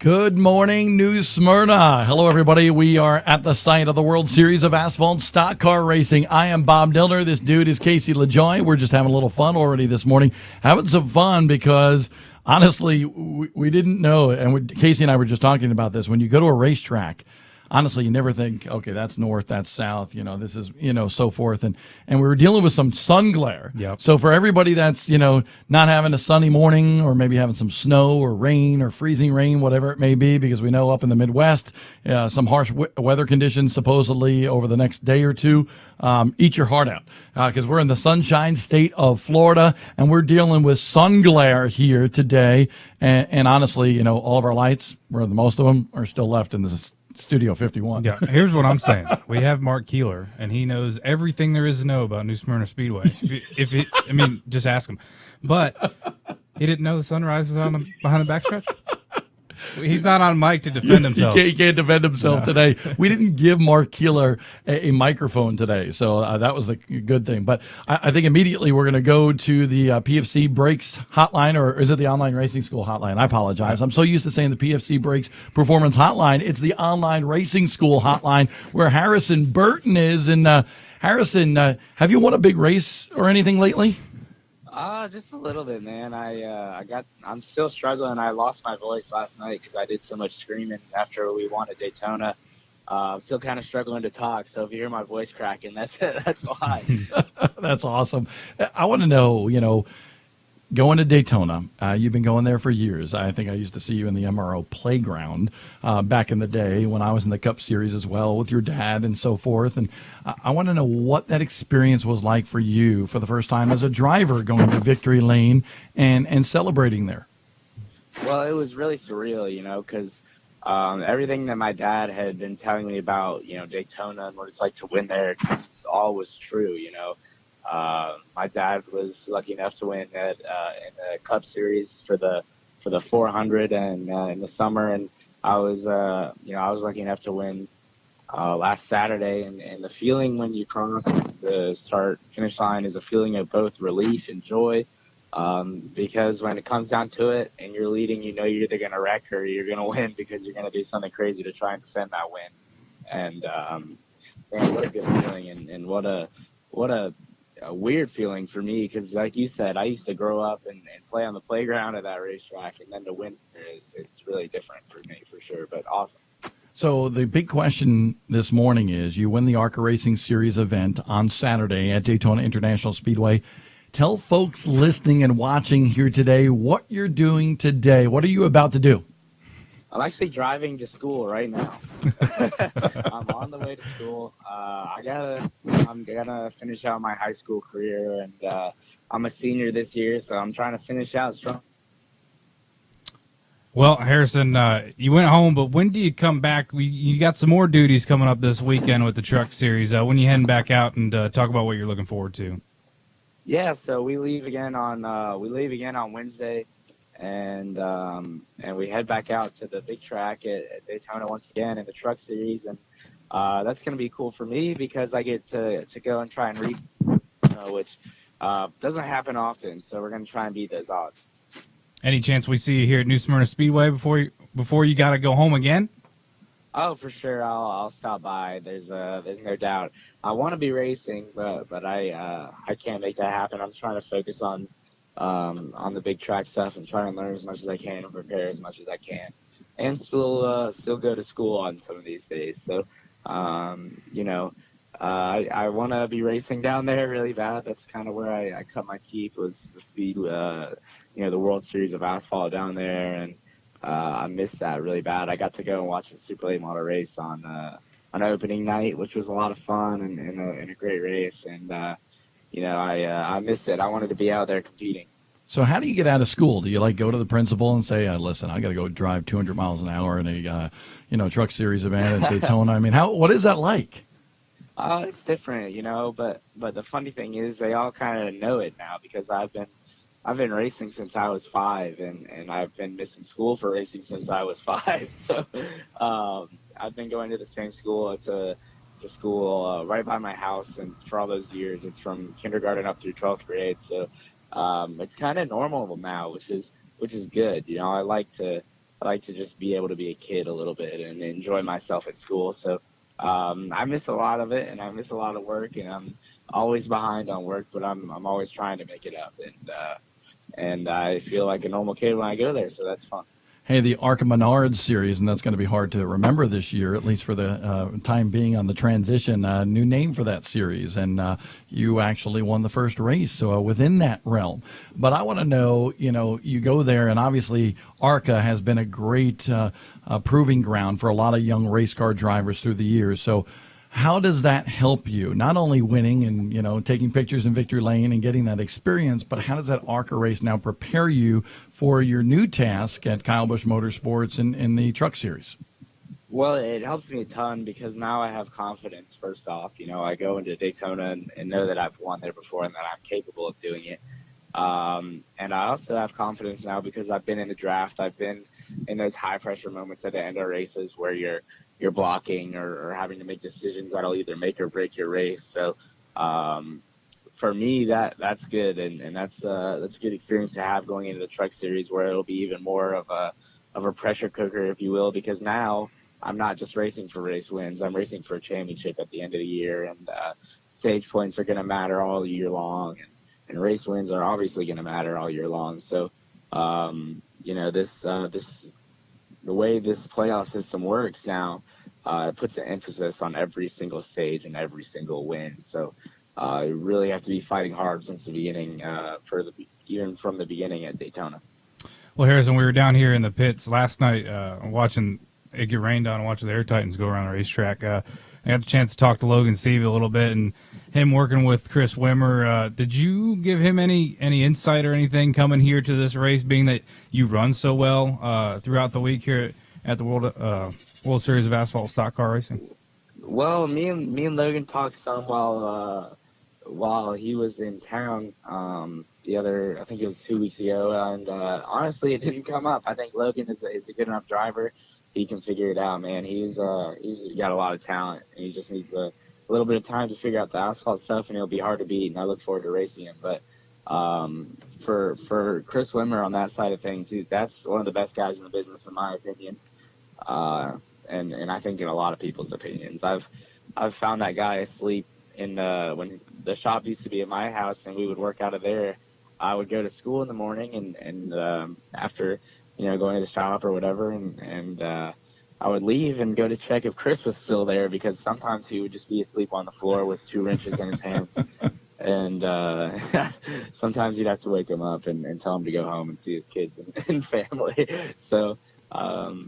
Good morning, New Smyrna. Hello, everybody. We are at the site of the World Series of Asphalt Stock Car Racing. I am Bob Dillner. This dude is Casey LaJoy. We're just having a little fun already this morning. Having some fun because, honestly, we didn't know, and Casey and I were just talking about this. When you go to a racetrack, honestly, you never think, okay, that's north, that's south, this is, so forth. And we were dealing with some sun glare. Yep. So for everybody that's, not having a sunny morning or maybe having some snow or rain or freezing rain, whatever it may be, because we know up in the Midwest, some harsh weather conditions supposedly over the next day or two, eat your heart out. Because we're in the sunshine state of Florida and we're dealing with sun glare here today. And honestly, all of our lights, or most of them, are still left in this Studio 51. Yeah, here's what I'm saying. We have Mark Keeler, and he knows everything there is to know about New Smyrna Speedway. Just ask him. But he didn't know the sunrise was behind the backstretch? He's not on mic to defend himself. He can't defend himself today. We didn't give Mark Keeler a microphone today, so that was the good thing. But I think immediately we're going to go to the PFC Brakes hotline, or is it the Online Racing School hotline? I apologize. I'm so used to saying the PFC Brakes Performance Hotline. It's the Online Racing School hotline where Harrison Burton is. And Harrison, have you won a big race or anything lately? Just a little bit, man. I'm still struggling. I lost my voice last night because I did so much screaming after we won at Daytona. I'm still kind of struggling to talk. So if you hear my voice cracking, that's why. That's awesome. I want to know, going to Daytona, you've been going there for years. I think I used to see you in the MRO playground back in the day when I was in the Cup Series as well with your dad and so forth. And I want to know what that experience was like for you for the first time as a driver going to Victory Lane and celebrating there. Well, it was really surreal, because everything that my dad had been telling me about, Daytona and what it's like to win there, all was true, My dad was lucky enough to win in the Cup Series for the 400 and in the summer, and I was lucky enough to win last Saturday. And the feeling when you cross the start-finish line is a feeling of both relief and joy, because when it comes down to it and you're leading, you're either going to wreck or you're going to win because you're going to do something crazy to try and defend that win. And man, what a good feeling, and what a weird feeling for me, because like you said, I used to grow up and play on the playground at that racetrack, and then to win is really different for me, for sure, but awesome. So the big question this morning is, you win the ARCA Racing Series event on Saturday at Daytona International Speedway. Tell folks listening and watching here today what you're doing today. What are you about to do? I'm actually driving to school right now. I'm on the way to school. I'm gonna finish out my high school career, and I'm a senior this year, so I'm trying to finish out strong. Well, Harrison, you went home, but when do you come back? You got some more duties coming up this weekend with the Truck Series. When are you heading back out and talk about what you're looking forward to? Yeah, so we leave again on Wednesday. And we head back out to the big track at Daytona once again in the Truck Series, and that's going to be cool for me because I get to go and try and read, which doesn't happen often. So we're going to try and beat those odds. Any chance we see you here at New Smyrna Speedway before you got to go home again? Oh, for sure. I'll stop by. There's no doubt. I want to be racing, but I can't make that happen. I'm trying to focus on the big track stuff and try and learn as much as I can and prepare as much as I can, and still go to school on some of these days. So, I want to be racing down there really bad. That's kind of where I cut my teeth, was the speed, the World Series of Asphalt down there, and I missed that really bad. I got to go and watch the Super Late Model race on opening night, which was a lot of fun and a great race, and I missed it. I wanted to be out there competing. So how do you get out of school? Do you go to the principal and say, listen, I got to go drive 200 miles an hour in a, Truck Series event at Daytona? I mean, what is that like? It's different, but the funny thing is they all kind of know it now, because I've been racing since I was 5, and I've been missing school for racing since I was 5. So, I've been going to the same school. It's a school right by my house, and for all those years, it's from kindergarten up through 12th grade. So it's kind of normal now, which is good. I like to I like to just be able to be a kid a little bit and enjoy myself at school. So I miss a lot of it, and I miss a lot of work, and I'm always behind on work, but I'm always trying to make it up, and I feel like a normal kid when I go there, so that's fun. Hey, the Arc of Menards series, and that's going to be hard to remember this year, at least for the time being on the transition. New name for that series, and you actually won the first race within that realm. But I want to know, you go there, and obviously ARCA has been a great proving ground for a lot of young race car drivers through the years. So how does that help you? Not only winning and taking pictures in victory lane and getting that experience, but how does that ARCA race now prepare you for your new task at Kyle Busch Motorsports in the Truck Series? Well, it helps me a ton because now I have confidence. First off, I go into Daytona and know that I've won there before and that I'm capable of doing it. And I also have confidence now because I've been in the draft. I've been in those high pressure moments at the end of races where you're blocking or having to make decisions that'll either make or break your race. So for me, that's good, and that's a good experience to have going into the Truck Series, where it'll be even more of a pressure cooker, if you will, because now I'm not just racing for race wins. I'm racing for a championship at the end of the year, and stage points are going to matter all year long, and race wins are obviously going to matter all year long. So the way this playoff system works now, it puts an emphasis on every single stage and every single win. So you really have to be fighting hard since the beginning, even from the beginning at Daytona. Well, Harrison, we were down here in the pits last night watching it get rained on and watching the Air Titans go around the racetrack. I got the chance to talk to Logan Seavey a little bit, and him working with Chris Wimmer. Did you give him any insight or anything coming here to this race, being that you run so well throughout the week here at the World Series of Asphalt Stock Car Racing? Well, me and Logan talked some while he was in town I think it was 2 weeks ago, and honestly, it didn't come up. I think Logan is a good enough driver. He can figure it out, man. He's got a lot of talent. He just needs a little bit of time to figure out the asphalt stuff, and he'll be hard to beat. And I look forward to racing him. But for Chris Wimmer on that side of things, that's one of the best guys in the business, in my opinion. And I think in a lot of people's opinions, I've found that guy asleep when the shop used to be at my house, and we would work out of there. I would go to school in the morning, and after going to the shop or whatever, and I would leave and go to check if Chris was still there, because sometimes he would just be asleep on the floor with 2 wrenches in his hands. And sometimes you'd have to wake him up and tell him to go home and see his kids and family. So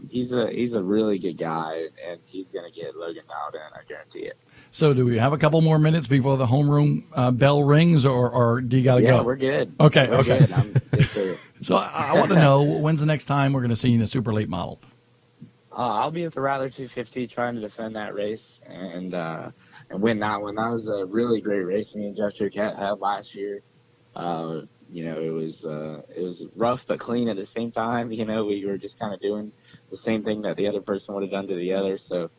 he's a really good guy, and he's going to get Logan out, and I guarantee it. So do we have a couple more minutes before the homeroom bell rings, or do you got to go? Yeah, we're good. Okay, we're okay. Good. I'm good for it. So I want to know, when's the next time we're going to see you in a super late model? I'll be at the Rattler 250 trying to defend that race and win that one. That was a really great race me and Jeff Turquette had last year. It was rough but clean at the same time. We were just kind of doing the same thing that the other person would have done to the other. So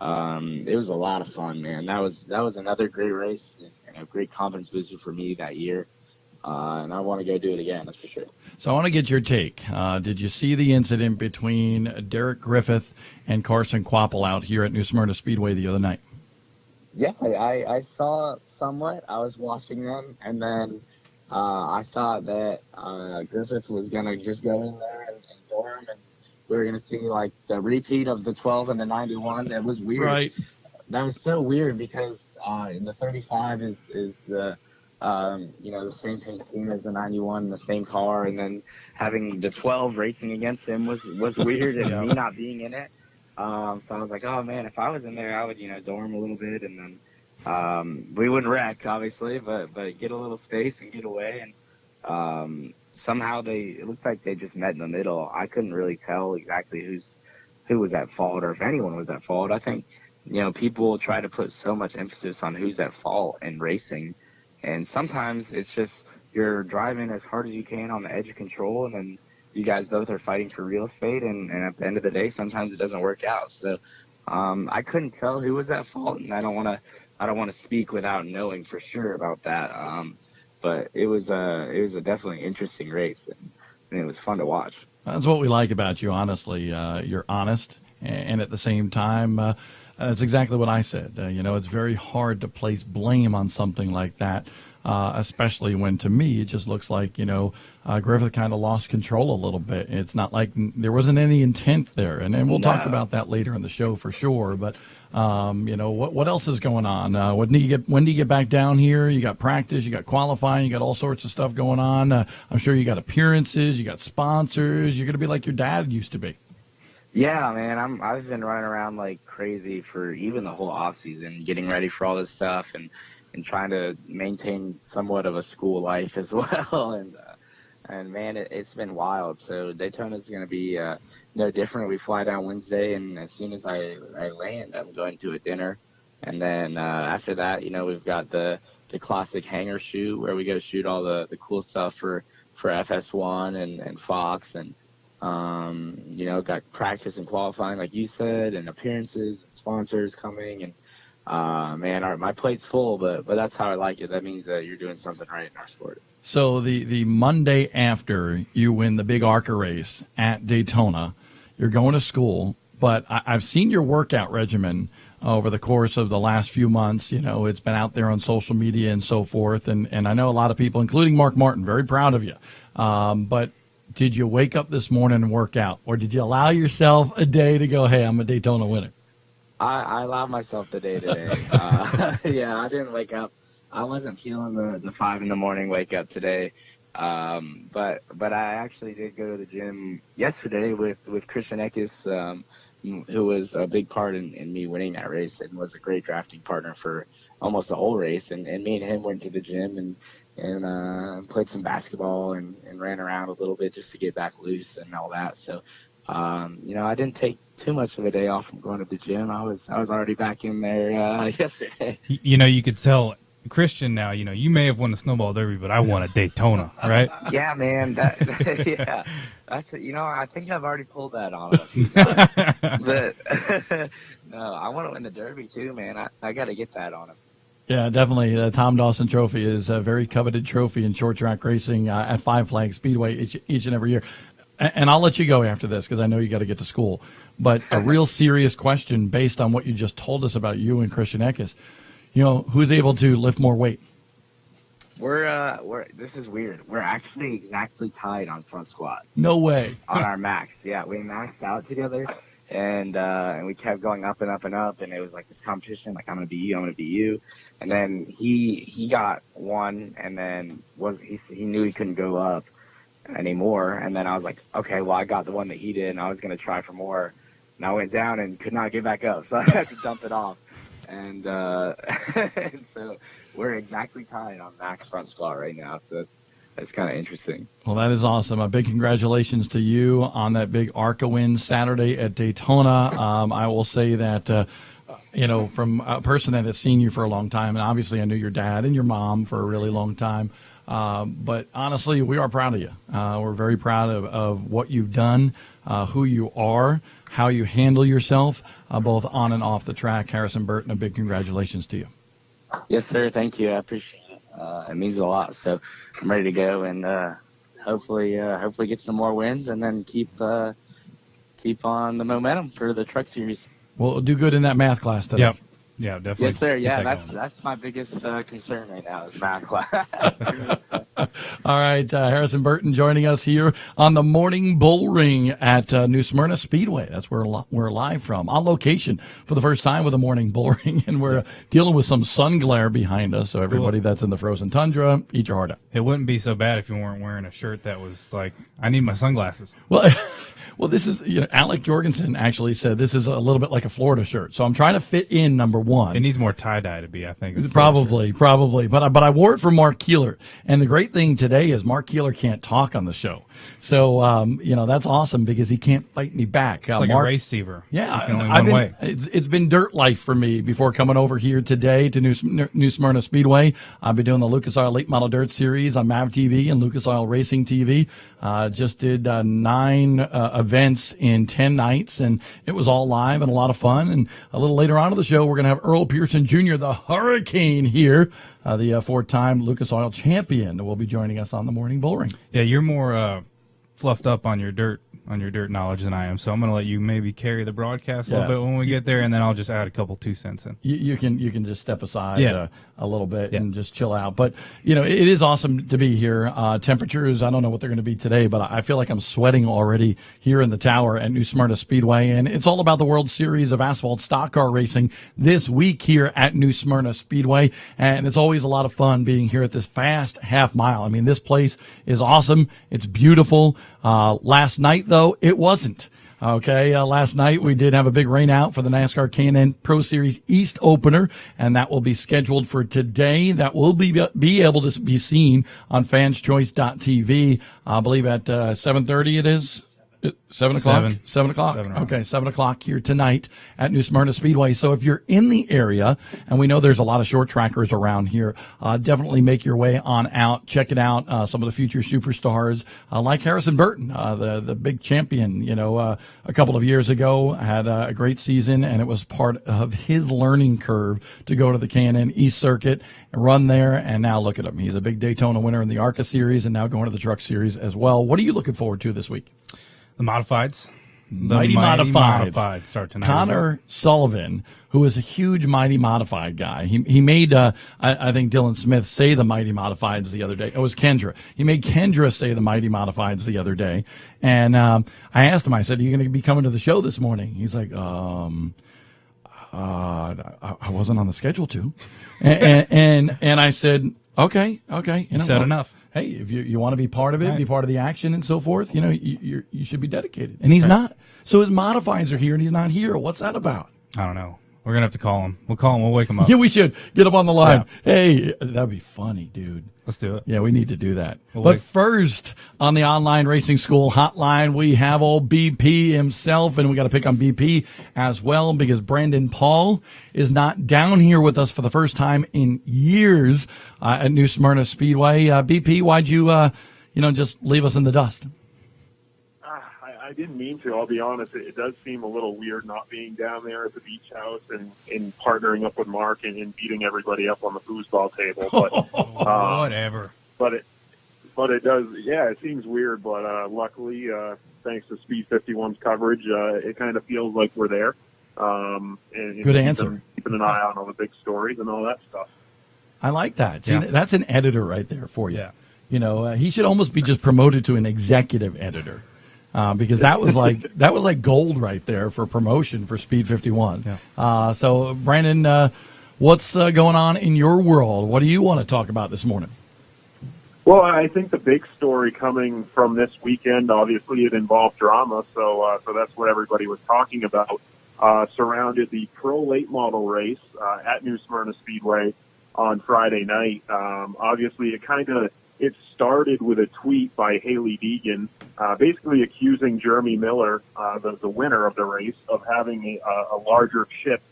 it was a lot of fun, man. That was another great race and a great confidence booster for me that year. And I want to go do it again, that's for sure. So I want to get your take. Did you see the incident between Derek Griffith and Carson Quapple out here at New Smyrna Speedway the other night? Yeah, I saw somewhat. I was watching them, and then I thought that Griffith was going to just go in there and door him, and we were going to see, like, the repeat of the 12 and the 91. That was weird. Right. That was so weird because the 35 is the same paint scheme as the 91, the same car, and then having the 12 racing against him was weird, and me not being in it. So I was like, oh man, if I was in there, I would, door him a little bit, and then we wouldn't wreck, obviously, but get a little space and get away. And somehow it looked like they just met in the middle. I couldn't really tell exactly who was at fault or if anyone was at fault. I think, people try to put so much emphasis on who's at fault in racing. And sometimes it's just you're driving as hard as you can on the edge of control, and then you guys both are fighting for real estate, and at the end of the day, sometimes it doesn't work out. So I couldn't tell who was at fault, and I don't want to speak without knowing for sure about that. But it was a definitely interesting race, and it was fun to watch. That's what we like about you, honestly. You're honest, and at the same time, that's exactly what I said. It's very hard to place blame on something like that, especially when, to me, it just looks like, Griffith kind of lost control a little bit. It's not like there wasn't any intent there, and we'll talk about that later in the show for sure. But what else is going on? When do you get back down here? You got practice, you got qualifying, you got all sorts of stuff going on. I'm sure you got appearances, you got sponsors. You're going to be like your dad used to be. Yeah, man, I've been running around like crazy for even the whole off season, getting ready for all this stuff and trying to maintain somewhat of a school life as well. And man, it's been wild. So Daytona's going to be no different. We fly down Wednesday, and as soon as I land, I'm going to a dinner. And then after that, we've got the classic hangar shoot where we go shoot all the cool stuff for FS1 and Fox, and got practice and qualifying, like you said, and appearances and sponsors coming. And my plate's full, but that's how I like it. That means that you're doing something right in our sport. So the Monday after you win the big ARCA race at Daytona, you're going to school. But I've seen your workout regimen over the course of the last few months. It's been out there on social media and so forth. And I know a lot of people, including Mark Martin, very proud of you. But did you wake up this morning and work out? Or did you allow yourself a day to go, hey, I'm a Daytona winner? I allowed myself the day today. Yeah, I didn't wake up. I wasn't feeling the 5 a.m. wake up today. But I actually did go to the gym yesterday with Christian Eckes, who was a big part in me winning that race and was a great drafting partner for almost the whole race. And me and him went to the gym and played some basketball and ran around a little bit just to get back loose and all that. So, I didn't take too much of a day off from going to the gym. I was already back in there yesterday. You could tell Christian now, you may have won the snowball derby, but I won a Daytona, right? Yeah, man. Yeah, that's it. I think I've already pulled that on him a few times. But no, I want to win the derby too, man. I got to get that on him. Yeah, definitely. The Tom Dawson Trophy is a very coveted trophy in short track racing at Five Flag Speedway each and every year. And I'll let you go after this because I know you got to get to school. But a real serious question based on what you just told us about you and Christian Eckes. Who's able to lift more weight? This is weird. We're actually exactly tied on front squat. No way. On our max. Yeah, we maxed out together, and we kept going up and up and up, and it was like this competition, like I'm going to be you. And then he got one, and then he knew he couldn't go up anymore. And then I was like, okay, well, I got the one that he did, and I was going to try for more. And I went down and could not get back up, so I had to dump it off. And and so we're exactly tied on max front squat right now. So that's kind of interesting. Well, that is awesome. A big congratulations to you on that big ARCA win Saturday at Daytona. I will say that, from a person that has seen you for a long time, and obviously I knew your dad and your mom for a really long time. But honestly, we are proud of you. We're very proud of what you've done, who you are, how you handle yourself, both on and off the track. Harrison Burton, a big congratulations to you. Yes, sir. Thank you. I appreciate it. It means a lot. So I'm ready to go and hopefully get some more wins and then keep on the momentum for the truck series. We'll do good in that math class today. Yep. Yeah, definitely. Yes, sir. Yeah, that's my biggest concern right now is math class. All right, Harrison Burton joining us here on the Morning Bullring at New Smyrna Speedway. That's where we're live from, on location for the first time with the Morning Bullring, and we're dealing with some sun glare behind us. So everybody that's in the frozen tundra, eat your heart out. It wouldn't be so bad if you weren't wearing a shirt that was like, I need my sunglasses. Well, this is, Alec Jorgensen actually said this is a little bit like a Florida shirt. So I'm trying to fit in, number one. It needs more tie-dye to be, I think. Probably. But I wore it for Mark Keeler. And the great thing today is Mark Keeler can't talk on the show. So, that's awesome because he can't fight me back. It's like Mark, a race receiver. Yeah. Only one way. It's been dirt life for me before coming over here today to New Smyrna Speedway. I've been doing the Lucas Oil Late Model Dirt Series on MAV TV and Lucas Oil Racing TV. Just did 9 events in 10 nights, and it was all live and a lot of fun. And a little later on in the show, we're going to have Earl Pearson Jr., the Hurricane, here, the 4-time Lucas Oil champion, will be joining us on the Morning Bullring. Yeah, you're more fluffed up on your dirt on your dirt knowledge than I am, so I'm going to let you maybe carry the broadcast a Yeah. little bit when we get there, and then I'll just add a couple 2 cents in. You can just step aside Yeah. a little bit Yeah. and just chill out. But it is awesome to be here. Temperatures, I don't know what they're going to be today, but I feel like I'm sweating already here in the tower at New Smyrna Speedway. And it's all about the World Series of Asphalt Stock Car Racing this week here at New Smyrna Speedway. And it's always a lot of fun being here at this fast half mile. I mean, this place is awesome. It's beautiful. Last night, though, it wasn't. Okay, last night we did have a big rain out for the NASCAR K&N Pro Series East opener, and that will be scheduled for today. That will be able to be seen on fanschoice.tv. I believe at 7:30 it is. 7 o'clock? 7 o'clock. 7 Okay, 7 o'clock here tonight at New Smyrna Speedway. So if you're in the area, and we know there's a lot of short trackers around here, definitely make your way on out. Check it out. Some of the future superstars, like Harrison Burton, the big champion, a couple of years ago, had a great season, and it was part of his learning curve to go to the K&N East Circuit and run there. And now look at him. He's a big Daytona winner in the ARCA Series and now going to the Truck Series as well. What are you looking forward to this week? The Modifieds. Mighty Modifieds. Modifieds start tonight. Connor Sullivan, who is a huge Mighty Modified guy. He made, I think Dylan Smith say the Mighty Modifieds the other day. It was Kendra. He made Kendra say the Mighty Modifieds the other day. And I asked him, I said, are you going to be coming to the show this morning? He's like, I wasn't on the schedule to. And I said, okay. You said enough. Hey, if you want to be part of it, Right. be part of the action and so forth, you should be dedicated. And he's not. So his modifieds are here and he's not here. What's that about? I don't know. We're going to have to call him. We'll call him. We'll wake him up. Yeah, we should get him on the line. Hey, that'd be funny, dude. Let's do it. Yeah, we need to do that. We'll But wait. first, on the online racing school hotline, we have old BP himself, and we got to pick on BP as well because Brandon Paul is not down here with us for the first time in years at New Smyrna Speedway. BP, why'd you, just leave us in the dust? I didn't mean to, I'll be honest. It does seem a little weird not being down there at the beach house and partnering up with Mark and beating everybody up on the foosball table. But Whatever. But it does, yeah, it seems weird. But luckily, thanks to Speed 51's coverage, it kind of feels like we're there. And Good answer. Keeping an eye on all the big stories and all that stuff. I like that. See, Yeah. that's an editor right there for you. Yeah. He should almost be just promoted to an executive editor. Because that was like gold right there for promotion for Speed 51. Yeah. So Brandon, what's going on in your world? What do you want to talk about this morning? Well, I think the big story coming from this weekend, obviously it involved drama, so that's what everybody was talking about, surrounded the Pro Late Model race at New Smyrna Speedway on Friday night. Obviously, it started with a tweet by Haley Deegan, basically accusing Jeremy Miller, the winner of the race, of having a larger chip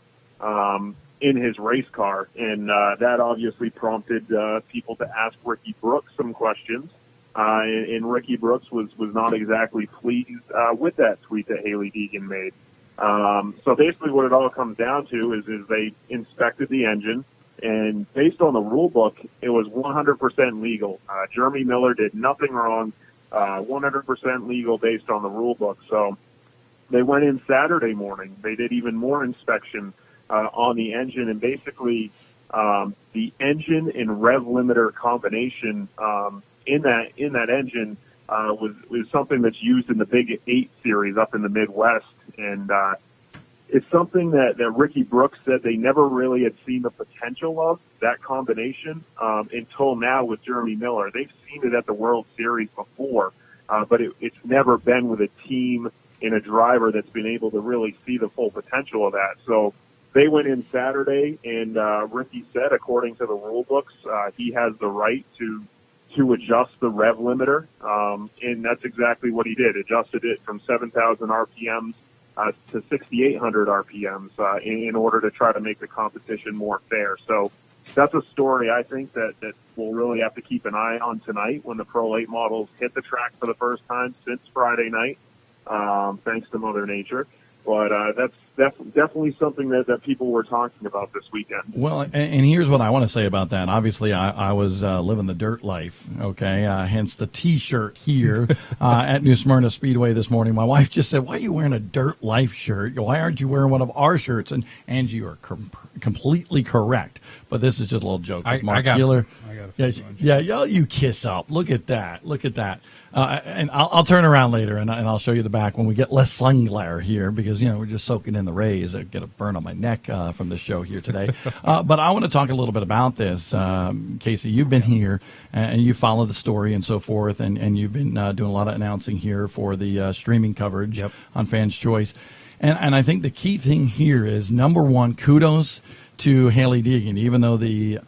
in his race car. And that obviously prompted people to ask Ricky Brooks some questions. And Ricky Brooks was not exactly pleased with that tweet that Haley Deegan made. So basically what it all comes down to is they inspected the engine. And based on the rule book, it was 100% legal. Jeremy Miller did nothing wrong, 100% legal based on the rule book. So they went in Saturday morning. They did even more inspection on the engine, and basically the engine and rev limiter combination in that engine was something that's used in the Big 8 series up in the Midwest, and it's something that Ricky Brooks said they never really had seen the potential of, that combination, until now with Jeremy Miller. They've seen it at the World Series before, but it's never been with a team and a driver that's been able to really see the full potential of that. So they went in Saturday, and Ricky said, according to the rule books, he has the right to adjust the rev limiter, and that's exactly what he did. Adjusted it from 7,000 RPMs to 6,800 RPMs in order to try to make the competition more fair. So that's a story I think that we'll really have to keep an eye on tonight when the Pro Late models hit the track for the first time since Friday night, thanks to Mother Nature. But definitely something that people were talking about this weekend. Well, and here's what I want to say about that. Obviously, I was living the dirt life, okay? Hence the T-shirt here at New Smyrna Speedway this morning. My wife just said, why are you wearing a dirt life shirt? Why aren't you wearing one of our shirts? And Angie, you are completely correct. But this is just a little joke. With Mark Keeler. Yeah, you kiss up. Look at that. Look at that. And I'll turn around later, and I'll show you the back when we get less sun glare here, because, we're just soaking in the rays. I get a burn on my neck from the show here today. But I want to talk a little bit about this. Casey, you've been here, and you follow the story and so forth, and you've been doing a lot of announcing here for the streaming coverage on Fans' Choice. And I think the key thing here is, number one, kudos to Hailie Deegan. Even though the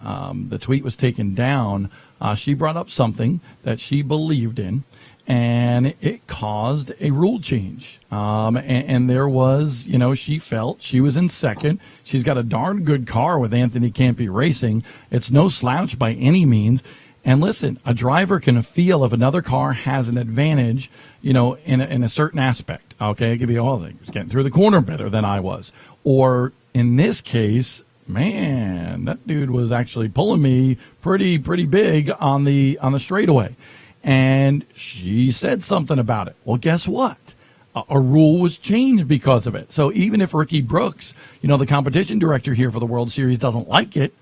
tweet was taken down, she brought up something that she believed in, and it caused a rule change. And there was, she felt she was in second. She's got a darn good car with Anthony Campy Racing. It's no slouch by any means. And listen, a driver can feel if another car has an advantage, in a certain aspect. Okay, it could be, they was getting through the corner better than I was. Or in this case, man, that dude was actually pulling me pretty big on the straightaway. And she said something about it. Well, guess what? A rule was changed because of it. So even if Ricky Brooks, the competition director here for the World Series, doesn't like it,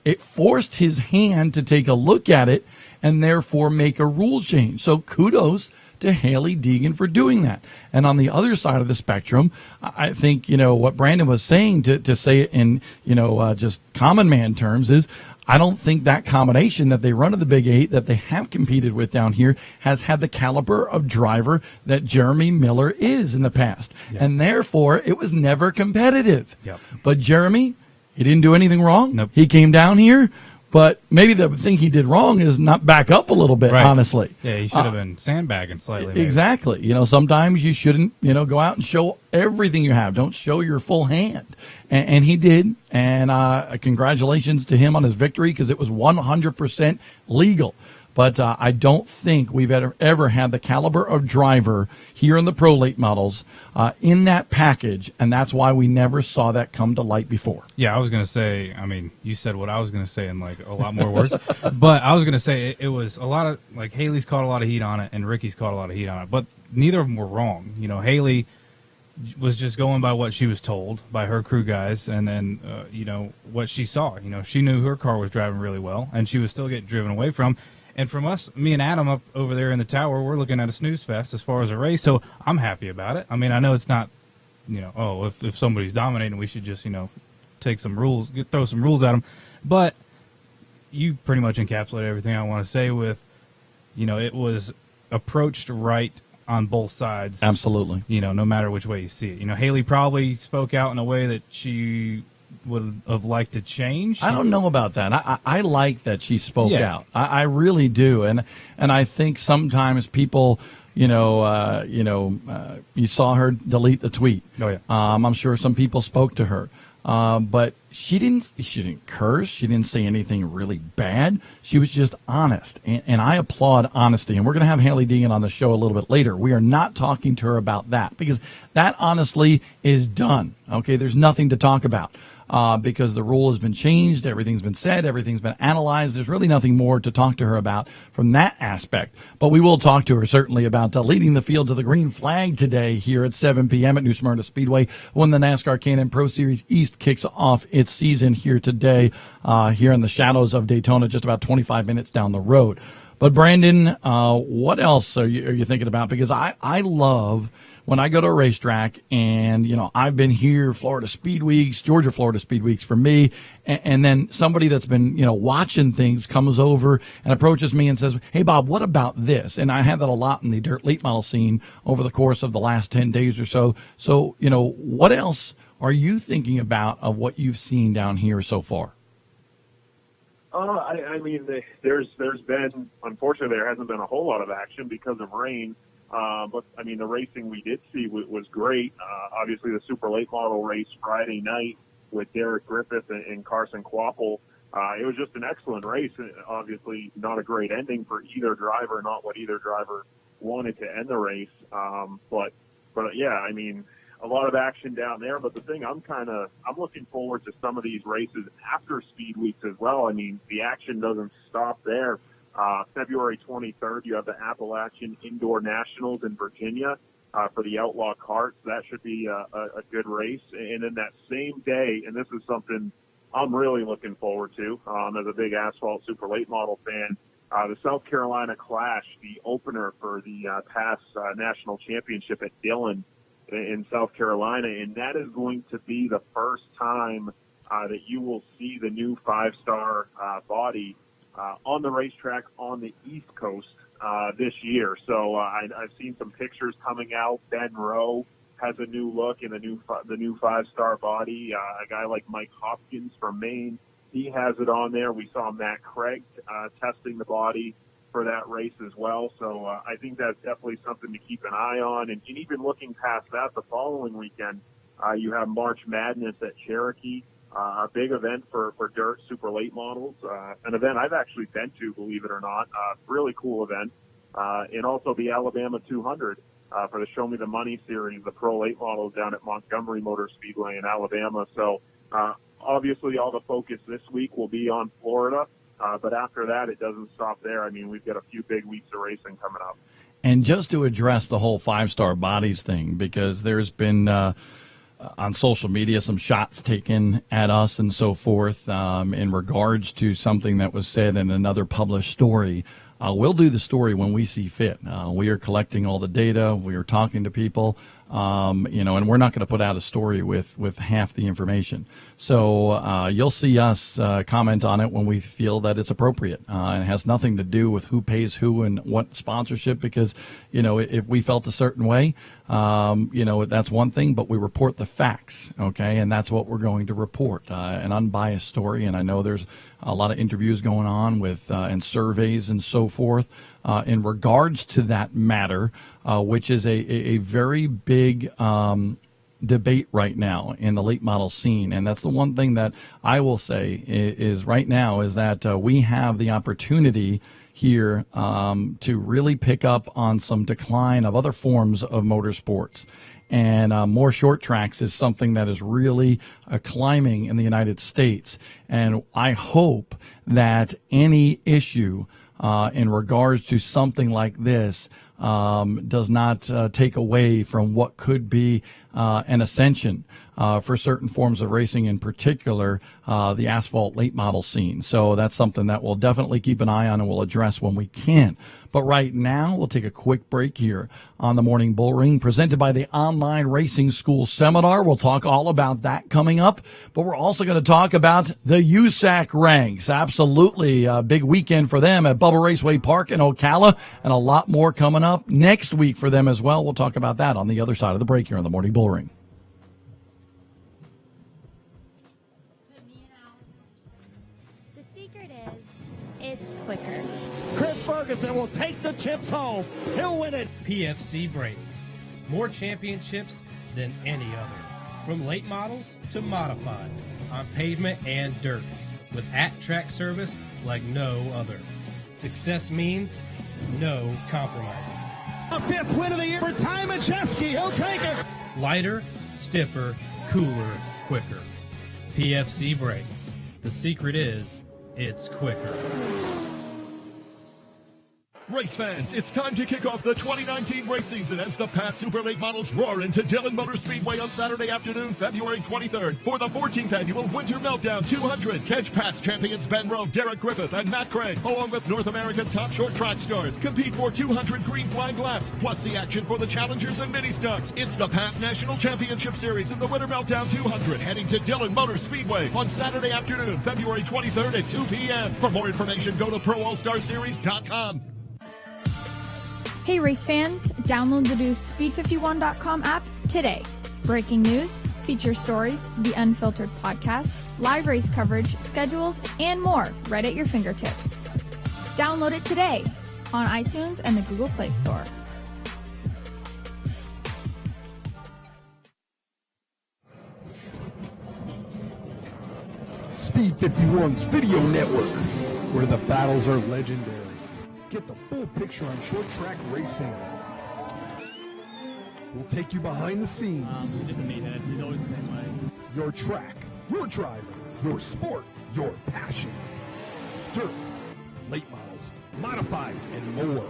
it forced his hand to take a look at it and therefore make a rule change. So kudos to Hailie Deegan for doing that. And on the other side of the spectrum, I think, what Brandon was saying, to say it in, just common man terms, is I don't think that combination that they run at the Big Eight, that they have competed with down here, has had the caliber of driver that Jeremy Miller is in the past. Yep. And therefore, it was never competitive. Yep. But Jeremy, he didn't do anything wrong. Nope. He came down here. But maybe the thing he did wrong is not back up a little bit, right. Honestly. Yeah, he should have been sandbagging slightly. Maybe. Exactly. Sometimes you shouldn't, go out and show everything you have. Don't show your full hand. And he did. And congratulations to him on his victory, because it was 100% legal. But I don't think we've ever had the caliber of driver here in the Pro Late models in that package, and that's why we never saw that come to light before. Yeah, I was going to say, you said what I was going to say in a lot more words. But I was going to say it was a lot of, Hailie's caught a lot of heat on it, and Ricky's caught a lot of heat on it. But neither of them were wrong. Hailie was just going by what she was told by her crew guys, and then, what she saw. She knew her car was driving really well, and she was still getting driven away from. And from us, me and Adam up over there in the tower, we're looking at a snooze fest as far as a race, so I'm happy about it. I know it's not, if somebody's dominating, we should just, take some rules, throw some rules at them. But you pretty much encapsulate everything I want to say with, it was approached right on both sides. Absolutely. No matter which way you see it. Hailie probably spoke out in a way that she would have liked to change. I don't know about that. I like that she spoke out. I really do, and I think sometimes people, you saw her delete the tweet. Oh yeah. I'm sure some people spoke to her, but she didn't curse. She didn't say anything really bad. She was just honest, and I applaud honesty. And we're going to have Hailie Deegan on the show a little bit later. We are not talking to her about that, because that honestly is done. Okay, there's nothing to talk about. Because the rule has been changed, everything's been said, everything's been analyzed. There's really nothing more to talk to her about from that aspect. But we will talk to her certainly about leading the field to the green flag today here at 7 p.m. at New Smyrna Speedway, when the NASCAR Can-Am Pro Series East kicks off its season here today, here in the shadows of Daytona, just about 25 minutes down the road. But Brandon, what else are you thinking about? Because I love when I go to a racetrack, and, I've been here, Florida Speed Weeks, Georgia Florida Speed Weeks for me, and then somebody that's been, watching things comes over and approaches me and says, hey, Bob, what about this? And I had that a lot in the dirt late model scene over the course of the last 10 days or so. So, what else are you thinking about of what you've seen down here so far? There's been, unfortunately, there hasn't been a whole lot of action because of rain. But the racing we did see was great. Obviously, the super late model race Friday night with Derek Griffith and Carson Kvapil. It was just an excellent race. Obviously, not a great ending for either driver, not what either driver wanted to end the race. But yeah, a lot of action down there. But the thing I'm looking forward to some of these races after Speed Weeks as well. I mean, the action doesn't stop there. February 23rd, you have the Appalachian Indoor Nationals in Virginia for the Outlaw Carts. That should be a good race. And then that same day, and this is something I'm really looking forward to as a big asphalt super late model fan, the South Carolina Clash, the opener for the past national championship at Dillon in South Carolina. And that is going to be the first time that you will see the new 5-star body on the racetrack on the East Coast this year. So I've seen some pictures coming out. Ben Rowe has a new look in the new 5-star body. A guy like Mike Hopkins from Maine, he has it on there. We saw Matt Craig testing the body for that race as well. So I think that's definitely something to keep an eye on. And even looking past that, the following weekend, you have March Madness at Cherokee. A big event for dirt super late models, an event I've actually been to, believe it or not. Really cool event. And also the Alabama 200 for the Show Me the Money series, the pro late models down at Montgomery Motor Speedway in Alabama. So obviously all the focus this week will be on Florida, but after that it doesn't stop there. I mean, we've got a few big weeks of racing coming up. And just to address the whole 5-star bodies thing, because there's been on social media some shots taken at us and so forth in regards to something that was said in another published story. We'll do the story when we see fit. We are collecting all the data. We are talking to people, and we're not going to put out a story with half the information. So you'll see us comment on it when we feel that it's appropriate. And it has nothing to do with who pays who and what sponsorship, because, if we felt a certain way, that's one thing, but we report the facts, okay? And that's what we're going to report, an unbiased story. And I know there's a lot of interviews going on with and surveys and so forth in regards to that matter, which is a very big debate right now in the late model scene. And that's the one thing that I will say is right now is that we have the opportunity here to really pick up on some decline of other forms of motorsports. And more short tracks is something that is really climbing in the United States. And I hope that any issue in regards to something like this does not take away from what could be an ascension for certain forms of racing, in particular the asphalt late model scene. So that's something that we'll definitely keep an eye on and we'll address when we can. But right now, we'll take a quick break here on the Morning Bullring, presented by the Online Racing School Seminar. We'll talk all about that coming up, but we're also going to talk about the USAC ranks. Absolutely a big weekend for them at Bubba Raceway Park in Ocala, and a lot more coming up next week for them as well. We'll talk about that on the other side of the break here on the Morning Bullring. The secret is, it's quicker. Chris Ferguson will take the chips home. He'll win it. PFC Brakes. More championships than any other. From late models to modifieds, on pavement and dirt, with at-track service like no other. Success means no compromises. A fifth win of the year for Ty Majeski. He'll take it. Lighter, stiffer, cooler, quicker. PFC Brakes. The secret is, it's quicker. Race fans, it's time to kick off the 2019 race season as the past Super Late models roar into Dillon Motor Speedway on Saturday afternoon, February 23rd for the 14th annual Winter Meltdown 200. Catch past champions Ben Rowe, Derek Griffith, and Matt Craig, along with North America's top short track stars. Compete for 200 green flag laps, plus the action for the challengers and mini stocks. It's the past National Championship Series in the Winter Meltdown 200, heading to Dillon Motor Speedway on Saturday afternoon, February 23rd at 2 p.m. For more information, go to ProAllStarSeries.com. Hey race fans, download the new Speed51.com app today. Breaking news, feature stories, the Unfiltered podcast, live race coverage, schedules, and more right at your fingertips. Download it today on iTunes and the Google Play Store. Speed 51's video network, where the battles are legendary. Get the full picture on short track racing. will take you behind the scenes. He's just a meathead. He's always the same way. Your track, your driver, your sport, your passion. Dirt, late models, modifieds, and more.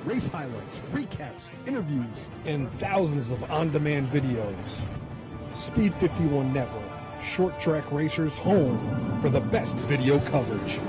Race highlights, recaps, interviews, and thousands of on-demand videos. Speed 51 Network, short track racers' home for the best video coverage.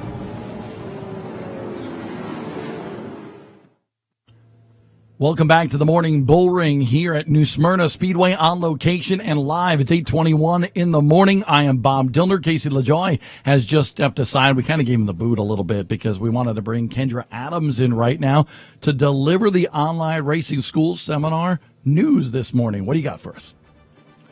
Welcome back to the morning Bullring here at New Smyrna Speedway on location and live. It's 8:21 in the morning. I am Bob Dillner. Casey LaJoy has just stepped aside. We kind of gave him the boot a little bit because we wanted to bring Kendra Adams in right now to deliver the online racing school seminar news this morning. What do you got for us?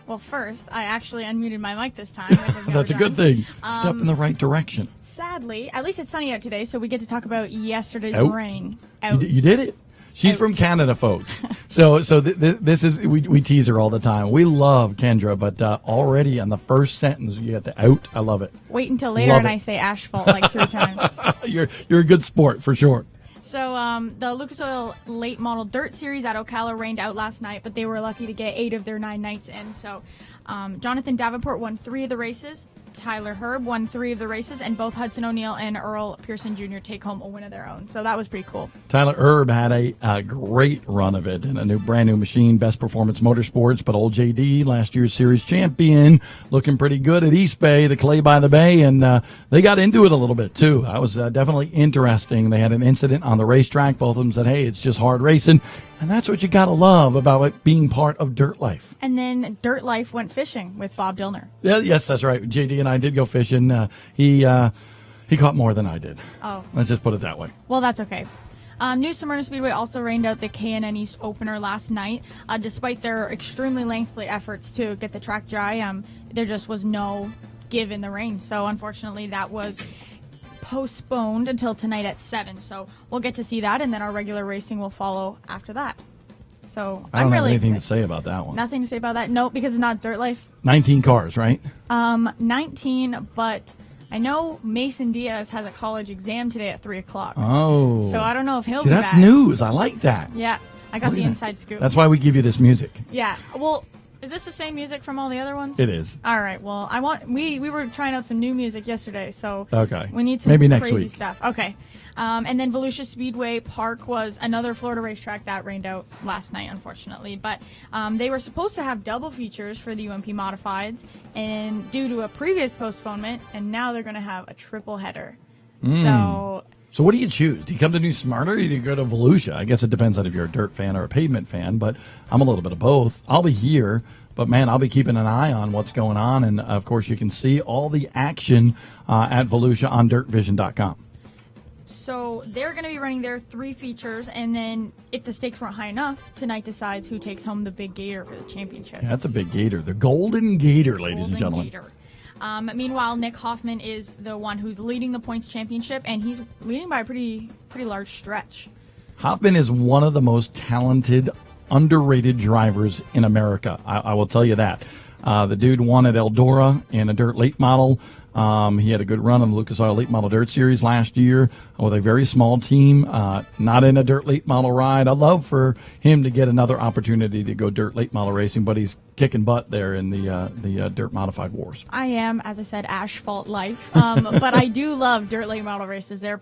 Well, first, I actually unmuted my mic this time. That's a good thing. Step in the right direction. Sadly, at least it's sunny out today, so we get to talk about yesterday's Out. rain. You did it? She's from Canada, folks. So this is, we tease her all the time. We love Kendra, but already on the first sentence, you got the out. I love it. Wait until later Love and it. I say asphalt like 3 times. You're a good sport, for sure. So the Lucas Oil Late Model Dirt Series at Ocala rained out last night, but they were lucky to get 8 of their 9 nights in. So Jonathan Davenport won 3 of the races. Tyler Herb won 3 of the races, and both Hudson O'Neill and Earl Pearson Jr. take home a win of their own. So that was pretty cool. Tyler Herb had a great run of it in a brand new machine, Best Performance Motorsports. But old JD, last year's series champion, looking pretty good at East Bay, the Clay by the Bay, and they got into it a little bit too. That was definitely interesting. They had an incident on the racetrack. Both of them said, "Hey, it's just hard racing." And that's what you got to love about it being part of Dirt Life. And then Dirt Life went fishing with Bob Dillner. Yeah, yes, that's right. JD and I did go fishing. He caught more than I did. Oh. Let's just put it that way. Well, that's okay. New Smyrna Speedway also rained out the K&N East opener last night. Despite their extremely lengthy efforts to get the track dry, there just was no give in the rain. So, unfortunately, that was postponed until tonight at 7. So we'll get to see that, and then our regular racing will follow after that. So I don't I'm really have anything excited. to say about that one. Nothing to say about that? No, because it's not Dirt Life. 19 cars, right? 19, but I know Mason Diaz has a college exam today at 3 o'clock. Oh. So I don't know if he'll See, be that's back. news. I like that. Yeah, I got Look the at inside that. scoop. That's why we give you this music. Yeah. Well, is this the same music from all the other ones? It is. All right. Well, we were trying out some new music yesterday, so Okay. we need some Maybe next crazy week. stuff. Okay. And then Volusia Speedway Park was another Florida racetrack that rained out last night, unfortunately. But they were supposed to have double features for the UMP Modifieds, and due to a previous postponement, and now they're going to have a triple header. So what do you choose? Do you come to New Smyrna or do you go to Volusia? I guess it depends on if you're a dirt fan or a pavement fan, but I'm a little bit of both. I'll be here, but man, I'll be keeping an eye on what's going on. And of course, you can see all the action at Volusia on dirtvision.com. So they're going to be running their 3 features, and then if the stakes weren't high enough, tonight decides who takes home the big gator for the championship. Yeah, that's a big gator. The Golden Gator, ladies and Golden gentlemen. Gator. Meanwhile, Nick Hoffman is the one who's leading the points championship, and he's leading by a pretty large stretch. Hoffman is one of the most talented, underrated drivers in America. I will tell you that. The dude won at Eldora in a dirt late model. He had a good run on the Lucas Oil Late Model Dirt Series last year with a very small team, not in a dirt late model ride. I'd love for him to get another opportunity to go dirt late model racing, but he's kicking butt there in the dirt modified wars. I am, as I said, asphalt life, but I do love dirt late model races. They're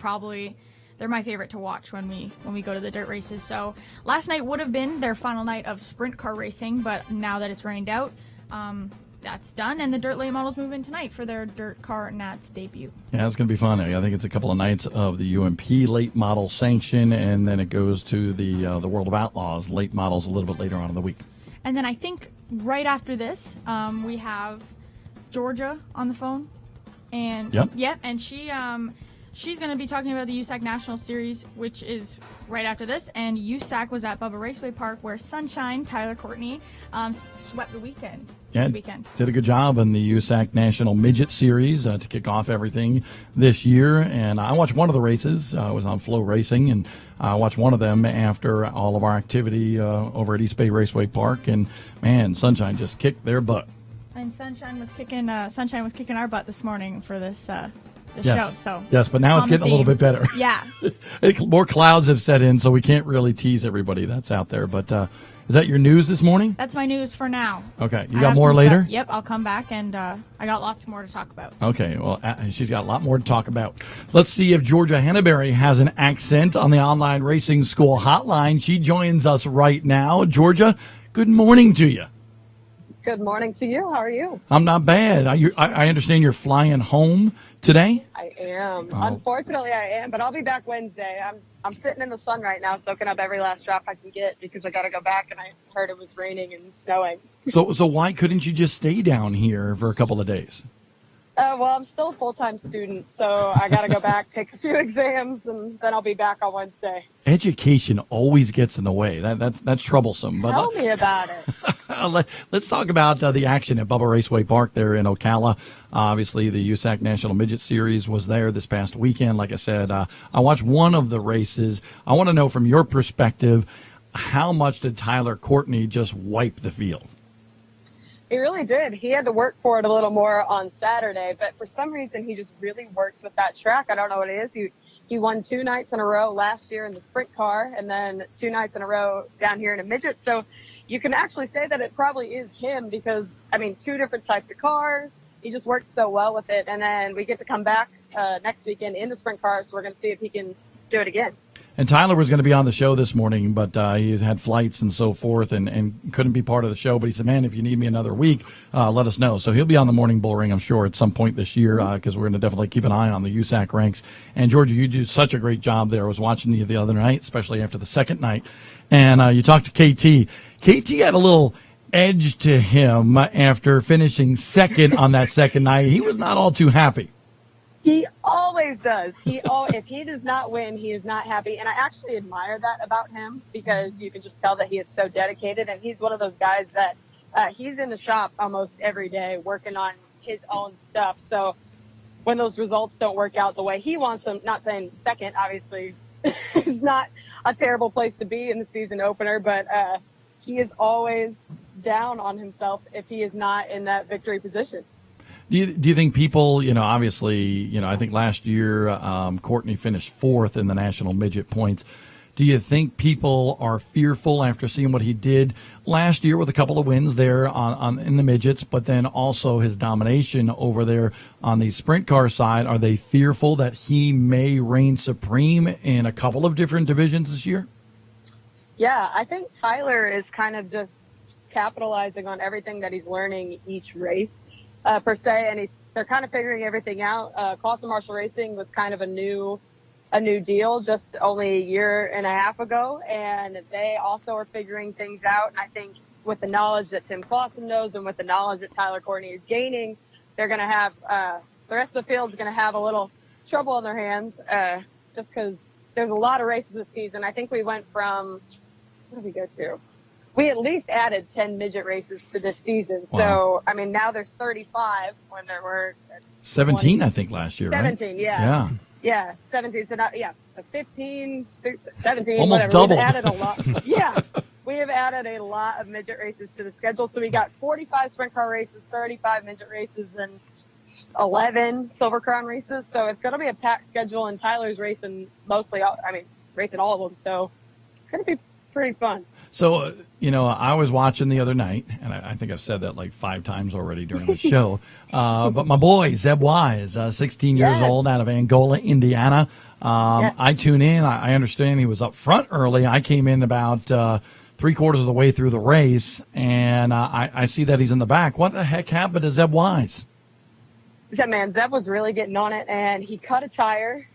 my favorite to watch when we go to the dirt races. So last night would have been their final night of sprint car racing, but now that it's rained out, that's done, and the dirt late models move in tonight for their dirt car Nats debut. Yeah, it's going to be fun. I think it's a couple of nights of the UMP late model sanction, and then it goes to the World of Outlaws late models a little bit later on in the week. And then I think right after this, we have Georgia on the phone, and and she's going to be talking about the USAC National Series, which is right after this. And USAC was at Bubba Raceway Park, where Sunshine Tyler Courtney swept the weekend. This weekend. Did a good job in the USAC National Midget Series to kick off everything this year. And I watched one of the races. I was on Flow Racing, and I watched one of them after all of our activity over at East Bay Raceway Park. And man, Sunshine just kicked their butt. And Sunshine was kicking our butt this morning for this yes. show. So yes, but now it's getting a little bit better. Yeah. More clouds have set in, so we can't really tease everybody that's out there. But Is that your news this morning? That's my news for now. Okay. You I got have more some later? stuff. Yep, I'll come back, and I got lots more to talk about. Okay, well, she's got a lot more to talk about. Let's see if Georgia Henneberry has an accent on the online racing school hotline. She joins us right now. Georgia, good morning to you. Good morning to you. How are you? I'm not bad. I understand you're flying home today? I am. Oh. Unfortunately, I am, but I'll be back Wednesday. I'm sitting in the sun right now, soaking up every last drop I can get because I got to go back, and I heard it was raining and snowing. So why couldn't you just stay down here for a couple of days? Well, I'm still a full-time student, so I got to go back, take a few exams, and then I'll be back on Wednesday. Education always gets in the way. That's troublesome. But Tell me about it. let's talk about the action at Bubba Raceway Park there in Ocala. Obviously, the USAC National Midget Series was there this past weekend. Like I said, I watched one of the races. I want to know from your perspective, how much did Tyler Courtney just wipe the field? He really did. He had to work for it a little more on Saturday, but for some reason he just really works with that track. I don't know what it is. He won 2 nights in a row last year in the sprint car and then 2 nights in a row down here in a midget. So you can actually say that it probably is him because, 2 different types of cars. He just works so well with it. And then we get to come back next weekend in the sprint car, so we're going to see if he can do it again. And Tyler was going to be on the show this morning, but he had flights and so forth and couldn't be part of the show. But he said, man, if you need me another week, let us know. So he'll be on the morning Bullring, I'm sure, at some point this year because we're going to definitely keep an eye on the USAC ranks. And, Georgia, you do such a great job there. I was watching you the other night, especially after the second night. And you talked to KT. KT had a little edge to him after finishing second on that second night. He was not all too happy. He always does. If he does not win, he is not happy. And I actually admire that about him because you can just tell that he is so dedicated. And he's one of those guys that he's in the shop almost every day working on his own stuff. So when those results don't work out the way he wants them, not saying second, obviously, is not a terrible place to be in the season opener, but he is always down on himself if he is not in that victory position. Do you think people, obviously, I think last year Courtney finished 4th in the national midget points. Do you think people are fearful after seeing what he did last year with a couple of wins there on in the midgets, but then also his domination over there on the sprint car side? Are they fearful that he may reign supreme in a couple of different divisions this year? Yeah, I think Tyler is kind of just capitalizing on everything that he's learning each race. Per se, and they're kind of figuring everything out. Clausen Marshall Racing was kind of a new deal just only a year and a half ago, and they also are figuring things out. And I think with the knowledge that Tim Clausen knows and with the knowledge that Tyler Courtney is gaining, they're going to have the rest of the field is going to have a little trouble on their hands just because there's a lot of races this season. I think we went from what did we go to? We at least added 10 midget races to this season. Wow. So, now there's 35 when there were 17, I think, last year, 17, right? yeah. Yeah, 17. So, so 15, 17, almost whatever. double. We've added a lot. Yeah, we have added a lot of midget races to the schedule. So we got 45 sprint car races, 35 midget races, and 11 Silver Crown races. So it's going to be a packed schedule, and Tyler's racing racing all of them. So it's going to be pretty fun. So, I was watching the other night, and I think I've said that like 5 times already during the show. But my boy, Zeb Wise, 16 years old, out of Angola, Indiana. I tune in. I understand he was up front early. I came in about 3/4 of the way through the race, and I see that he's in the back. What the heck happened to Zeb Wise? Yeah, man, Zeb was really getting on it, and he cut a tire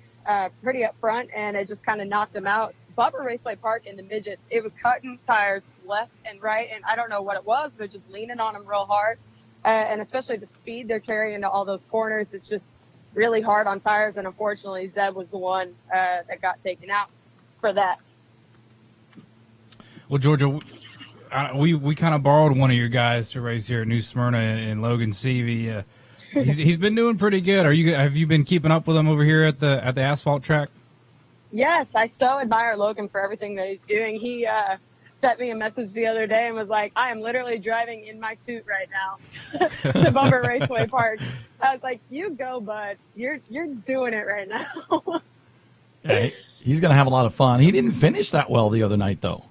pretty up front, and it just kind of knocked him out. Bubba Raceway Park in the midget, it was cutting tires left and right, and I don't know what it was. They're just leaning on them real hard, and especially the speed they're carrying into all those corners, it's just really hard on tires, and unfortunately, Zeb was the one that got taken out for that. Well, Georgia, we kind of borrowed one of your guys to race here at New Smyrna in Logan Seavey. He's been doing pretty good. Have you been keeping up with him over here at the asphalt track? Yes, I so admire Logan for everything that he's doing. He sent me a message the other day and was like, I am literally driving in my suit right now to Bubba Raceway Park. I was like, you go, bud. You're doing it right now. Yeah, he's going to have a lot of fun. He didn't finish that well the other night, though.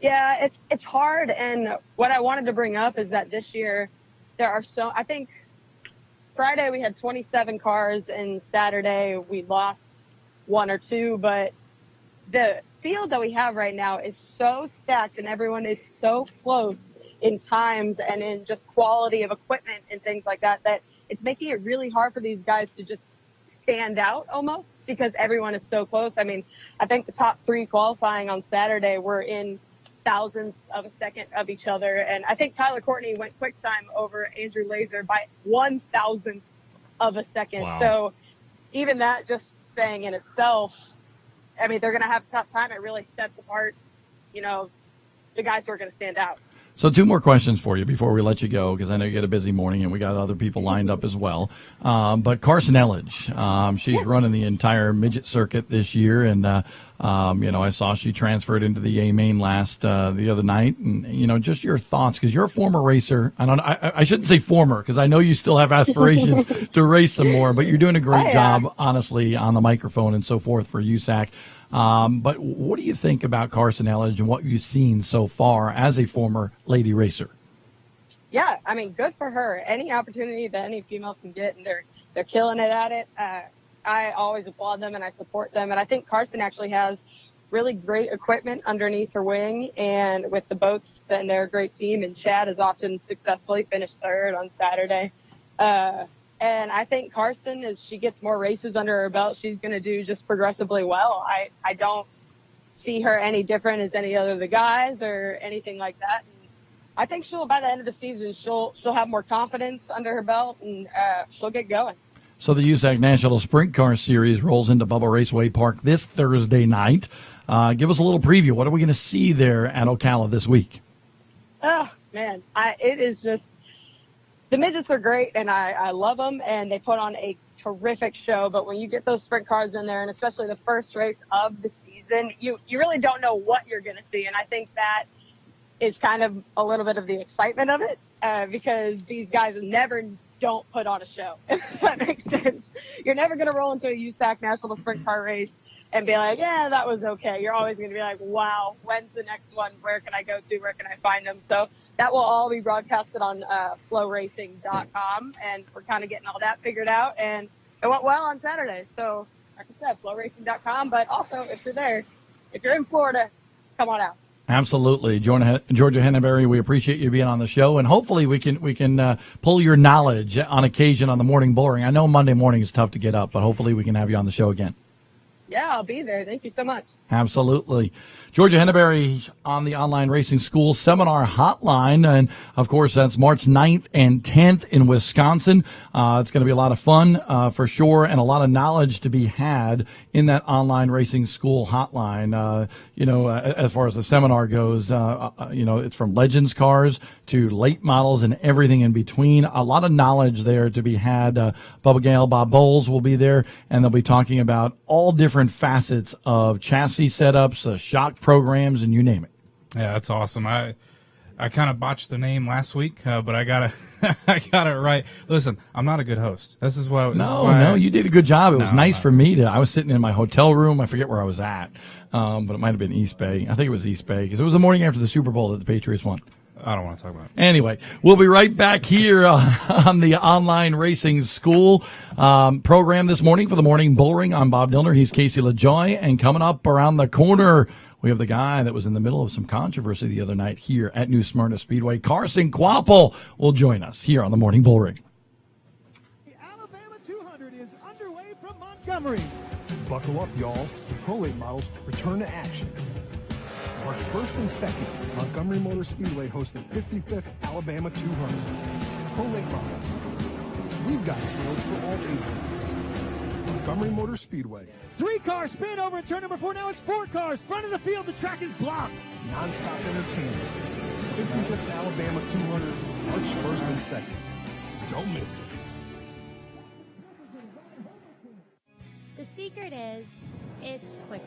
Yeah, it's hard. And what I wanted to bring up is that this year I think Friday we had 27 cars and Saturday we lost one or two, but the field that we have right now is so stacked and everyone is so close in times and in just quality of equipment and things like that, that it's making it really hard for these guys to just stand out almost because everyone is so close. I mean, I think the top three qualifying on Saturday were in thousandths of a second of each other. And I think Tyler Courtney went quick time over Andrew Laser by 1,000th of a second. Wow. So even that just saying in itself, I mean, they're going to have a tough time. It really sets apart, the guys who are going to stand out. So 2 more questions for you before we let you go, because I know you get a busy morning and we got other people lined up as well. But Carson Elledge, she's running the entire midget circuit this year, and I saw she transferred into the A main the other night, and just your thoughts, because you're a former racer. I shouldn't say former, because I know you still have aspirations to race some more, but you're doing a great job, honestly, on the microphone and so forth for USAC. But what do you think about Carson Elledge and what you've seen so far as a former lady racer? Yeah, I mean, good for her. Any opportunity that any females can get, and they're killing it at it. I always applaud them and I support them. And I think Carson actually has really great equipment underneath her wing, and with the boats, then they're a great team. And Chad has often successfully finished third on Saturday. And I think Carson, as she gets more races under her belt, she's going to do just progressively well. I don't see her any different as any other of the guys or anything like that. And I think by the end of the season, she'll have more confidence under her belt, and she'll get going. So the USAC National Sprint Car Series rolls into Bubba Raceway Park this Thursday night. Give us a little preview. What are we going to see there at Ocala this week? Oh, man. It is just – the midgets are great, and I love them, and they put on a terrific show. But when you get those sprint cars in there, and especially the first race of the season, you really don't know what you're going to see. And I think that is kind of a little bit of the excitement of it, because these guys don't put on a show, if that makes sense. You're never going to roll into a USAC National Sprint Car race and be like, yeah, that was okay. You're always going to be like, wow, when's the next one? Where can I go to? Where can I find them? So that will all be broadcasted on flowracing.com, and we're kind of getting all that figured out. And it went well on Saturday. So like I said, flowracing.com, but also if you're in Florida, come on out. Absolutely. Georgia Henneberry, we appreciate you being on the show, and hopefully we can pull your knowledge on occasion on the morning Bullring. I know Monday morning is tough to get up, but hopefully we can have you on the show again. Yeah, I'll be there. Thank you so much. Absolutely. Georgia Henneberry on the Online Racing School Seminar Hotline. And, of course, that's March 9th and 10th in Wisconsin. It's going to be a lot of fun for sure, and a lot of knowledge to be had in that Online Racing School Hotline. As far as the seminar goes, it's from Legends cars to late models and everything in between. A lot of knowledge there to be had. Bubba Gale, Bob Bowles will be there, and they'll be talking about all different facets of chassis setups, shock programs, and you name it. Yeah, that's awesome. I kind of botched the name last week, but I got it right. Listen, I'm not a good host. This is why. You did a good job. It was nice for me I was sitting in my hotel room. I forget where I was at, but it might have been East Bay. I think it was East Bay, because it was the morning after the Super Bowl that the Patriots won. I don't want to talk about it. Anyway, we'll be right back here on the Online Racing School program this morning for the Morning Bullring. I'm Bob Dillner. He's Casey LaJoy. And coming up around the corner, we have the guy that was in the middle of some controversy the other night here at New Smyrna Speedway. Carson Quapple will join us here on the Morning Bullring. The Alabama 200 is underway from Montgomery. Buckle up, y'all. The Pro Late models return to action. March 1st and 2nd, Montgomery Motor Speedway hosts the 55th Alabama 200. Pro Late models. We've got deals for all age groups. Montgomery Motor Speedway. 3-car spin over in turn number 4. Now it's 4 cars. Front of the field, the track is blocked. Non-stop entertainment. 55th Alabama 200, March 1st and 2nd. Don't miss it. The secret is, it's quicker.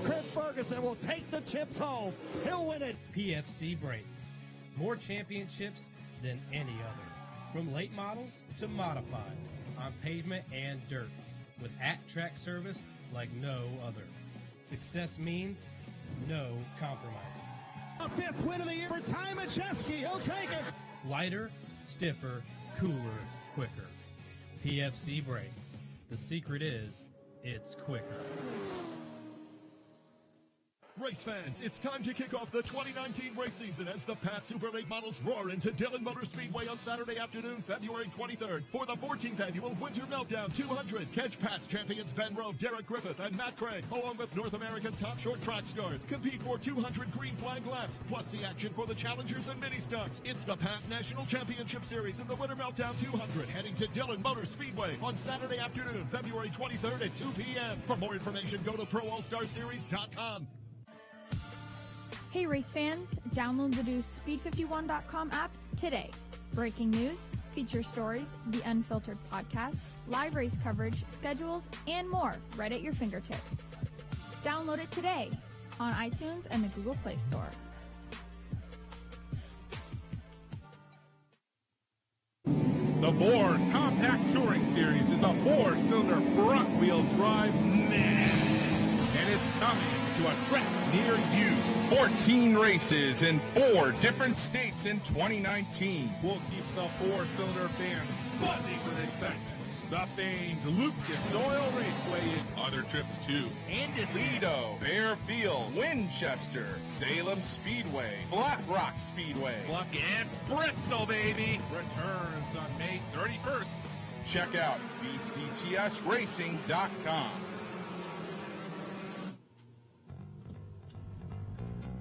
Chris Ferguson will take the chips home. He'll win it. PFC Brakes. More championships than any other. From late models to modifieds on pavement and dirt. With at-track service like no other. Success means no compromises. A 5th win of the year for Ty Majeski. He'll take it. Lighter, stiffer, cooler, quicker. PFC brakes. The secret is, it's quicker. Race fans, it's time to kick off the 2019 race season as the past Super Late models roar into Dillon Motor Speedway on Saturday afternoon, February 23rd for the 14th annual Winter Meltdown 200. Catch past champions Ben Rowe, Derek Griffith, and Matt Craig, along with North America's top short track stars. Compete for 200 green flag laps, plus the action for the challengers and mini stocks. It's the past National Championship Series in the Winter Meltdown 200, heading to Dillon Motor Speedway on Saturday afternoon, February 23rd at 2 p.m. For more information, go to ProAllStarSeries.com. Hey race fans, download the new Speed51.com app today. Breaking news, feature stories, the unfiltered podcast, live race coverage, schedules, and more right at your fingertips. Download it today on iTunes and the Google Play Store. The Boars Compact Touring Series is a 4-cylinder front-wheel drive mess, and it's coming to a track near you. 14 races in 4 different states in 2019. We'll keep the 4-cylinder fans buzzing with excitement. The famed Lucas Oil Raceway in other trips too. Lido, Fairfield, Winchester, Salem Speedway, Flat Rock Speedway, plus it's Bristol, baby. Returns on May 31st. Check out bctsracing.com.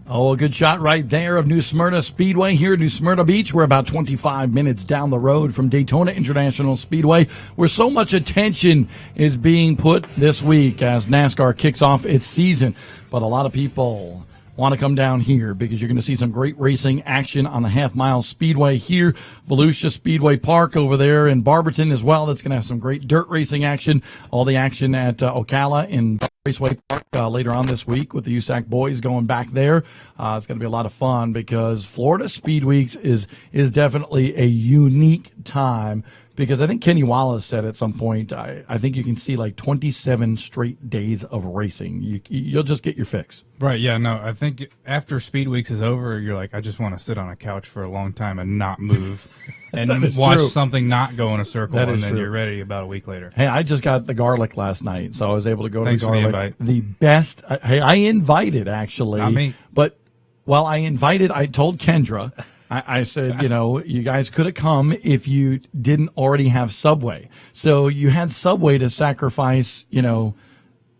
Oh, a good shot right there of New Smyrna Speedway here at New Smyrna Beach. We're about 25 minutes down the road from Daytona International Speedway, where so much attention is being put this week as NASCAR kicks off its season. But a lot of people want to come down here because you're going to see some great racing action on the half-mile speedway here. Volusia Speedway Park over there in Barberton as well. That's going to have some great dirt racing action. All the action at Ocala in Raceway Park later on this week with the USAC boys going back there. It's going to be a lot of fun because Florida Speed Weeks is definitely a unique time because I think Kenny Wallace said at some point, I think you can see like 27 straight days of racing. You'll just get your fix. Right, yeah, no, I think after Speed Weeks is over, you're like, I just want to sit on a couch for a long time and not move and watch something not go in a circle, and then you're ready about a week later. Hey, I just got the garlic last night, so I was able to go Thanks to the garlic. for the invite. The best. Hey, I invited, actually. Not me. But while I invited, I told Kendra, I said, you guys could have come if you didn't already have Subway. So you had Subway to sacrifice,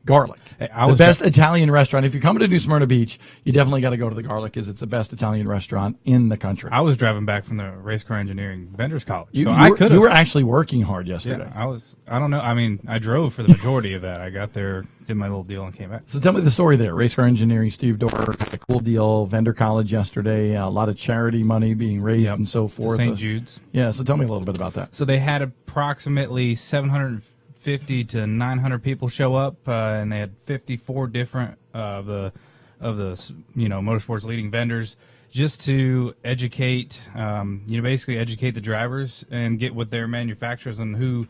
garlic. Hey, the best Italian restaurant. If you're coming to New Smyrna Beach, you definitely got to go to the Garlic because it's the best Italian restaurant in the country. I was driving back from the Race Car Engineering Vendors College. You were actually working hard yesterday. Yeah, I don't know. I mean, I drove for the majority of that. I got there, did my little deal, and came back. So tell me the story there. Race Car Engineering, Steve Dorr, a cool deal, Vendor College yesterday, a lot of charity money being raised and so forth. St. Jude's. Yeah, so tell me a little bit about that. So they had approximately 750 to 900 people show up, and they had 54 different of the motorsports leading vendors just to educate, basically educate the drivers and get with their manufacturers on who,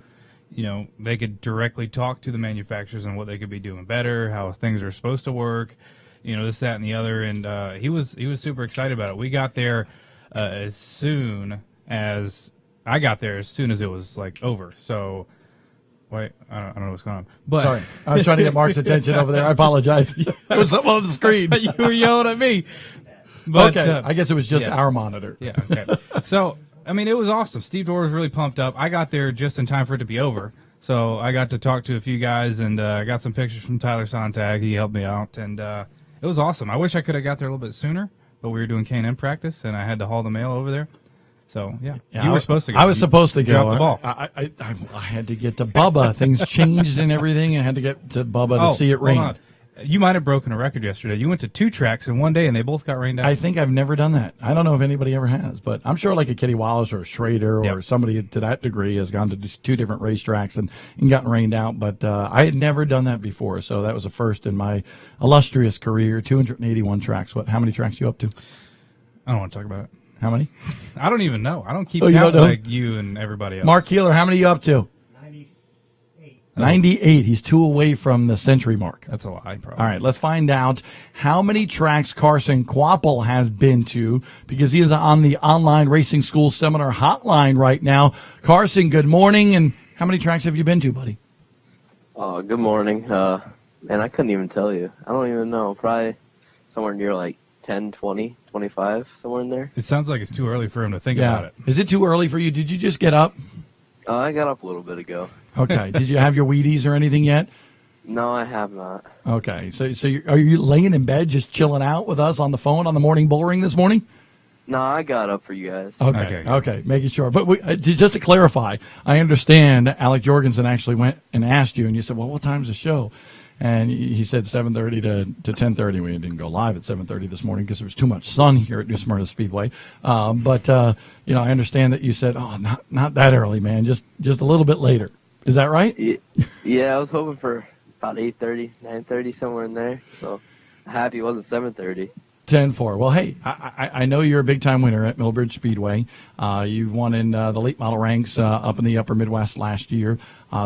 they could directly talk to the manufacturers on what they could be doing better, how things are supposed to work, this, that, and the other. And he was super excited about it. We got there as soon as it was like over. So. Wait, I don't know what's going on. But sorry, I was trying to get Mark's attention over there. I apologize. There was something on the screen. You were yelling at me. But, okay, I guess it was just our monitor. Yeah, okay. So, I mean, it was awesome. Steve Dorr was really pumped up. I got there just in time for it to be over. So I got to talk to a few guys, and I got some pictures from Tyler Sontag. He helped me out, and it was awesome. I wish I could have got there a little bit sooner, but we were doing K&N practice, and I had to haul the mail over there. So, yeah, you were supposed to go. I was supposed to go. Dropped the ball. I had to get to Bubba. Things changed and everything. I had to get to Bubba to see it rain. You might have broken a record yesterday. You went to 2 tracks in one day, and they both got rained out. I think I've never done that. I don't know if anybody ever has, but I'm sure like a Kitty Wallace or a Schrader or somebody to that degree has gone to 2 different racetracks and gotten rained out. But I had never done that before, so that was a first in my illustrious career. 281 tracks. How many tracks you up to? I don't want to talk about it. How many? I don't even know. I don't keep count like you and everybody else. Mark Keeler, how many are you up to? 98. 98. He's 2 away from the century mark. That's a lie, probably. All right, let's find out how many tracks Carson Quapple has been to, because he is on the online racing school seminar hotline right now. Carson, good morning, and how many tracks have you been to, buddy? Good morning. Man, I couldn't even tell you. I don't even know. Probably somewhere near like 10, 20, 25, somewhere in there. It sounds like it's too early for him to think about it. Is it too early for you? Did you just get up? I got up a little bit ago. Okay. Did you have your Wheaties or anything yet? No, I have not. Okay. So are you laying in bed just chilling out with us on the phone on the morning Bullring this morning? No, I got up for you guys. Okay. Making sure. But just to clarify, I understand Alec Jorgensen actually went and asked you, and you said, well, what time's the show? And he said 7:30 to 10:30. We didn't go live at 7:30 this morning because there was too much sun here at New Smyrna Speedway. But I understand that you said, oh, not that early, man, just a little bit later. Is that right? Yeah, I was hoping for about 8:30, 9:30, somewhere in there. So happy it wasn't 7:30. 10-4. Well, hey, I know you're a big-time winner at Millbridge Speedway. You've won in the late model ranks up in the upper Midwest last year.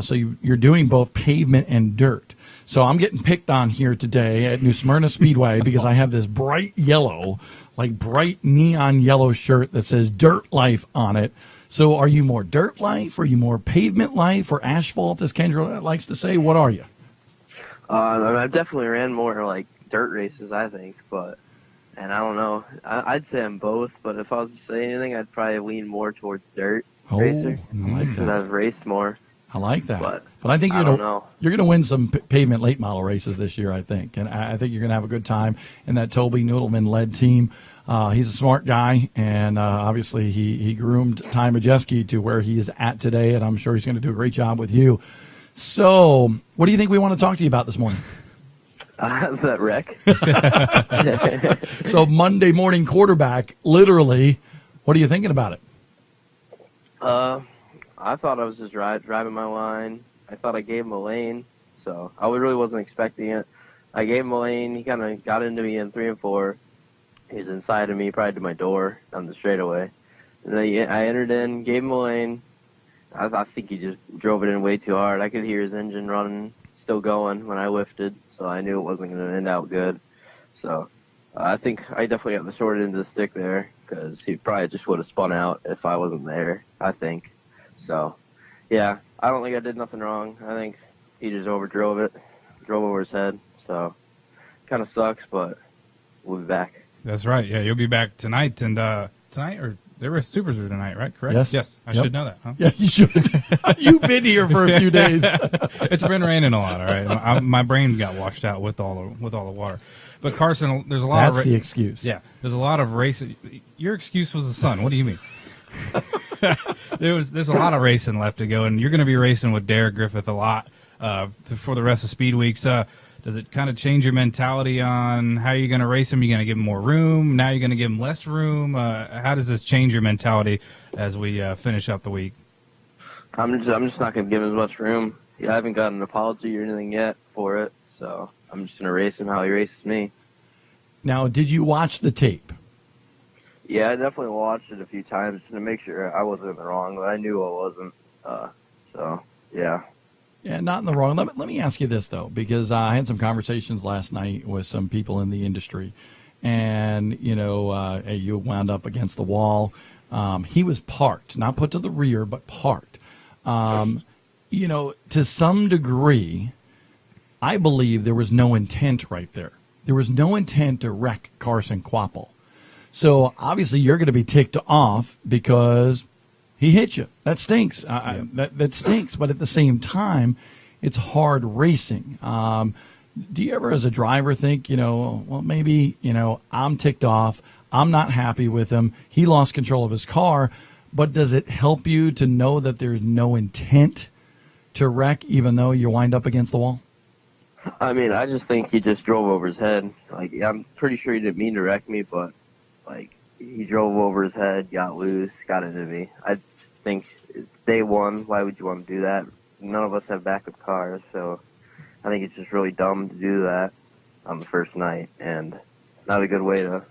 So you're doing both pavement and dirt. So I'm getting picked on here today at New Smyrna Speedway because I have this bright yellow, like bright neon yellow shirt that says Dirt Life on it. So are you more dirt life? Are you more pavement life or asphalt, as Kendra likes to say? What are you? I definitely ran more like dirt races, I think, and I don't know. I'd say I'm both, but if I was to say anything, I'd probably lean more towards dirt racer. I like because that. I've raced more. I like that. But I think I don't know. you're going to win some pavement late model races this year, I think. And I think you're going to have a good time in that Toby Noodleman-led team. He's a smart guy, and obviously he groomed Ty Majeski to where he is at today, and I'm sure he's going to do a great job with you. So what do you think we want to talk to you about this morning? That wreck. So Monday morning quarterback, literally, what are you thinking about it? I thought I was just driving my line. I thought I gave him a lane, so I really wasn't expecting it. I gave him a lane. He kind of got into me in 3 and 4. He was inside of me, probably to my door on the straightaway. And then I entered in, gave him a lane. I think he just drove it in way too hard. I could hear his engine running, still going when I lifted, so I knew it wasn't going to end out good. So I think I definitely got the short end of the stick there because he probably just would have spun out if I wasn't there, I think. So, yeah, I don't think I did nothing wrong. I think he just overdrove it, drove over his head. So, kind of sucks, but we'll be back. That's right. Yeah, you'll be back tonight. And tonight, or there were supers tonight, right? Correct? Yes. I should know that, huh? Yeah, you should. You've been here for a few days. It's been raining a lot, all right? My brain got washed out with all the water. But, Carson, there's a lot of... That's the excuse. Yeah, there's a lot of racing. Your excuse was the sun. What do you mean? There's a lot of racing left to go, and you're going to be racing with Derek Griffith a lot for the rest of Speed Weeks. Does it kind of change your mentality on how you're going to race him? You're going to give him more room? Now you're going to give him less room? How does this change your mentality as we finish up the week? I'm just not going to give him as much room. I haven't got an apology or anything yet for it, so I'm just going to race him how he races me. Now, did you watch the tape? Yeah, I definitely watched it a few times to make sure I wasn't in the wrong, but I knew I wasn't. So, yeah. Yeah, not in the wrong. Let me ask you this, though, because I had some conversations last night with some people in the industry. And, you wound up against the wall. He was parked, not put to the rear, but parked. To some degree, I believe there was no intent right there. There was no intent to wreck Carson Quapple. So obviously you're going to be ticked off because he hit you. That stinks. That stinks. But at the same time, it's hard racing. Do you ever, as a driver, think, well, maybe, I'm ticked off. I'm not happy with him. He lost control of his car. But does it help you to know that there's no intent to wreck, even though you wind up against the wall? I mean, I just think he just drove over his head. I'm pretty sure he didn't mean to wreck me, but he drove over his head, got loose, got into me. I just think it's day one. Why would you want to do that? None of us have backup cars, so I think it's just really dumb to do that on the first night, and not a good way to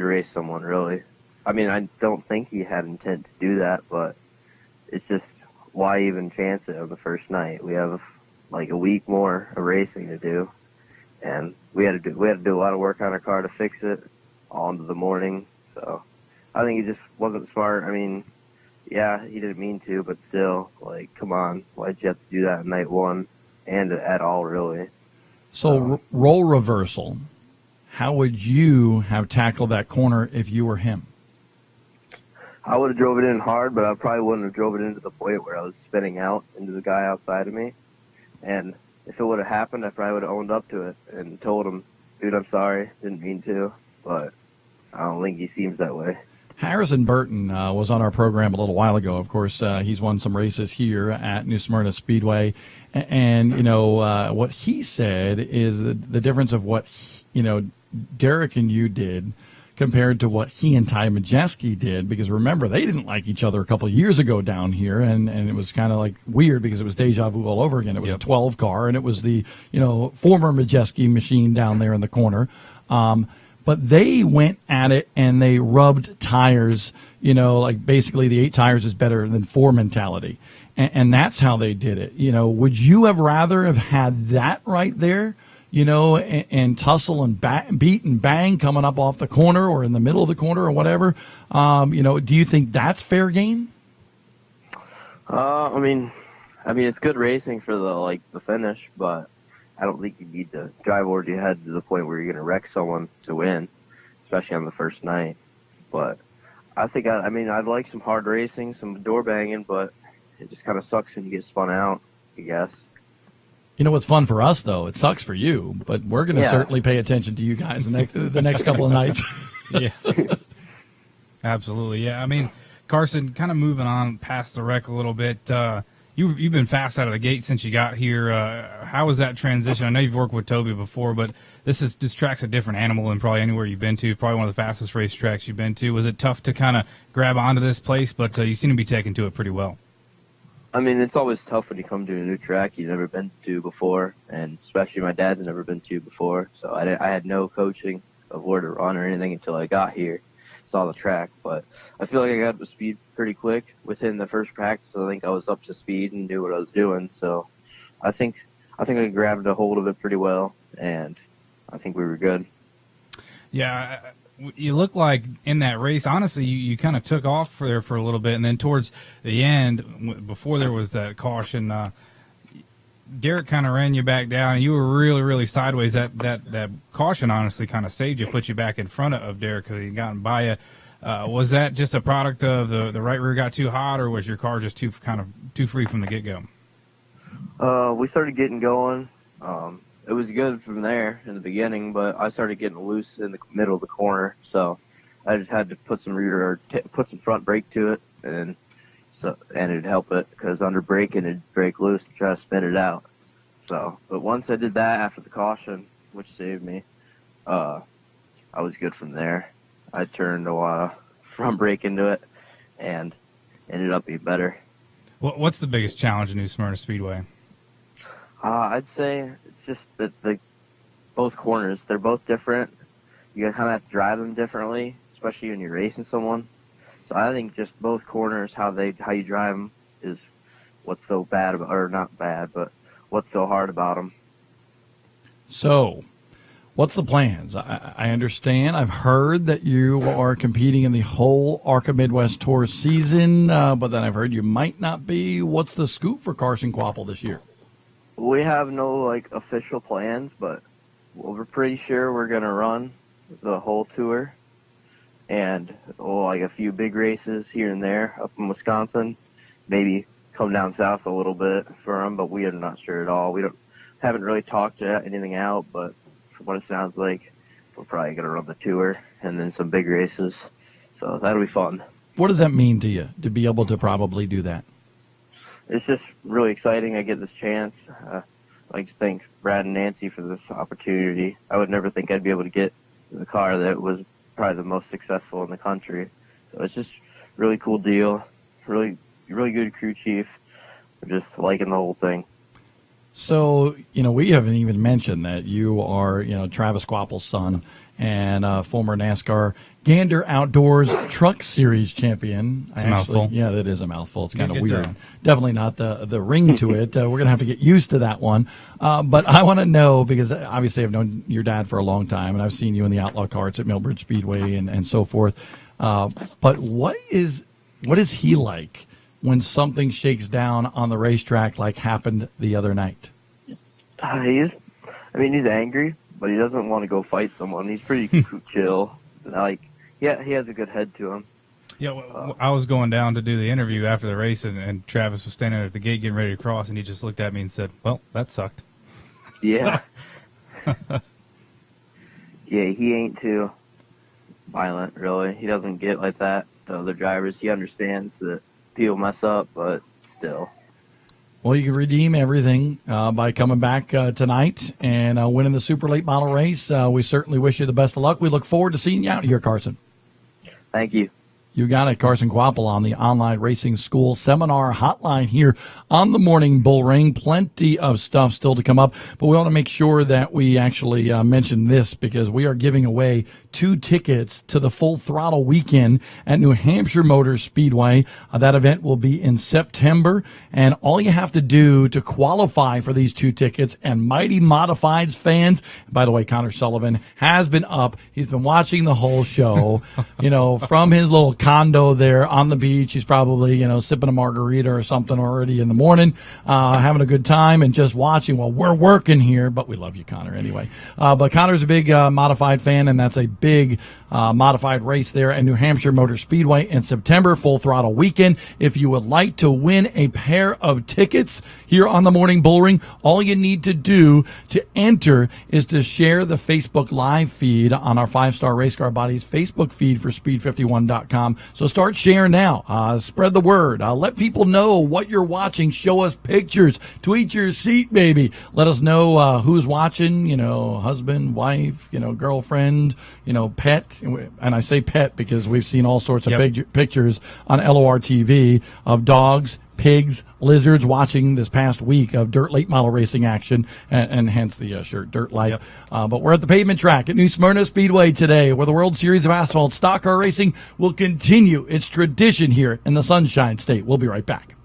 race someone, really. I mean, I don't think he had intent to do that, but it's just why even chance it on the first night? We have like a week more of racing to do, and we had to do a lot of work on our car to fix it all into the morning. So I think he just wasn't smart. I mean, yeah, he didn't mean to, but still, like, come on, why'd you have to do that in night one and at all, really? So role reversal. How would you have tackled that corner if you were him? I would have drove it in hard, but I probably wouldn't have drove it into the point where I was spinning out into the guy outside of me. And if it would have happened, I probably would have owned up to it and told him, dude, I'm sorry, didn't mean to. But I don't think he seems that way. Harrison Burton was on our program a little while ago. Of course, he's won some races here at New Smyrna Speedway. And, you know, what he said is the difference of what, Derek and you did compared to what he and Ty Majeski did, because remember, they didn't like each other a couple of years ago down here, and it was kind of like weird because it was deja vu all over again. It was a 12 car, and it was the, former Majeski machine down there in the corner. But they went at it and they rubbed tires, like basically the 8 tires is better than 4 mentality. And that's how they did it. Would you have rather have had that right there? And tussle and beat and bang coming up off the corner or in the middle of the corner or whatever. Do you think that's fair game? I mean, it's good racing for the finish, but I don't think you need to drive over your head to the point where you're going to wreck someone to win, especially on the first night. But I think, I'd like some hard racing, some door banging, but it just kind of sucks when you get spun out, I guess. You know what's fun for us, though? It sucks for you, but we're going to certainly pay attention to you guys the next couple of nights. Yeah. Absolutely, yeah. I mean, Carson, kind of moving on past the wreck a little bit, you've been fast out of the gate since you got here. How was that transition? I know you've worked with Toby before, but this track's a different animal than probably anywhere you've been to. Probably one of the fastest race tracks you've been to. Was it tough to kind of grab onto this place, but you seem to be taking to it pretty well? I mean, it's always tough when you come to a new track you've never been to before, and especially my dad's never been to before. So I had no coaching of where to run or anything until I got here, saw the track. But I feel like I got up to speed pretty quick within the first practice. I think I was up to speed and knew what I was doing. So I think I grabbed a hold of it pretty well, and I think we were good. Yeah. You look like in that race, honestly, you kind of took off there for a little bit, and then towards the end, before there was that caution, Derek kind of ran you back down, and you were really, really sideways. That caution honestly kind of saved you, put you back in front of Derek because he gotten by you. Was that just a product of the right rear got too hot, or was your car just too free from the get-go? We started getting going. It was good from there in the beginning, but I started getting loose in the middle of the corner, so I just had to put some put some front brake to it, and it'd help it because under braking it'd break loose to try to spin it out. So, but once I did that after the caution, which saved me, I was good from there. I turned a lot of front brake into it, and ended up being better. What's the biggest challenge in New Smyrna Speedway? I'd say it's just that both corners, they're both different. You kind of have to drive them differently, especially when you're racing someone. So I think just both corners, how you drive them is what's so bad about, or not bad, but what's so hard about them. So, what's the plans? I understand. I've heard that you are competing in the whole ARCA Midwest Tour season, but then I've heard you might not be. What's the scoop for Carson Quapple this year? We have no official plans, but we're pretty sure we're gonna run the whole tour, and a few big races here and there up in Wisconsin. Maybe come down south a little bit for them, but we are not sure at all. We haven't really talked anything out, but from what it sounds like, we're probably gonna run the tour and then some big races. So that'll be fun. What does that mean to you to be able to probably do that? It's just really exciting. I get this chance. I'd like to thank Brad and Nancy for this opportunity. I would never think I'd be able to get the car that was probably the most successful in the country. So it's just a really cool deal. Really, really good crew chief. I'm just liking the whole thing. So, we haven't even mentioned that you are, Travis Quapple's son and former NASCAR Gander Outdoors Truck Series champion. It's a mouthful. Yeah, that is a mouthful. It's kind of Get weird. down. Definitely not the ring to it. We're going to have to get used to that one. But I want to know, because obviously I've known your dad for a long time, and I've seen you in the outlaw carts at Millbridge Speedway and so forth. But what is he like when something shakes down on the racetrack like happened the other night? He's angry, but he doesn't want to go fight someone. He's pretty chill. He has a good head to him. Yeah, I was going down to do the interview after the race, and Travis was standing at the gate getting ready to cross, and he just looked at me and said, "Well, that sucked." Yeah. Yeah, he ain't too violent, really. He doesn't get like that to other drivers. He understands that people mess up, but still. Well, you can redeem everything by coming back tonight and winning the super late model race. We certainly wish you the best of luck. We look forward to seeing you out here, Carson. Thank you. You got it, Carson Quapple on the Online Racing School Seminar Hotline here on the Morning Bullring. Plenty of stuff still to come up, but we want to make sure that we actually mention this, because we are giving away 2 tickets to the Full Throttle Weekend at New Hampshire Motor Speedway. That event will be in September, and all you have to do to qualify for these 2 tickets, and Mighty Modifieds fans, by the way, Connor Sullivan has been up. He's been watching the whole show, from his little condo there on the beach. He's probably, sipping a margarita or something already in the morning, having a good time and just watching while we're working here. But we love you, Connor, anyway. But Connor's a big modified fan, and that's a big modified race there at New Hampshire Motor Speedway in September, Full Throttle Weekend. If you would like to win a pair of tickets here on the Morning Bullring, all you need to do to enter is to share the Facebook Live feed on our 5-Star Race Car Bodies Facebook feed for Speed51.com. So start sharing now. Spread the word. Let people know what you're watching. Show us pictures. Tweet your seat, baby. Let us know who's watching, husband, wife, girlfriend, pet. And I say pet because we've seen all sorts of pictures on LOR TV of dogs, pigs, lizards watching this past week of dirt late model racing action, and hence the shirt, Dirt Life. But we're at the pavement track at New Smyrna Speedway today, where the World Series of Asphalt Stock Car Racing will continue its tradition here in the Sunshine State. We'll be right back.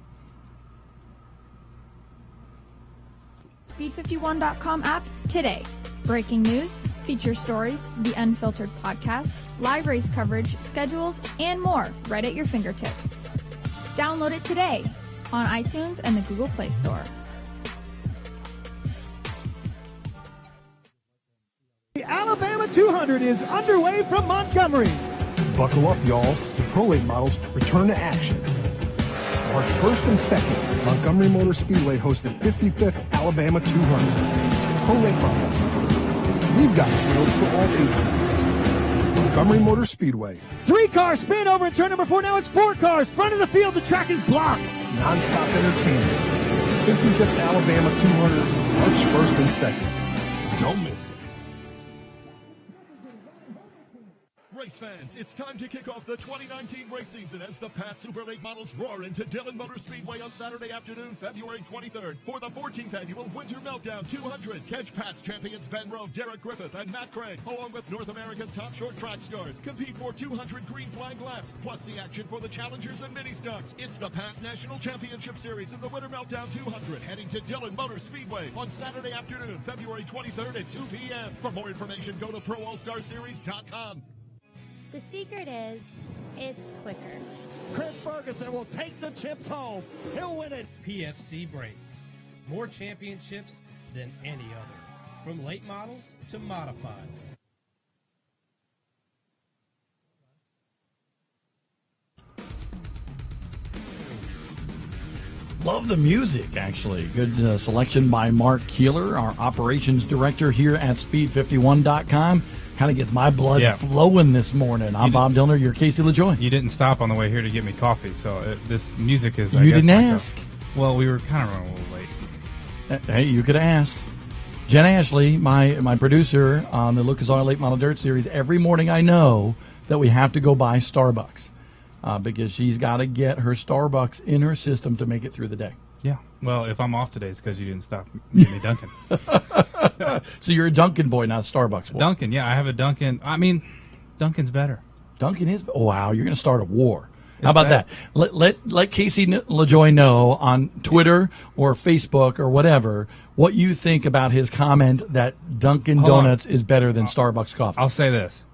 Speed51.com app today. Breaking news, feature stories, the unfiltered podcast, live race coverage, schedules, and more right at your fingertips. Download it today on iTunes and the Google Play Store. The Alabama 200 is underway from Montgomery. Buckle up, y'all. The Pro Late models return to action. March 1st and 2nd, Montgomery Motor Speedway hosts the 55th Alabama 200. Pro Late models. We've got wheels for all age groups. Montgomery Motor Speedway. 3-car spin over in turn number 4. Now it's 4 cars. Front of the field, the track is blocked. Non-stop entertainment. 55th Alabama 200, March 1st and 2nd. Don't miss it. Race fans, it's time to kick off the 2019 race season as the past Super Late models roar into Dillon Motor Speedway on Saturday afternoon, February 23rd, for the 14th annual Winter Meltdown 200. Catch past champions Ben Rowe, Derek Griffith, and Matt Craig, along with North America's top short track stars. Compete for 200 green flag laps, plus the action for the challengers and mini stocks. It's the past National Championship Series in the Winter Meltdown 200, heading to Dillon Motor Speedway on Saturday afternoon, February 23rd at 2 p.m. For more information, go to ProAllStarSeries.com. The secret is, it's quicker. Chris Ferguson will take the chips home. He'll win it. PFC Brakes. More championships than any other. From late models to modifieds. Love the music, actually. Good selection by Mark Keeler, our operations director here at Speed51.com. Kind of gets my blood flowing this morning. I'm Bob Dillner. You're Casey LaJoy. You didn't stop on the way here to get me coffee, so this music is. You didn't ask. Well, we were kind of running a little late. Hey, you could have asked. Jen Ashley, my producer on the Lucas Oil Late Model Dirt Series, every morning I know that we have to go by Starbucks because she's got to get her Starbucks in her system to make it through the day. Yeah. Well, if I'm off today, it's because you didn't stop me Dunkin'. So you're a Dunkin' boy, not a Starbucks boy. Dunkin', yeah, I have a Dunkin'. I mean, Dunkin's better. Dunkin' is. Oh, wow, you're going to start a war. How It's about better. that? Let Casey LaJoy know on Twitter or Facebook or whatever what you think about his comment that Dunkin' Hold on. Donuts is better than Starbucks coffee. I'll say this.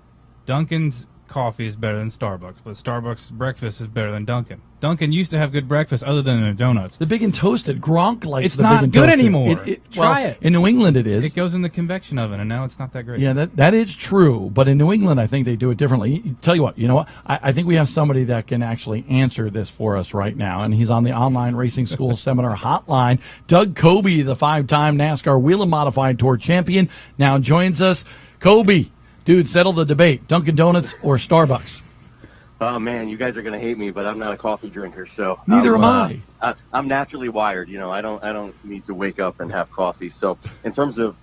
Dunkin's coffee is better than Starbucks, but Starbucks breakfast is better than Dunkin'. Dunkin' used to have good breakfast other than their donuts. The Big and Toasted. Gronk likes It's the not Big and good Toasted. anymore. Try it. In New England it is. It goes in the convection oven, and now it's not that great. Yeah, that is true. But in New England, I think they do it differently. Tell you what, I think we have somebody that can actually answer this for us right now. And he's on the online racing school seminar hotline. Doug Kobe, the 5-time NASCAR Wheel and Modified Tour champion, now joins us. Kobe, dude, settle the debate. Dunkin' Donuts or Starbucks? Oh man, you guys are gonna hate me, but I'm not a coffee drinker, so Neither am I. I'm naturally wired. I don't need to wake up and have coffee. So in terms of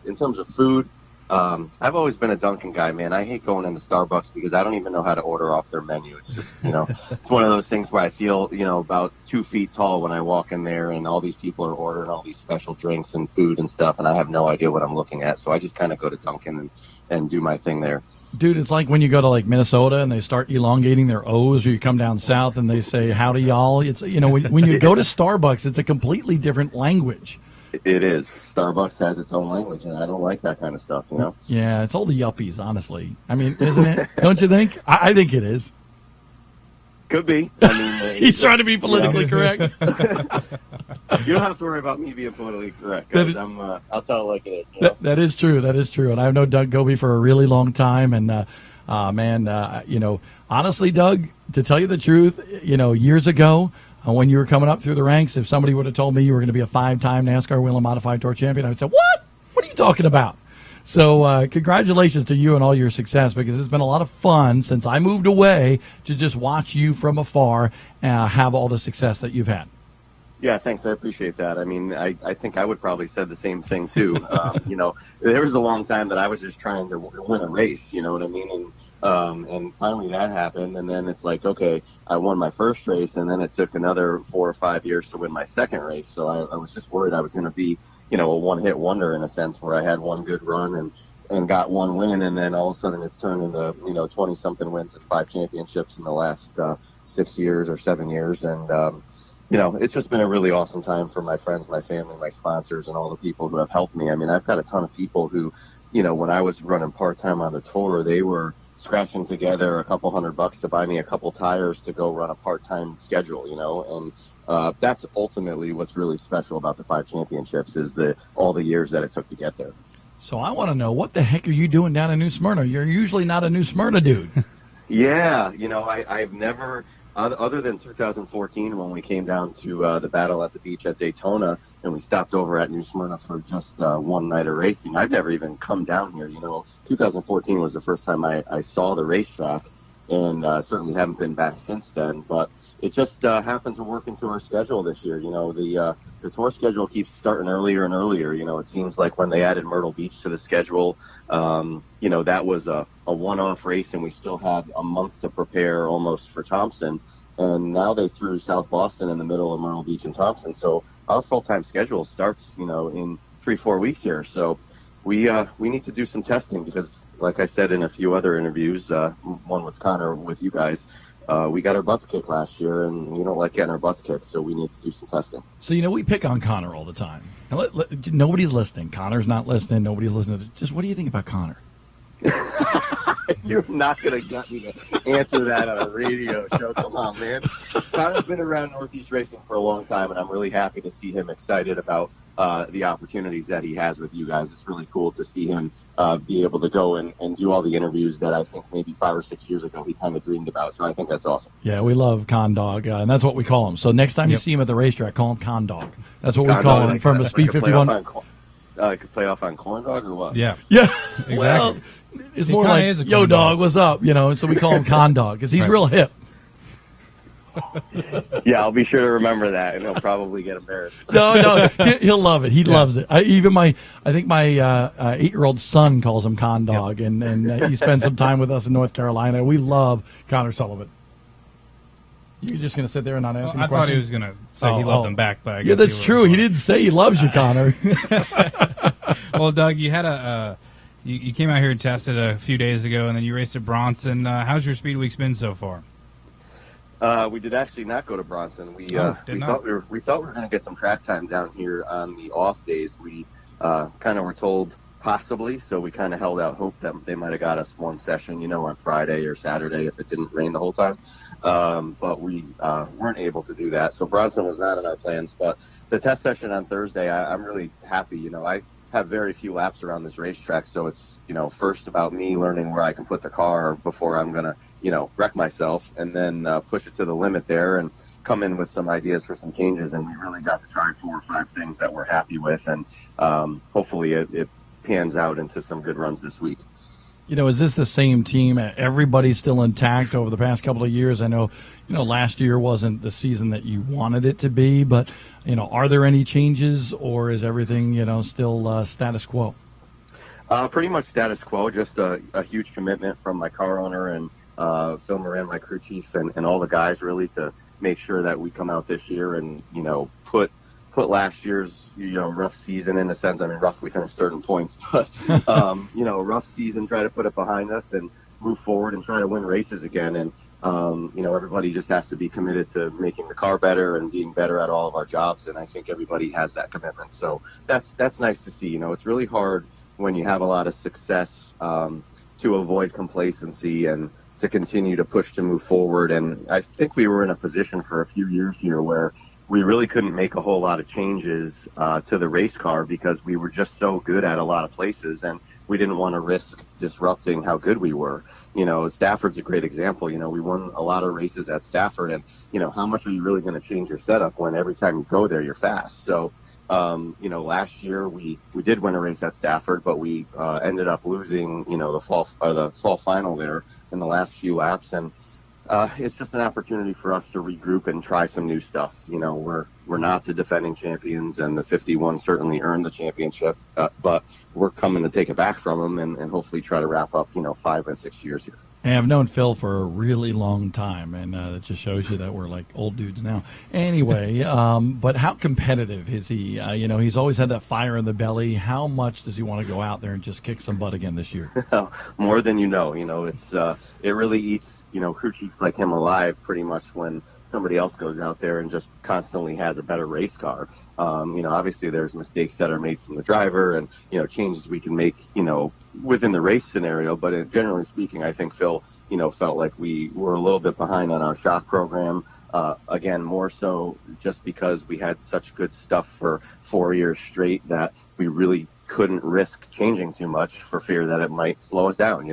food, I've always been a Dunkin' guy, man. I hate going into Starbucks because I don't even know how to order off their menu. It's just it's one of those things where I feel about 2 feet tall when I walk in there, and all these people are ordering all these special drinks and food and stuff, and I have no idea what I'm looking at. So I just kind of go to Dunkin' and do my thing there. Dude, it's like when you go to like Minnesota and they start elongating their O's, or you come down south and they say howdy y'all. It's when you go to Starbucks, it's a completely different language. It is. Starbucks has its own language, and I don't like that kind of stuff. Yeah, it's all the yuppies, honestly. I mean, isn't it? Don't you think? I think it is. Could be. I mean, he's trying to be politically correct. You don't have to worry about me being politically correct, guys. I'll tell it like it is. That is true. That is true. And I've known Doug Goby for a really long time. And, honestly, Doug, to tell you the truth, years ago, when you were coming up through the ranks, if somebody would have told me you were going to be a 5-time NASCAR Wheel and Modified Tour champion, I would say, what? What are you talking about? So congratulations to you and all your success, because it's been a lot of fun since I moved away to just watch you from afar have all the success that you've had. Yeah, thanks. I appreciate that. I mean, I think I would probably said the same thing too. There was a long time that I was just trying to win a race, you know what I mean? And finally that happened, and then it's like, okay, I won my first race, and then it took another 4 or 5 years to win my second race. So I was just worried I was going to be, a one-hit wonder in a sense, where I had one good run and got one win, and then all of a sudden it's turned into 20-something wins and 5 championships in the last 6 years or 7 years, and it's just been a really awesome time for my friends, my family, my sponsors, and all the people who have helped me. I mean, I've got a ton of people who, when I was running part-time on the tour, they were scratching together a couple $100 to buy me a couple tires to go run a part-time schedule, and that's ultimately what's really special about the 5 championships is all the years that it took to get there. So I want to know, what the heck are you doing down in New Smyrna? You're usually not a New Smyrna dude. Yeah, I've never, other than 2014 when we came down to the Battle at the Beach at Daytona, and we stopped over at New Smyrna for just one night of racing, I've never even come down here. 2014 was the first time I saw the racetrack, and certainly haven't been back since then. But it just happened to work into our schedule this year. The tour schedule keeps starting earlier and earlier. It seems like when they added Myrtle Beach to the schedule, that was a one-off race, and we still had a month to prepare almost for Thompson. And now they threw South Boston in the middle of Myrtle Beach and Thompson. So our full-time schedule starts, in 3-4 weeks here. So we need to do some testing because, like I said in a few other interviews, one with Connor, with you guys, we got our butts kicked last year, and we don't like getting our butts kicked, so we need to do some testing. So, we pick on Connor all the time. Now, nobody's listening. Connor's not listening. Nobody's listening. Just what do you think about Connor? You're not going to get me to answer that on a radio show. Come on, man. Connor's been around Northeast Racing for a long time, and I'm really happy to see him excited about the opportunities that he has with you guys. It's really cool to see him be able to go and do all the interviews that I think maybe 5 or 6 years ago he kind of dreamed about. So I think that's awesome. Yeah, we love Con Dog, and that's what we call him. So next time you see him at the racetrack, call him Con Dog. That's what we call him from the Speed 51. Could play off on Corn Dog or what? Yeah, exactly. Well, it's more like, yo, dog, what's up? So we call him Con Dog because he's real hip. Yeah, I'll be sure to remember that, and he'll probably get embarrassed. No, he'll love it. He loves it. I think my 8-year-old son calls him Con Dog, and he spends some time with us in North Carolina. We love Connor Sullivan. You're just going to sit there and not ask him a I question? thought he was going to say he loved them back, but I guess that's true. He didn't say he loves you, Connor. Well, Doug, you had you came out here and tested a few days ago, and then you raced at Bronson. How's your speed weeks been so far? We did actually not go to Bronson. We thought we were going to get some track time down here on the off days. We kind of were told possibly, so we kind of held out hope that they might have got us one session, on Friday or Saturday if it didn't rain the whole time. But we weren't able to do that, so Bronson was not in our plans. But the test session on Thursday, I'm really happy. I have very few laps around this racetrack, so it's first about me learning where I can put the car before I'm gonna wreck myself, and then push it to the limit there and come in with some ideas for some changes. And we really got to try 4 or 5 things that we're happy with, and hopefully it pans out into some good runs this week. Is this the same team? Everybody's still intact over the past couple of years. I know, last year wasn't the season that you wanted it to be, but, are there any changes, or is everything, still status quo? Pretty much status quo, just a huge commitment from my car owner and Phil Moran, my crew chief, and all the guys really to make sure that we come out this year and, put last year's, rough season in a sense. I mean, rough, we finished third in points, but, rough season, try to put it behind us and move forward and try to win races again. And, everybody just has to be committed to making the car better and being better at all of our jobs. And I think everybody has that commitment. So that's nice to see. It's really hard when you have a lot of success, to avoid complacency and to continue to push to move forward. And I think we were in a position for a few years here where we really couldn't make a whole lot of changes to the race car because we were just so good at a lot of places, and we didn't want to risk disrupting how good we were. Stafford's a great example. We won a lot of races at Stafford, and, how much are you really going to change your setup when every time you go there, you're fast? So, last year we did win a race at Stafford, but we ended up losing, the fall final there in the last few laps. And it's just an opportunity for us to regroup and try some new stuff. We're not the defending champions, and the 51 certainly earned the championship, but we're coming to take it back from them and hopefully try to wrap up, 5 and 6 years here. And I've known Phil for a really long time, and it just shows you that we're like old dudes now. Anyway, but how competitive is he? He's always had that fire in the belly. How much does he want to go out there and just kick some butt again this year? More than you know. It's it really eats crew chiefs like him alive pretty much when somebody else goes out there and just constantly has a better race car. Obviously there's mistakes that are made from the driver and, changes we can make, within the race scenario. But generally speaking, I think Phil, felt like we were a little bit behind on our shock program. Again, more so just because we had such good stuff for 4 years straight that we really couldn't risk changing too much for fear that it might slow us down,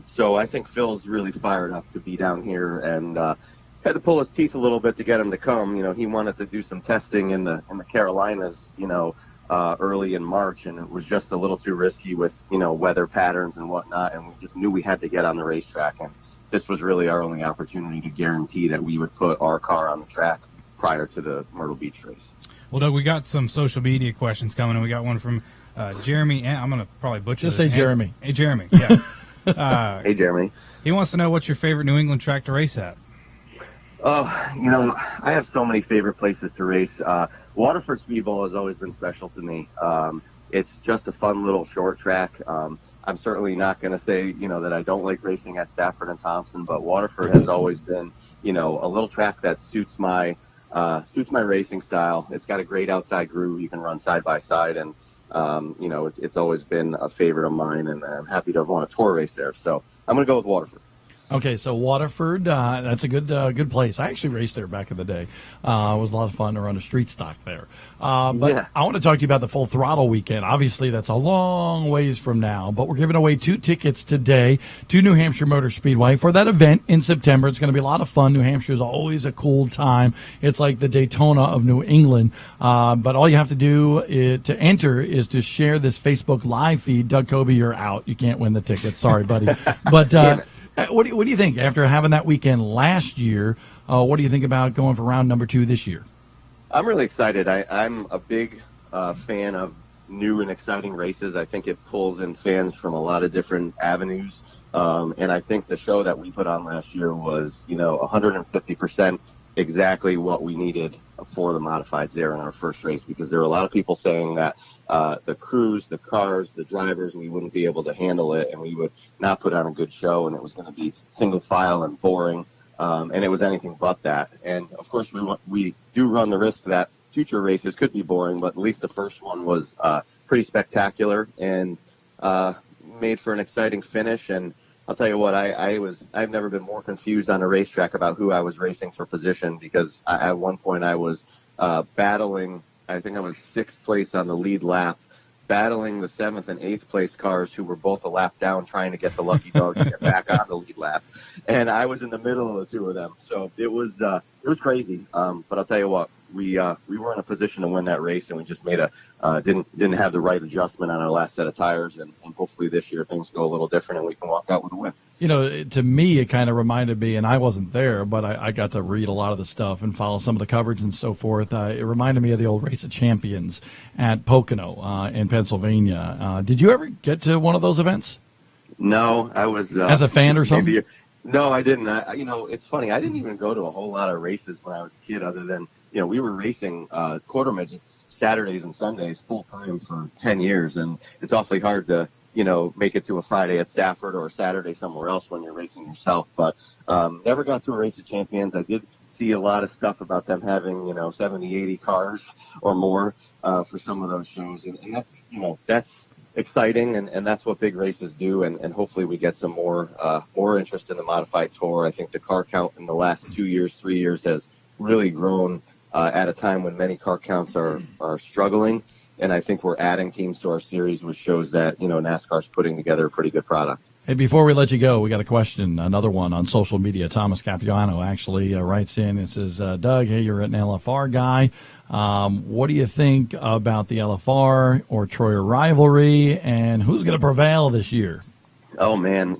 So I think Phil's really fired up to be down here, and had to pull his teeth a little bit to get him to come. He wanted to do some testing in the Carolinas, early in March, and it was just a little too risky with, weather patterns and whatnot, and we just knew we had to get on the racetrack, and this was really our only opportunity to guarantee that we would put our car on the track prior to the Myrtle Beach race. Well, Doug, we got some social media questions coming, and we got one from Jeremy. I'm going to probably butcher Just this. say Jeremy. Hey, Jeremy. Yeah. Hey, Jeremy. He wants to know what's your favorite New England track to race at. Oh, I have so many favorite places to race. Waterford Speedball has always been special to me. It's just a fun little short track. I'm certainly not going to say, that I don't like racing at Stafford and Thompson, but Waterford has always been, a little track that suits my racing style. It's got a great outside groove. You can run side by side, and it's always been a favorite of mine, and I'm happy to have won a tour race there. So I'm going to go with Waterford. Okay, so Waterford, that's a good place. I actually raced there back in the day. It was a lot of fun to run a street stock there. But yeah. I want to talk to you about the Full Throttle weekend. Obviously, that's a long ways from now, but we're giving away 2 tickets today to New Hampshire Motor Speedway for that event in September. It's going to be a lot of fun. New Hampshire is always a cool time. It's like the Daytona of New England. But all you have to do to enter is to share this Facebook Live feed. Doug Kobe, you're out. You can't win the ticket. Sorry, buddy. But what do you think after having that weekend last year? What do you think about going for round number 2 this year? I'm really excited. I'm a big fan of new and exciting races. I think it pulls in fans from a lot of different avenues. And I think the show that we put on last year was, 150% exactly what we needed for the modifieds there in our first race, because there were a lot of people saying that the crews, the cars, the drivers, we wouldn't be able to handle it, and we would not put on a good show, and it was going to be single file and boring, and it was anything but that. And of course, we do run the risk that future races could be boring, but at least the first one was pretty spectacular and made for an exciting finish. And I'll tell you what, I've never been more confused on a racetrack about who I was racing for position, because at one point I was battling, I think I was 6th place on the lead lap, battling the 7th and 8th place cars who were both a lap down trying to get the lucky dog to get back on the lead lap. And I was in the middle of the two of them. So it was crazy. But I'll tell you what, we were in a position to win that race, and we just made didn't have the right adjustment on our last set of tires, and hopefully this year things go a little different and we can walk out with a win. To me, it kind of reminded me, and I wasn't there, but I got to read a lot of the stuff and follow some of the coverage and so forth. It reminded me of the old Race of Champions at Pocono in Pennsylvania. Did you ever get to one of those events? No, I was as a fan or something. No, I didn't. It's funny. I didn't even go to a whole lot of races when I was a kid, other than we were racing quarter midgets Saturdays and Sundays full time for 10 years, and it's awfully hard to make it to a Friday at Stafford or a Saturday somewhere else when you're racing yourself. But never got to a Race of Champions. I did see a lot of stuff about them having 70, 80 cars or more for some of those shows, and that's exciting, and that's what big races do, and hopefully we get some more interest in the modified tour. I think the car count in the last 2 years, 3 years has really grown at a time when many car counts are struggling, and I think we're adding teams to our series, which shows that NASCAR's putting together a pretty good product. Hey, before we let you go, we got a question, another one on social media. Thomas Capuano actually writes in and says, Doug, hey, you're an LFR guy. What do you think about the LFR or Troyer rivalry, and who's going to prevail this year? Oh, man,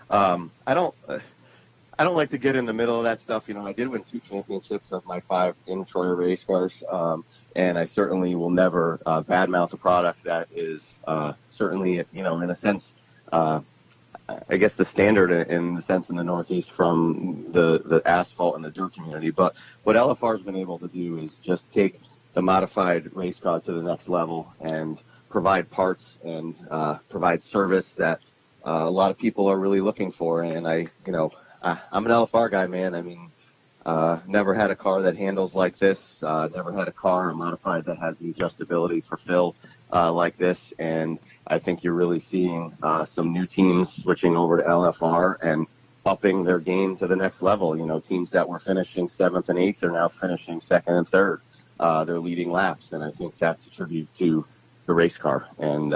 I don't like to get in the middle of that stuff. I did win 2 championships of my 5 in Troyer race cars, and I certainly will never badmouth a product that is certainly, in a sense, I guess the standard in the sense in the Northeast from the asphalt and the dirt community. But what LFR has been able to do is just take the modified race car to the next level and provide parts and provide service that a lot of people are really looking for. And I'm an LFR guy, man. I mean, never had a car that handles like this. Never had a car, a modified, that has the adjustability for fill like this. And I think you're really seeing some new teams switching over to LFR and upping their game to the next level. Teams that were finishing 7th and 8th are now finishing 2nd and 3rd. They're leading laps, and I think that's a tribute to the race car. And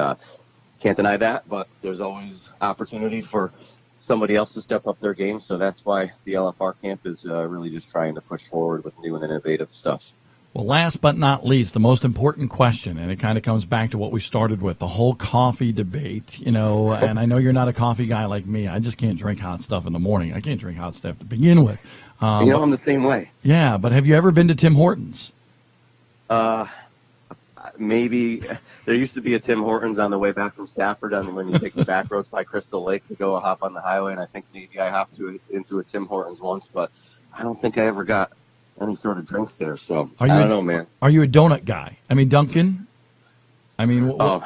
can't deny that, but there's always opportunity for somebody else to step up their game. So that's why the LFR camp is really just trying to push forward with new and innovative stuff. Well, last but not least, the most important question, and it kind of comes back to what we started with, the whole coffee debate, and I know you're not a coffee guy like me. I just can't drink hot stuff in the morning. I can't drink hot stuff to begin with. I'm the same way. Yeah, but have you ever been to Tim Hortons? Maybe. There used to be a Tim Hortons on the way back from Stafford when you take the back roads by Crystal Lake to go hop on the highway, and I think maybe I hopped into a Tim Hortons once, but I don't think I ever got any sort of drinks there, so I don't know, man. Are you a donut guy? I mean, Dunkin'? I mean, Dunkin',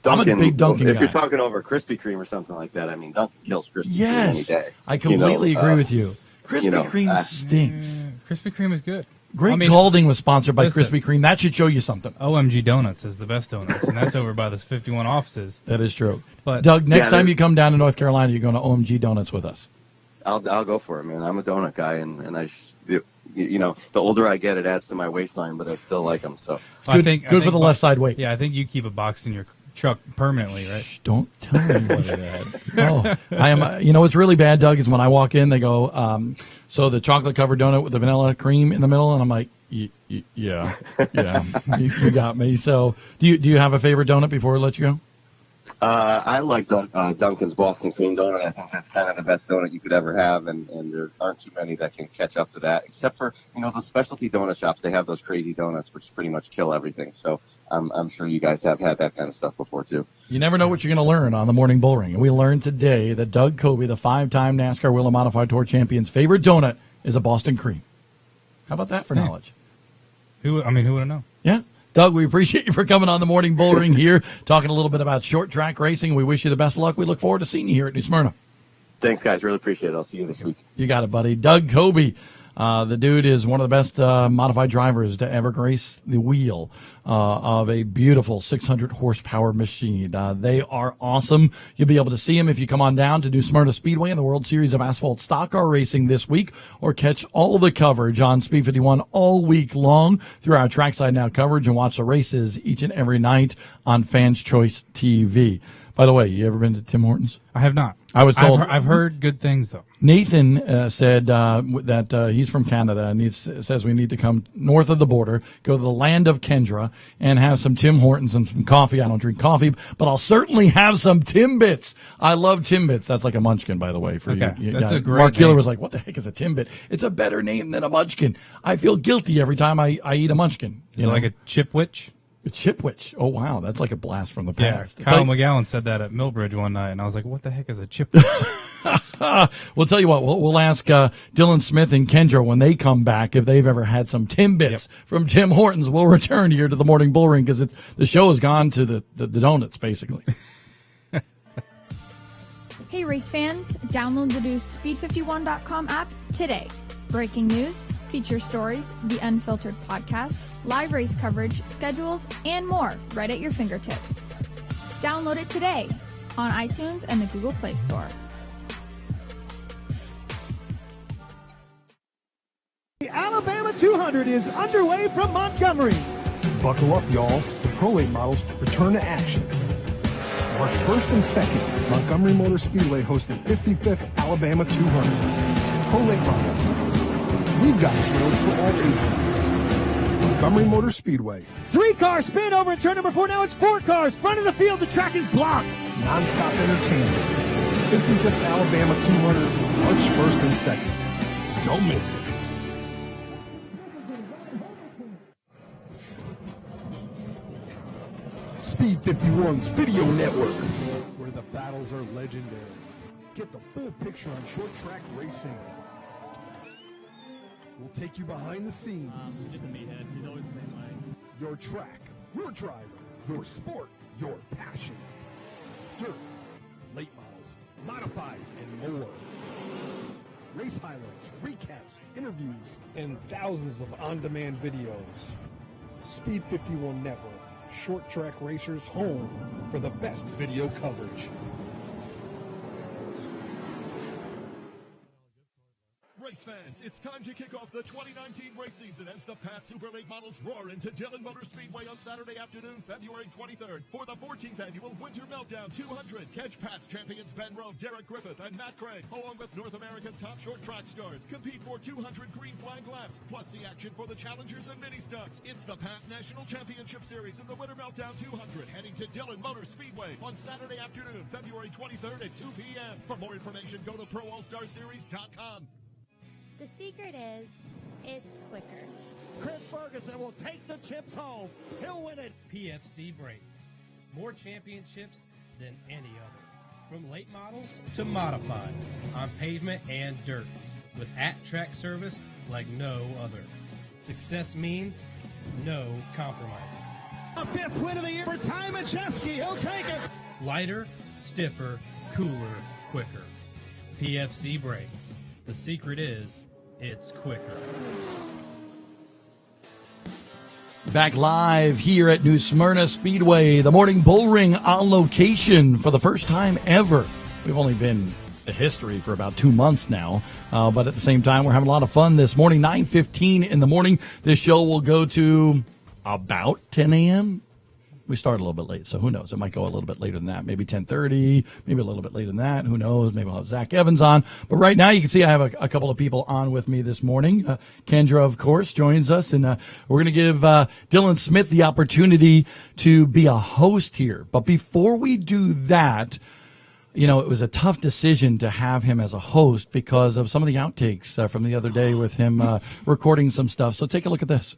I'm a big Dunkin' guy. If you're talking over Krispy Kreme or something like that, I mean, Dunkin' kills Krispy Kreme any day. I completely agree with you. Krispy Kreme stinks. Krispy Kreme is good. Greg Goulding was sponsored by Krispy Kreme. That should show you something. OMG Donuts is the best donuts, and that's over by the 51 offices. That is true. But Doug, next time you come down to North Carolina, you're going to OMG Donuts with us. I'll go for it, man. I'm a donut guy, and the older I get, it adds to my waistline, but I still like them. So good for the left side weight. Yeah, I think you keep a box in your truck permanently, right? Shh, don't tell anybody that. Oh, I am. What's really bad, Doug, is when I walk in, they go, so the chocolate covered donut with the vanilla cream in the middle, and I'm like, yeah, you got me. So do you have a favorite donut before we let you go? I like Dunkin's Boston Cream Donut. I think that's kind of the best donut you could ever have, and there aren't too many that can catch up to that, except for, those specialty donut shops. They have those crazy donuts, which pretty much kill everything. So I'm sure you guys have had that kind of stuff before too. You never know what you're going to learn on the Morning Bull Ring. And we learned today that Doug Coby, the 5-time NASCAR Wheel and Modified Tour champion's favorite donut is a Boston cream. How about that for knowledge? Who would have known? Yeah. Doug, we appreciate you for coming on the Morning Bull Ring here, talking a little bit about short track racing. We wish you the best of luck. We look forward to seeing you here at New Smyrna. Thanks, guys. Really appreciate it. I'll see you this week. You got it, buddy. Doug Coby. The dude is one of the best modified drivers to ever grace the wheel of a beautiful 600 horsepower machine. They are awesome. You'll be able to see him if you come on down to New Smyrna Speedway in the World Series of Asphalt Stock Car Racing this week, or catch all the coverage on Speed 51 all week long through our Trackside Now coverage and watch the races each and every night on Fans Choice TV. By the way, you ever been to Tim Hortons? I have not. I was told. I've heard good things, though. Nathan said that he's from Canada, and he says we need to come north of the border, go to the land of Kendra, and have some Tim Hortons and some coffee. I don't drink coffee, but I'll certainly have some Timbits. I love Timbits. That's like a munchkin, by the way. For okay, you that's guys. a great Mark Keeler name. was like, what the heck is a Timbit? It's a better name than a munchkin. I feel guilty every time I eat a munchkin. Is it like a chipwich? A chipwich. Oh, wow. That's like a blast from the past. Yeah, Kyle McGowan said that at Millbridge one night, and I was like, what the heck is a chipwich? We'll tell you what, we'll ask Dylan Smith and Kendra when they come back if they've ever had some Timbits from Tim Hortons. We'll return here to the Morning Bull Ring because the show has gone to the donuts, basically. Hey, race fans, download the new Speed51.com app today. Breaking news, feature stories, the Unfiltered podcast, live race coverage, schedules, and more right at your fingertips. Download it today on iTunes and the Google Play Store. The Alabama 200 is underway from Montgomery. Buckle up, y'all. The Pro Late models return to action. March 1st and 2nd, Montgomery Motor Speedway hosts the 55th Alabama 200. Pro Late models. We've got heroes for all age groups. Montgomery Motor Speedway. 3-car spin over in turn number 4. Now it's 4 cars. Front of the field, the track is blocked. Non-stop entertainment. 55th Alabama 200, March 1st and 2nd. Don't miss it. Speed 51's video network, where the battles are legendary. Get the full picture on short track racing. We'll take you behind the scenes. He's just a meathead. He's always the same way. Your track, your driver, your sport, your passion. Dirt, late models, modifieds, and more. Race highlights, recaps, interviews, and thousands of on-demand videos. Speed 51 Network, short track racers' home for the best video coverage. Race fans, it's time to kick off the 2019 race season as the past Super Late models roar into Dillon Motor Speedway on Saturday afternoon, February 23rd, for the 14th annual Winter Meltdown 200. Catch past champions Ben Rowe, Derek Griffith, and Matt Craig, along with North America's top short track stars. Compete for 200 green flag laps, plus the action for the challengers and mini stocks. It's the past National Championship Series in the Winter Meltdown 200, heading to Dillon Motor Speedway on Saturday afternoon, February 23rd at 2 p.m. For more information, go to ProAllStarSeries.com. The secret is, it's quicker. Chris Ferguson will take the chips home. He'll win it. PFC Brakes. More championships than any other. From late models to modifieds on pavement and dirt. With at-track service like no other. Success means no compromises. A 5th win of the year for Ty Majeski. He'll take it. Lighter, stiffer, cooler, quicker. PFC Brakes. The secret is, it's quicker. Back live here at New Smyrna Speedway, the Morning Bull Ring on location for the first time ever. We've only been in history for about 2 months now, but at the same time, we're having a lot of fun this morning. 9:15 in the morning. This show will go to about 10 a.m. We started a little bit late, so who knows? It might go a little bit later than that. Maybe 10:30, maybe a little bit later than that. Who knows? Maybe I'll have Zach Evans on. But right now, you can see I have a couple of people on with me this morning. Kendra, of course, joins us, and we're going to give Dylan Smith the opportunity to be a host here. But before we do that, you know, it was a tough decision to have him as a host because of some of the outtakes from the other day with him recording some stuff. So take a look at this.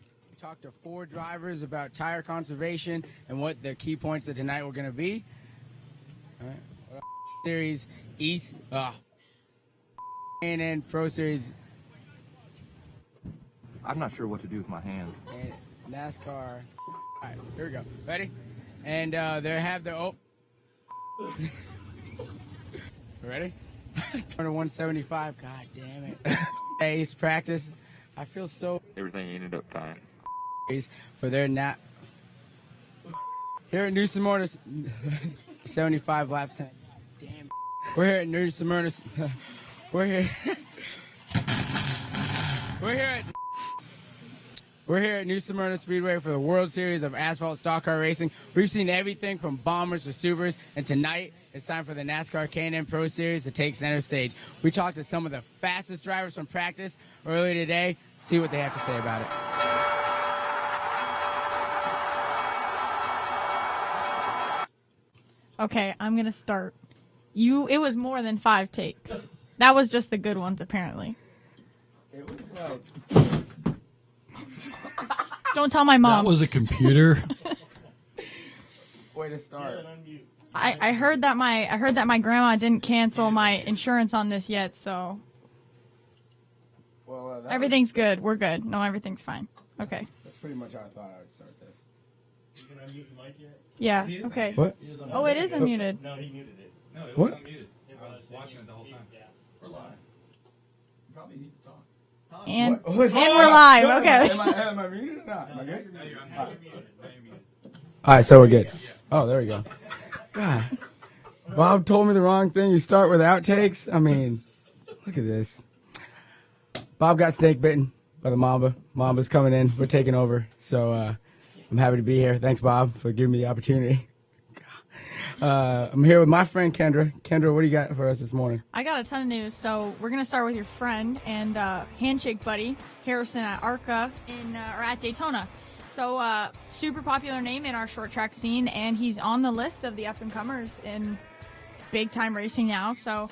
talked to 4 drivers about tire conservation and what the key points of tonight were going to be. All right. Series East, and Pro Series. I'm not sure what to do with my hands. And NASCAR. All right, here we go. Ready? And they have their Ready? 175. God damn it. Ace practice. I feel so. Everything ended up fine. For their nap. Here at New Smyrna, 75 laps. Damn. We're here at New Smyrna. We're here. We're here at New Smyrna Speedway for the World Series of Asphalt Stock Car Racing. We've seen everything from bombers to supers, and tonight it's time for the NASCAR K&N Pro Series to take center stage. We talked to some of the fastest drivers from practice earlier today. See what they have to say about it. Okay, I'm going to start. It was more than 5 takes. That was just the good ones, apparently. It was like... Don't tell my mom. That was a computer. Way to start. I heard that my grandma didn't cancel my insurance on this yet, so Well, everything's good. We're good. No, everything's fine. Okay. That's pretty much how I thought I would start this. You can unmute the mic yet? Yeah. Okay. What? Oh, it is unmuted. No, he muted it. No, it What? was unmuted. I was watching it the whole time. We're live. You probably need to talk. And What? we're live. No, Okay. Am I muted or not? Am I good? No, you're unmuted. All right, so we're good. Oh, there we go. God. Bob told me the wrong thing. You start with outtakes. I mean, look at this. Bob got snake bitten by the Mamba. Mamba's coming in. We're taking over. So I'm happy to be here. Thanks, Bob, for giving me the opportunity. I'm here with my friend Kendra. Kendra, what do you got for us this morning? I got a ton of news. So we're gonna start with your friend and handshake buddy Harrison at ARCA or at Daytona. So super popular name in our short track scene, and he's on the list of the up and comers in big time racing now. So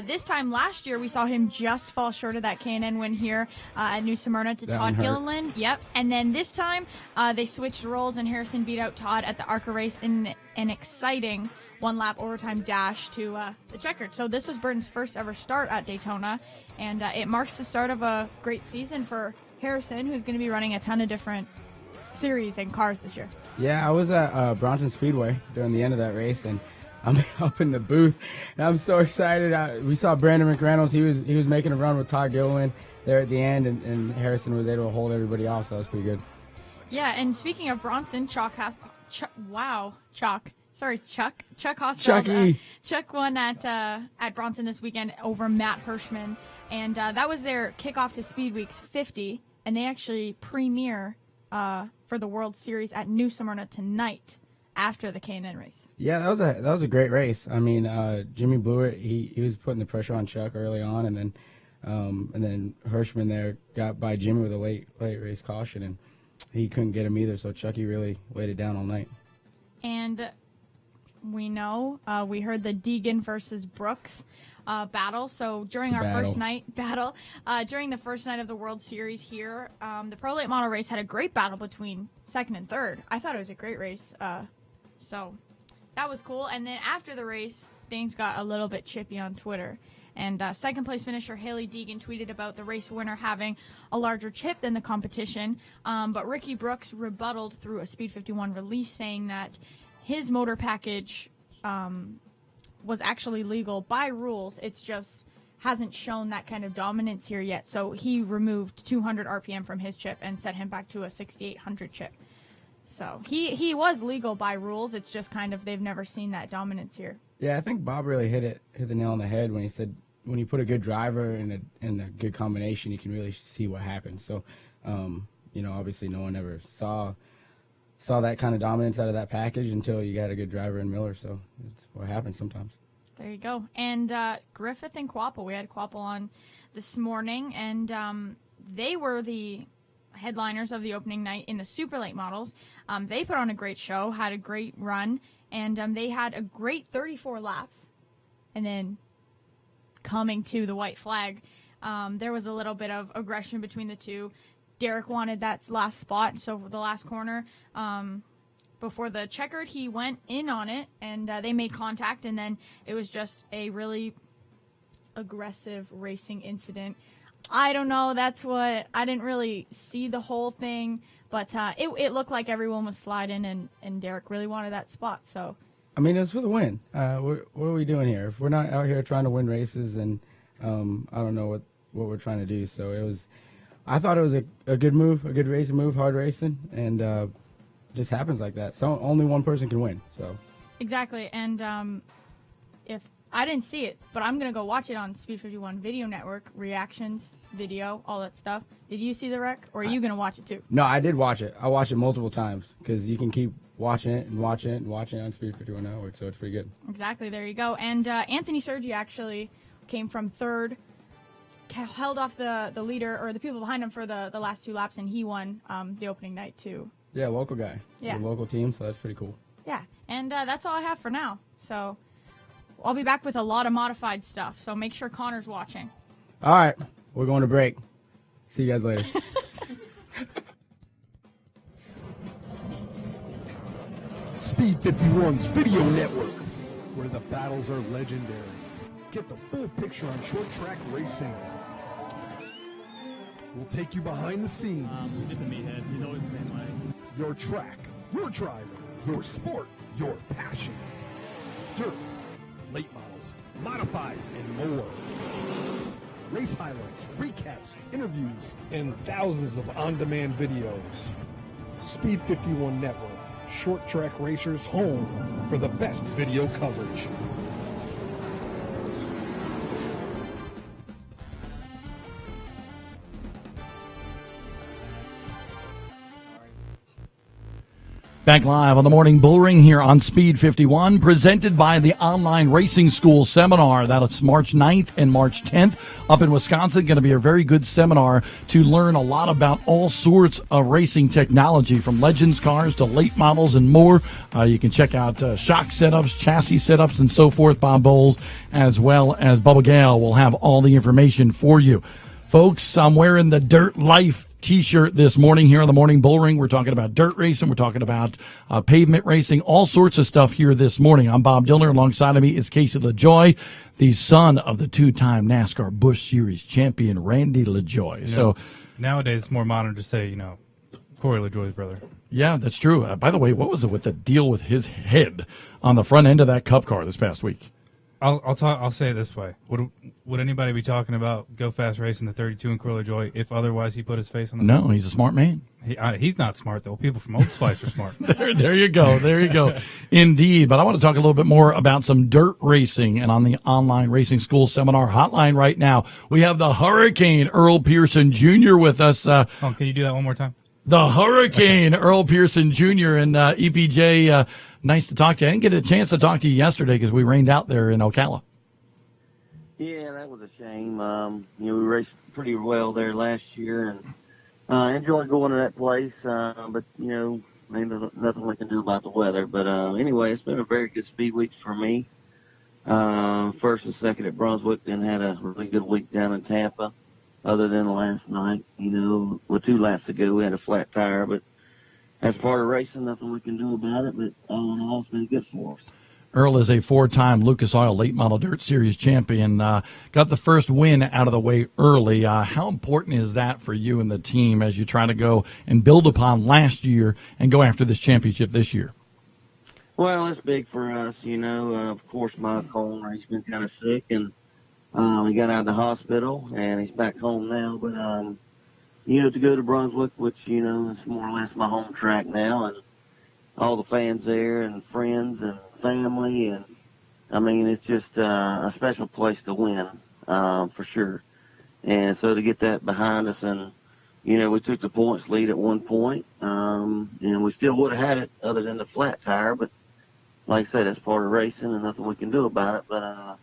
this time last year we saw him just fall short of that K&N win here at New Smyrna to That Todd one hurt. Gilliland. Yep. And then this time they switched roles and Harrison beat out Todd at the ARCA race in an exciting 1-lap overtime dash to the checkered. So this was Burton's first ever start at Daytona, and it marks the start of a great season for Harrison, who's going to be running a ton of different series and cars this year. Yeah, I was at Bronson Speedway during the end of that race, and I'm up in the booth, and I'm so excited. We saw Brandon McReynolds. He was making a run with Todd Gilliland there at the end, and Harrison was able to hold everybody off, so that was pretty good. Yeah, and speaking of Bronson, Chuck Hosfeld. Chucky. Chuck won at Bronson this weekend over Matt Hirschman, and that was their kickoff to Speed Weeks 50, and they actually premiere for the World Series at New Smyrna tonight after the K&N race. Yeah, that was a great race. I mean, Jimmy Blewett, he was putting the pressure on Chuck early on, and then Hirschman there got by Jimmy with a late race caution, and he couldn't get him either. So Chucky really laid it down all night. And we know we heard the Deegan versus Brooks battle. So during our first night during the first night of the World Series here, the Pro Late Model race had a great battle between second and third. I thought it was a great race. So that was cool. And then after the race, things got a little bit chippy on Twitter. And second place finisher Haley Deegan tweeted about the race winner having a larger chip than the competition. But Ricky Brooks rebutted through a Speed 51 release saying that his motor package was actually legal by rules. It's just hasn't shown that kind of dominance here yet. So he removed 200 RPM from his chip and set him back to a 6,800 chip. So he was legal by rules. It's just kind of they've never seen that dominance here. Yeah, I think Bob really hit the nail on the head when he said when you put a good driver in a good combination, you can really see what happens. So, obviously no one ever saw that kind of dominance out of that package until you got a good driver in Miller. So that's what happens sometimes. There you go. And Griffith and Quapple, we had Quapple on this morning, and they were the headliners of the opening night in the super late models. They put on a great show, had a great run, and they had a great 34 laps. And then coming to the white flag, there was a little bit of aggression between the two. Derek wanted that last spot, so the last corner. Before the checkered, he went in on it, and they made contact, and then it was just a really aggressive racing incident. I don't know. I didn't really see the whole thing, but it looked like everyone was sliding, and Derek really wanted that spot. So, I mean, it was for the win. What are we doing here? If we're not out here trying to win races, and I don't know what we're trying to do. So I thought it was a good move, a good racing move, hard racing, and just happens like that. So only one person can win. So exactly, and if I didn't see it, but I'm gonna go watch it on Speed 51 Video Network, reactions, video, all that stuff. Did you see the wreck, or are you gonna watch it too? No, I did watch it. I watched it multiple times because you can keep watching it and watching it and watching it on Speed 51 Network, so it's pretty good. Exactly, there you go. And Anthony Sergi actually came from third, held off the leader or the people behind him for the last 2 laps, and he won the opening night too. Yeah, local guy. Yeah. The local team, so that's pretty cool. Yeah, and that's all I have for now. So I'll be back with a lot of modified stuff, so make sure Connor's watching. All right, we're going to break. See you guys later. Speed 51's Video Network, where the battles are legendary. Get the full picture on short track racing. We'll take you behind the scenes. He's just a meathead. He's always the same way. Your track, your driver, your sport, your passion. Dirt, late models, modifieds, and more. Race highlights, recaps, interviews, and thousands of on-demand videos. Speed 51 Network, short track racers' home for the best video coverage. Back live on the Morning Bullring here on Speed 51, presented by the Online Racing School Seminar. That's March 9th and March 10th up in Wisconsin. Going to be a very good seminar to learn a lot about all sorts of racing technology, from Legends cars to late models and more. You can check out shock setups, chassis setups, and so forth. Bob Bowles, as well as Bubba Gale, will have all the information for you. Folks, I'm wearing the Dirt Life T-shirt this morning here on the Morning Bullring. We're talking about dirt racing. We're talking about pavement racing, all sorts of stuff here this morning. I'm Bob Dillner. Alongside of me is Casey LaJoy, the son of the 2-time NASCAR Busch Series champion, Randy LaJoy. So nowadays it's more modern to say, Corey LaJoy's brother. Yeah, that's true. By the way, what was it with the deal with his head on the front end of that Cup car this past week? I'll say it this way: Would anybody be talking about Go Fast Racing the 32 and Corey LaJoy if otherwise he put his face on the? No, he's a smart man. He's not smart though. People from Old Spice are smart. There you go. Indeed. But I want to talk a little bit more about some dirt racing, and on the Online Racing School Seminar hotline right now, we have the Hurricane Earl Pearson Jr. with us. Can you do that one more time? The Hurricane Earl Pearson Jr. and EPJ. Nice to talk to you. I didn't get a chance to talk to you yesterday because we rained out there in Ocala. Yeah, that was a shame. We raced pretty well there last year, and enjoyed going to that place. But maybe nothing we can do about the weather. But anyway, it's been a very good speed week for me. First and second at Brunswick, then had a really good week down in Tampa. Other than last night, 2 laps ago we had a flat tire, but that's part of racing. Nothing we can do about it. But all in all, it's been good for us. Earl is a 4-time Lucas Oil Late Model Dirt Series champion. Got the first win out of the way early. How important is that for you and the team as you try to go and build upon last year and go after this championship this year? Well, it's big for us. Of course, my owner, he's been kind of sick, and he got out of the hospital, and he's back home now. But to go to Brunswick, which is more or less my home track now, and all the fans there and friends and family, and it's just a special place to win, for sure. And so to get that behind us, and we took the points lead at one point, and we still would have had it other than the flat tire, but like I said, that's part of racing and nothing we can do about it. But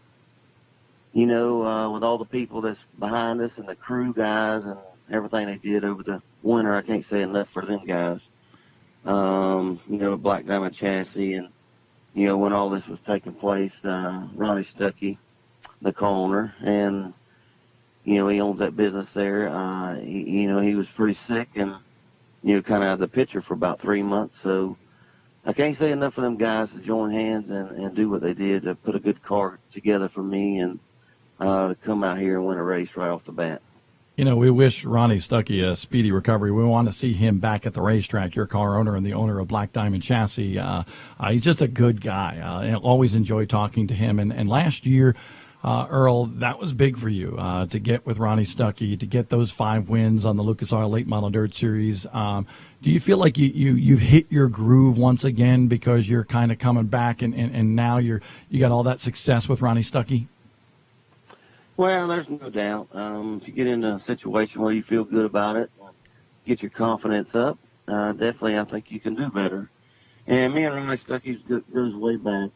with all the people that's behind us and the crew guys and everything they did over the winter, I can't say enough for them guys. Black Diamond Chassis, and when all this was taking place, Ronnie Stuckey, the co-owner, and he owns that business there. He was pretty sick and, kind of out of the picture for about 3 months. So I can't say enough for them guys to join hands and do what they did to put a good car together for me and to come out here and win a race right off the bat. We wish Ronnie Stuckey a speedy recovery. We want to see him back at the racetrack, your car owner and the owner of Black Diamond Chassis. He's just a good guy. I always enjoy talking to him. And last year, Earl, that was big for you to get with Ronnie Stuckey, to get those 5 wins on the Lucas Oil Late Model Dirt Series. Do you feel like you've hit your groove once again because you're kind of coming back and now you got all that success with Ronnie Stuckey? Well, there's no doubt. If you get in a situation where you feel good about it, get your confidence up, definitely I think you can do better. And me and Ronnie Stuckey goes way back.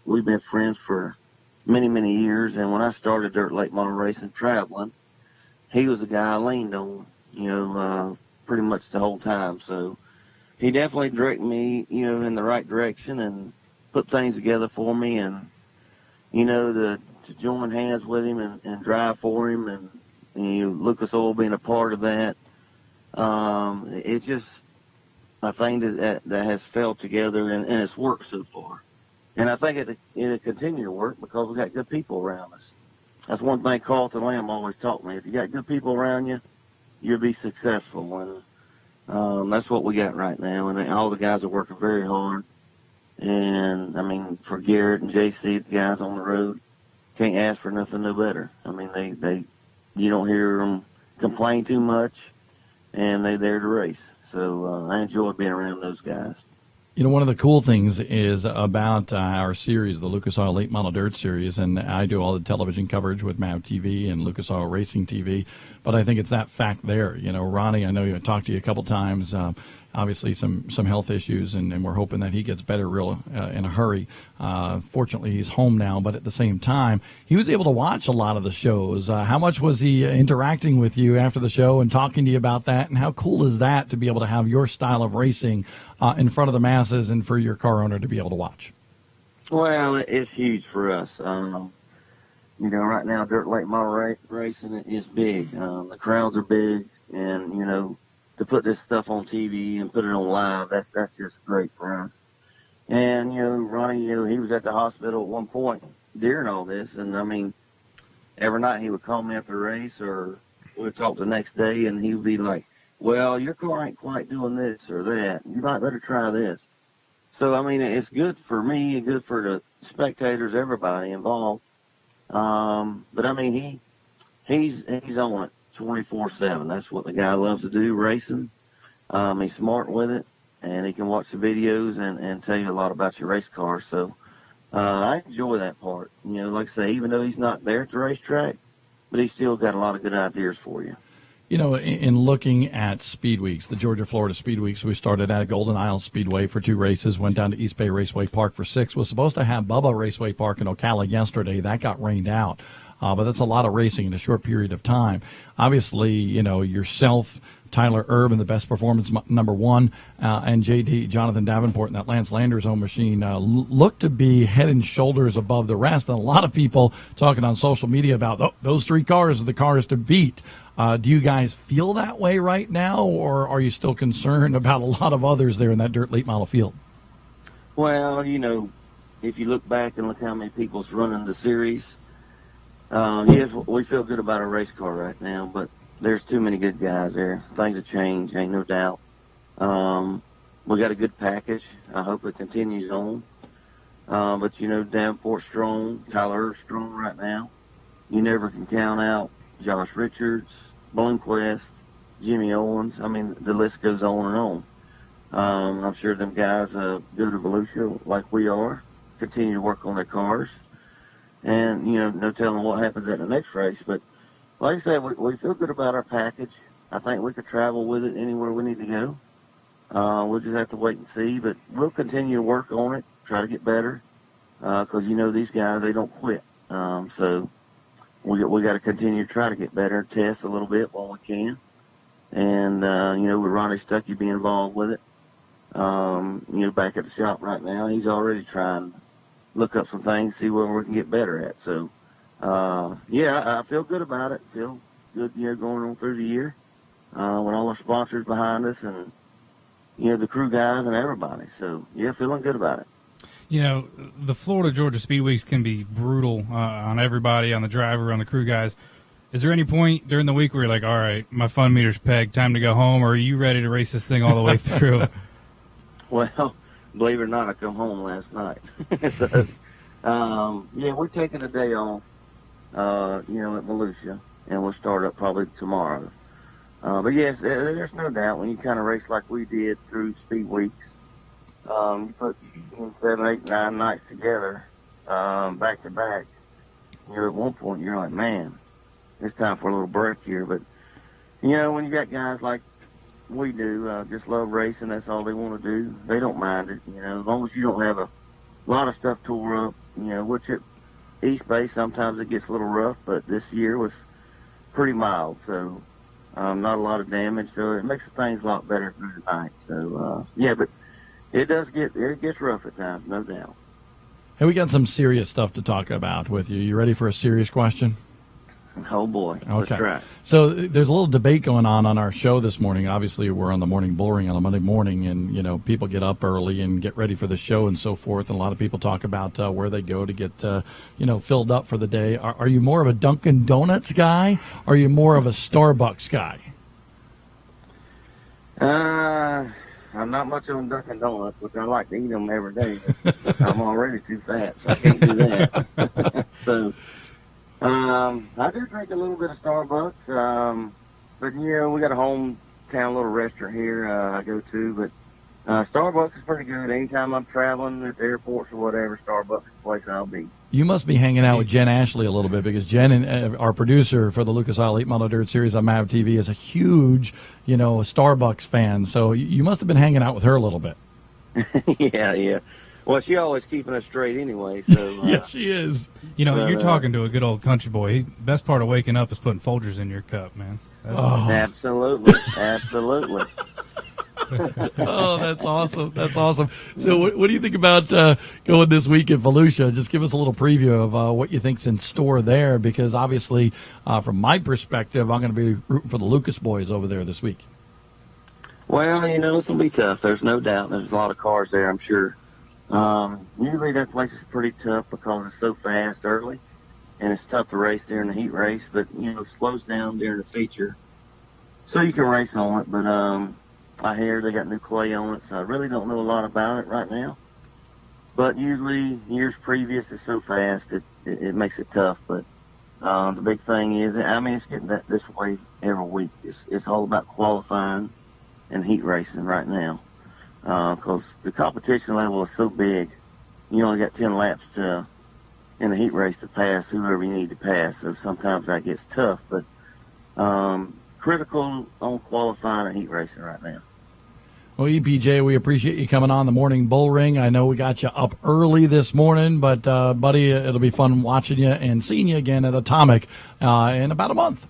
We've been friends for many, many years. And when I started dirt late model racing traveling, he was the guy I leaned on, pretty much the whole time. So he definitely directed me, in the right direction and put things together for me. And, to join hands with him and drive for him and Lucas Oil being a part of that. It's just a thing that has fell together and it's worked so far. And I think it'll continue to work because we got good people around us. That's one thing Carlton Lamb always taught me. If you got good people around you, you'll be successful. And that's what we got right now. And all the guys are working very hard. And, for Garrett and JC, the guys on the road, can't ask for nothing no better. You don't hear them complain too much, and they're there to race. So I enjoy being around those guys. One of the cool things is about our series, the Lucas Oil Late Model Dirt Series, and I do all the television coverage with MAV TV and Lucas Oil Racing TV, but I think it's that fact there. Ronnie, I know I talked to you a couple times, obviously some health issues, and we're hoping that he gets better in a hurry. Fortunately, he's home now, but at the same time, he was able to watch a lot of the shows. How much was he interacting with you after the show and talking to you about that, and how cool is that to be able to have your style of racing in front of the masses and for your car owner to be able to watch? Well, it's huge for us. Right now, dirt late model racing is big. The crowds are big, and, to put this stuff on TV and put it on live, that's just great for us. And, Ronnie, he was at the hospital at one point during all this. And, every night he would call me after the race or we would talk the next day and he would be like, well, your car ain't quite doing this or that. You might better try this. So, it's good for me and good for the spectators, everybody involved. But, he's on it 24/7. That's what the guy loves to do, racing. He's smart with it, and he can watch the videos and tell you a lot about your race car. So I enjoy that part. Like I say, even though he's not there at the racetrack, but he's still got a lot of good ideas for you. In looking at Speed Weeks, the Georgia-Florida Speed Weeks, we started at Golden Isle Speedway for 2 races, went down to East Bay Raceway Park for 6, was supposed to have Bubba Raceway Park in Ocala yesterday. That got rained out. But that's a lot of racing in a short period of time. Obviously, yourself, Tyler Erb in the best performance number 1, and JD Jonathan Davenport in that Lance Landers own machine look to be head and shoulders above the rest. And a lot of people talking on social media about those 3 cars are the cars to beat. Do you guys feel that way right now, or are you still concerned about a lot of others there in that dirt late model field? Well, if you look back and look how many people's running the series, yes, we feel good about our race car right now, but there's too many good guys there. Things have changed, ain't no doubt. We got a good package. I hope it continues on. But, Davenport's strong. Tyler Earth's strong right now. You never can count out Josh Richards, Bloomquist, Jimmy Owens. The list goes on and on. I'm sure them guys go to Volusia like we are, continue to work on their cars. And, no telling what happens at the next race. But like I said, we feel good about our package. I think we could travel with it anywhere we need to go. We'll just have to wait and see. But we'll continue to work on it, try to get better. Because, these guys, they don't quit. So we got to continue to try to get better, test a little bit while we can. And, with Ronnie Stuckey being involved with it, back at the shop right now, he's already trying to look up some things, see where we can get better at. So, I feel good about it. Feel good, going on through the year, with all our sponsors behind us and, the crew guys and everybody. So, yeah, feeling good about it. The Florida-Georgia Speed Weeks can be brutal on everybody, on the driver, on the crew guys. Is there any point during the week where you're like, all right, my fun meter's pegged, time to go home, or are you ready to race this thing all the way through? Well, believe it or not, I come home last night. So, we're taking a day off, at Volusia, and we'll start up probably tomorrow. But yes, there's no doubt when you kind of race like we did through Speed Weeks, you put 7, 8, 9 nights together, back to back. At one point you're like, man, it's time for a little break here. But when you got guys like we do, just love racing, that's all they want to do. They don't mind it, as long as you don't have a lot of stuff tore up. Which at East Bay sometimes it gets a little rough, but this year was pretty mild, so not a lot of damage. So it makes things a lot better through the night. So but it gets rough at times, no doubt. Hey, we got some serious stuff to talk about with you. You ready for a serious question? Oh, boy. Let's try. So there's a little debate going on our show this morning. Obviously, we're on the morning Bullring on a Monday morning, and, people get up early and get ready for the show and so forth. And a lot of people talk about where they go to get, filled up for the day. Are you more of a Dunkin' Donuts guy, or are you more of a Starbucks guy? I'm not much on Dunkin' Donuts, but I like to eat them every day. I'm already too fat, so I can't do that. So, I do drink a little bit of Starbucks, but we got a hometown little restaurant here I go to, but Starbucks is pretty good. Anytime I'm traveling at the airports or whatever, Starbucks is the place I'll be. You must be hanging out with Jen Ashley a little bit, because Jen, and our producer for the Lucas Oil Late Model Dirt Series on MAV TV, is a huge, Starbucks fan. So you must have been hanging out with her a little bit. Yeah. Well, she always keeping us straight anyway. So yes, she is. You're talking to a good old country boy. Best part of waking up is putting Folgers in your cup, man. Absolutely. Oh, that's awesome. That's awesome. So what do you think about going this week at Volusia? Just give us a little preview of what you think's in store there, because obviously, from my perspective, I'm going to be rooting for the Lucas boys over there this week. Well, it's going to be tough. There's no doubt. There's a lot of cars there, I'm sure. Usually that place is pretty tough because it's so fast early, and it's tough to race during the heat race, but, it slows down during the feature. So you can race on it, but I hear they got new clay on it, so I really don't know a lot about it right now. But usually years previous, it's so fast, it makes it tough. But the big thing is, it's getting this way every week. It's all about qualifying and heat racing right now. Because the competition level is so big, you only got 10 laps in the heat race to pass whoever you need to pass. So sometimes that gets tough, but critical on qualifying and heat racing right now. Well, EPJ, we appreciate you coming on the morning Bullring. I know we got you up early this morning, but buddy, it'll be fun watching you and seeing you again at Atomic in about a month.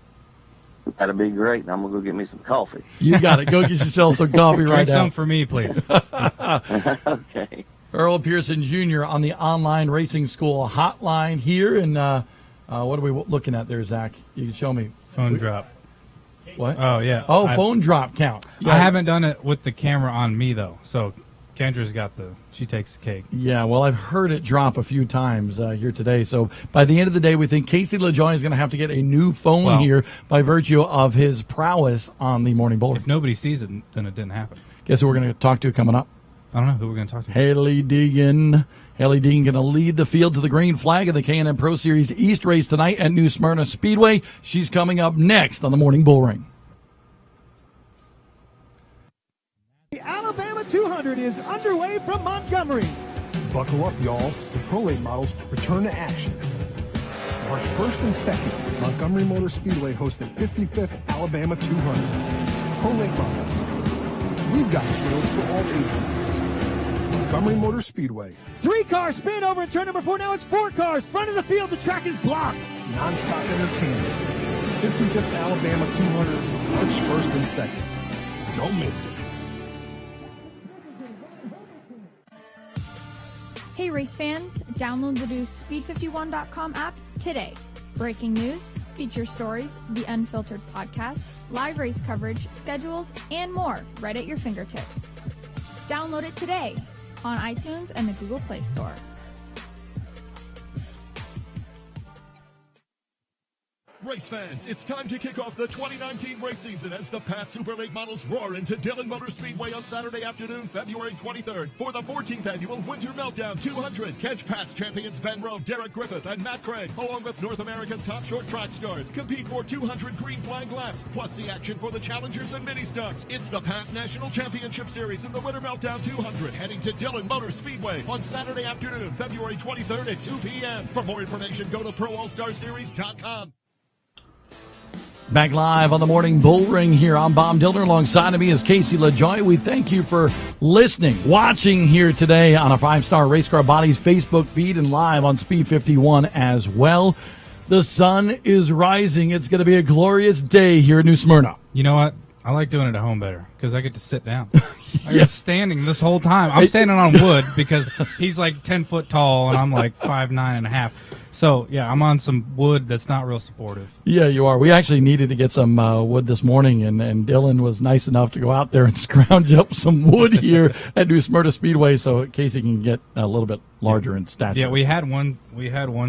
That'd be great. I'm going to go get me some coffee. You got it. Go get yourself some coffee right now. Drink some for me, please. Okay. Earl Pearson Jr. on the online racing school hotline here. And what are we looking at there, Zach? You can show me. Phone drop. What? Oh, yeah. Phone drop count. Yeah. I haven't done it with the camera on me, though. So Kendra's she takes the cake. Yeah, well, I've heard it drop a few times here today. So by the end of the day, we think Casey LeJoy is going to have to get a new phone here by virtue of his prowess on the morning Bullring. If nobody sees it, then it didn't happen. Guess who we're going to talk to coming up? I don't know who we're going to talk to. Haley Deegan. Haley Deegan going to lead the field to the green flag of the K&N Pro Series East race tonight at New Smyrna Speedway. She's coming up next on the morning Bullring. The Alabama 200 is underway from Montgomery. Buckle up, y'all. The Pro Late models return to action. March 1st and 2nd, Montgomery Motor Speedway hosts the 55th Alabama 200. Pro Late models. We've got thrills for all age groups. Montgomery Motor Speedway. 3-car spin over in turn number 4. Now it's 4 cars. Front of the field, the track is blocked. Non-stop entertainment. 55th Alabama 200, March 1st and 2nd. Don't miss it. Hey race fans, download the new Speed51.com app today. Breaking news, feature stories, the Unfiltered podcast, live race coverage, schedules, and more right at your fingertips. Download it today on iTunes and the Google Play Store. Race fans, it's time to kick off the 2019 race season as the past Super Late models roar into Dillon Motor Speedway on Saturday afternoon, February 23rd for the 14th annual Winter Meltdown 200. Catch past champions Ben Rowe, Derek Griffith, and Matt Craig, along with North America's top short track stars. Compete for 200 green flag laps, plus the action for the challengers and mini stocks. It's the past National Championship Series in the Winter Meltdown 200, heading to Dillon Motor Speedway on Saturday afternoon, February 23rd at 2 p.m. For more information, go to ProAllStarSeries.com. Back live on the morning Bullring here. I'm Bob Dillner. Alongside of me is Casey LaJoy. We thank you for listening, watching here today on a 5-Star Race Car Bodies Facebook feed and live on Speed 51 as well. The sun is rising. It's going to be a glorious day here in New Smyrna. You know what? I like doing it at home better because I get to sit down. I was standing this whole time. I'm standing on wood because he's like 10 foot tall and I'm like 5'9.5". So, yeah, I'm on some wood that's not real supportive. Yeah, you are. We actually needed to get some wood this morning, and Dylan was nice enough to go out there and scrounge up some wood here at New Smyrna Speedway so Casey can get a little bit larger in stature. Yeah, we had one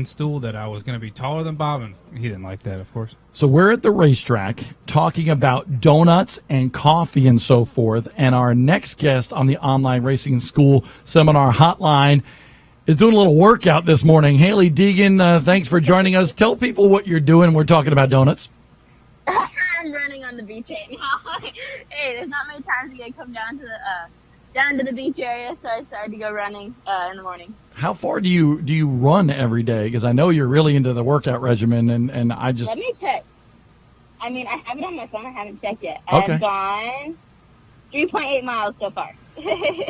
stool that I was going to be taller than Bob, and he didn't like that, of course. So we're at the racetrack talking about donuts and coffee and so forth, and our next guest on the Online Racing School Seminar Hotline is doing a little workout this morning. Haley Deegan, thanks for joining us. Tell people what you're doing. We're talking about donuts. I'm running on the beach right now. Hey, there's not many times you can come down to the beach area, so I decided to go running in the morning. How far do you run every day? Because I know you're really into the workout regimen, and I just... Let me check. I mean, I have it on my phone. I haven't checked yet. Okay. I've gone 3.8 miles so far.